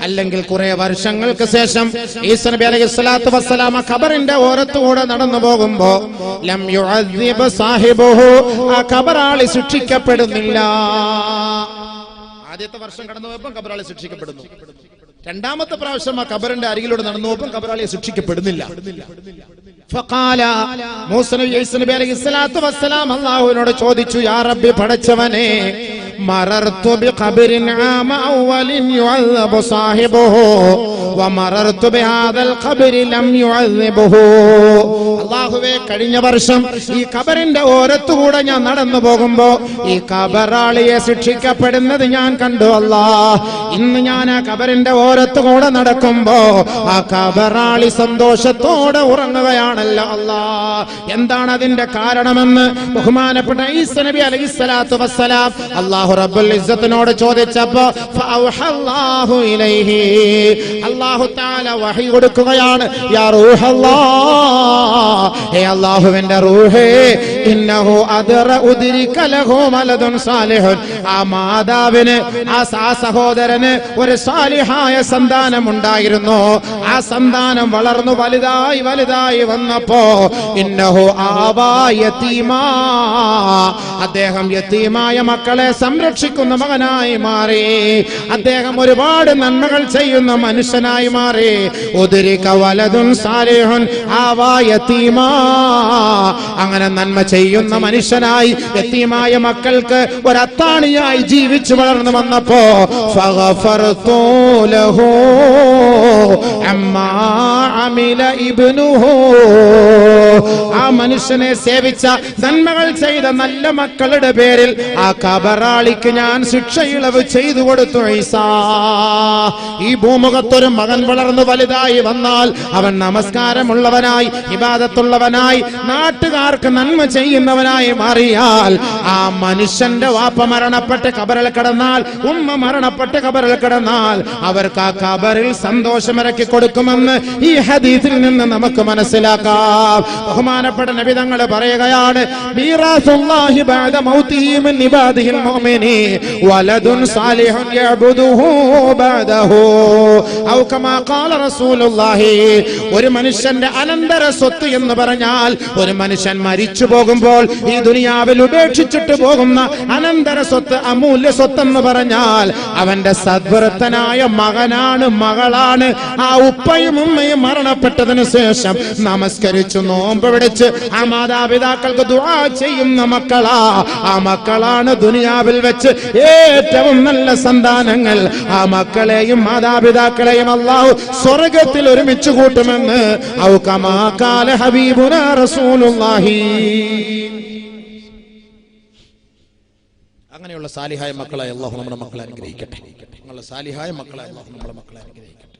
അല്ലെങ്കിൽ കുറെ വർഷങ്ങൾക്ക് ശേഷം ഈസാ നബി അലൈഹിസ്സലാത്തു വസ്സലാം ഖബറിന്റെ ഓരത്തുകൂടെ നടന്നു പോകുമ്പോ ലം യുഅദ്ദിബ് സാഹിബുഹു, ആ ഖബറാളി ശിക്ഷിക്കപ്പെടുന്നില്ല. ആദ്യത്തെ വർഷം കടന്നു പോയപ്പോൾ ഖബറാളി ശിക്ഷിക്കപ്പെടുന്നു. രണ്ടാമത്തെ പ്രാവശ്യം ആ ഖബറിന്റെ അരികിലൂടെ നടന്നു പോയപ്പോൾ ഖബറാളിയെ ശിക്ഷിക്കപ്പെടുന്നില്ല. ഫഖാല മൂസാ നബി അലൈഹിസ്സലാത്തു വസ്സലാം അല്ലാഹുവിനോട് ചോദിച്ചു, യാ റബ്ബി, പടച്ചവനെ, മറർതു ബിഖബരിൻ ആമ അവലിൻ യുഅദ്ദബു സാഹിബുഹു വമറർതു ബിഹാദൽ ഖബരി ലം യുഅദ്ദിബുഹു. അല്ലാഹുവേ, കഴിഞ്ഞ വർഷം ഈ ഖബറിന്റെ ഓരത്തുകൂടെ ഞാൻ നടന്നു പോകുമ്പോ ഈ ഖബറാളിയെ ശിക്ഷിക്കപ്പെടുന്നത് ഞാൻ കണ്ടു അല്ലാഹ്. ഇന്ന് ഞാൻ ആ ഖബറിന്റെ ഓരത്തുകൂടെ നടക്കുമ്പോ ആ ഖബറാളി സന്തോഷത്തോടെ ഉറങ്ങുകയാണല്ലോ അല്ലാഹ്. എന്താണ് അതിന്റെ കാരണമെന്ന് ബഹുമാനപ്പെട്ട ഈസാ നബി അലൈഹിസ്സലാത്തു വസ്സലാം അല്ലാഹു റബ്ബുൽ ഇസ്സത്തിനോട് ചോദിച്ചപ്പോ ഫഅവഹല്ലാഹു ഇലൈഹി, അല്ലാഹു തആല വഹി കൊടുക്കുകയാണ്. യാ റൂഹല്ലാഹ്, ഹേ അല്ലാഹുവിന്റെ റൂഹേ, ഇന്നഹു അദ്റ ഉദ്രിക ലഹു മലദുൻ സാലിഹുൻ, ആ മാതാവിന്, ആ സഹോദരന് ഒരു സാലിഹായ സന്താനം ഉണ്ടായിരുന്നു. ആ സന്താനം വളർന്നു വലുതായി വലുതായി വന്നപ്പോ ഇന്നഹു ആവാ യതീമാ, അദ്ദേഹം യതീമായ മക്കളെ സംരക്ഷിക്കുന്ന മകനായി മാറി. അദ്ദേഹം ഒരുപാട് നന്മകൾ ചെയ്യുന്ന മനുഷ്യനായി മാറി. ഉദ്രിക വലദുൻ സാലിഹുൻ ആവാ യതീമാ, അങ്ങനെ നന്മ ചെയ്യുന്ന മനുഷ്യനായി യതീമായ മക്കൾക്ക് ഒരത്താണിയായി ജീവിച്ചു വളർന്നു വന്നപ്പോ ഫഗഫർതു ലഹു അമ്മാ അമില ഇബ്നുഹു, ആ മനുഷ്യനെ സേവിച്ച നന്മകൾ ചെയ്ത നല്ല മക്കളുടെ പേരിൽ ആ ഖബറാളിക്ക് ഞാൻ ശിക്ഷ ഇളവ് ചെയ്തു കൊടുത്തു. ഈസാ, ഈ ഭൂമുഖത്തൊരു മകൻ വളർന്നു വലുതായി വന്നാൽ അവൻ നമസ്കാരമുള്ളവനായി, ഇബാദത്തുള്ളവനായി, നാട്ടുകാർക്ക് നന്മ ചെയ്യുന്നവനായി മാറിയാൽ ആ മനുഷ്യന്റെ വാപ്പ മരണപ്പെട്ട് ഖബറിൽ കിടന്നാൽ, ഉമ്മ മരണപ്പെട്ട് ഖബറിൽ കിടന്നാൽ അവർക്ക് ആ ഖബറിൽ സന്തോഷമിറക്കി കൊടുക്കുമെന്ന് ഈ ഹദീസിൽ നിന്ന് നമുക്ക് മനസ്സിലാക്കാം. ബഹുമാനപ്പെട്ട നബി തങ്ങൾ പറയുകയാണ്, മീറാസുല്ലാഹി ബഅദ മൗതിഹി മിൻ ഇബാദിഹിൽ മുഅ്മിനീൻ വലദുൻ സാലിഹുൻ യഅബുദുഹു ബഅദഹു ഔ കമാ ഖാല റസൂലുള്ളാഹി. ഒരു മനുഷ്യന്റെ അനന്തര സ്വത്ത് എന്ന് പറഞ്ഞാൽ ഒരു മനുഷ്യൻ മരിച്ചു പോകുമ്പോൾ ഈ ദുനിയാവിൽ ഉപേക്ഷിച്ചിട്ട് പോകുന്ന അനന്തര സ്വത്ത്, അമൂല്യ സ്വത്ത് എന്ന് പറഞ്ഞാൽ അവന്റെ സദ്വൃത്തനായ മകനാണ്, മകളാണ്. ആ ഉപ്പയും ഉമ്മയും മരണപ്പെട്ടതിന് ശേഷം നമസ്കരിച്ചു നോമ്പ് പിടിച്ച് ആ മാതാപിതാക്കൾക്ക് ദുആ ചെയ്യുന്ന മക്കളാ, ആ മക്കളാണ് ദുനിയാവിൽ വെച്ച് ഏറ്റവും നല്ല സന്താനങ്ങൾ. ആ മക്കളെയും മാതാപിതാക്കളെയും അല്ലാഹു സ്വർഗ്ഗത്തിൽ ഒരുമിച്ച് കൂട്ടുമെന്ന് ഔ കമാ ഖാല ഹബീബുനാ റസൂലുള്ളാഹി. അങ്ങനെയുള്ള സാലിഹായ മക്കളെ അല്ലാഹു നമ്മുടെ മക്കളെ അനുഗ്രഹിക്കട്ടെ. സാലിഹായ മക്കളെ അല്ലാഹു നമ്മുടെ മക്കളെ അനുഗ്രഹിക്കട്ടെ.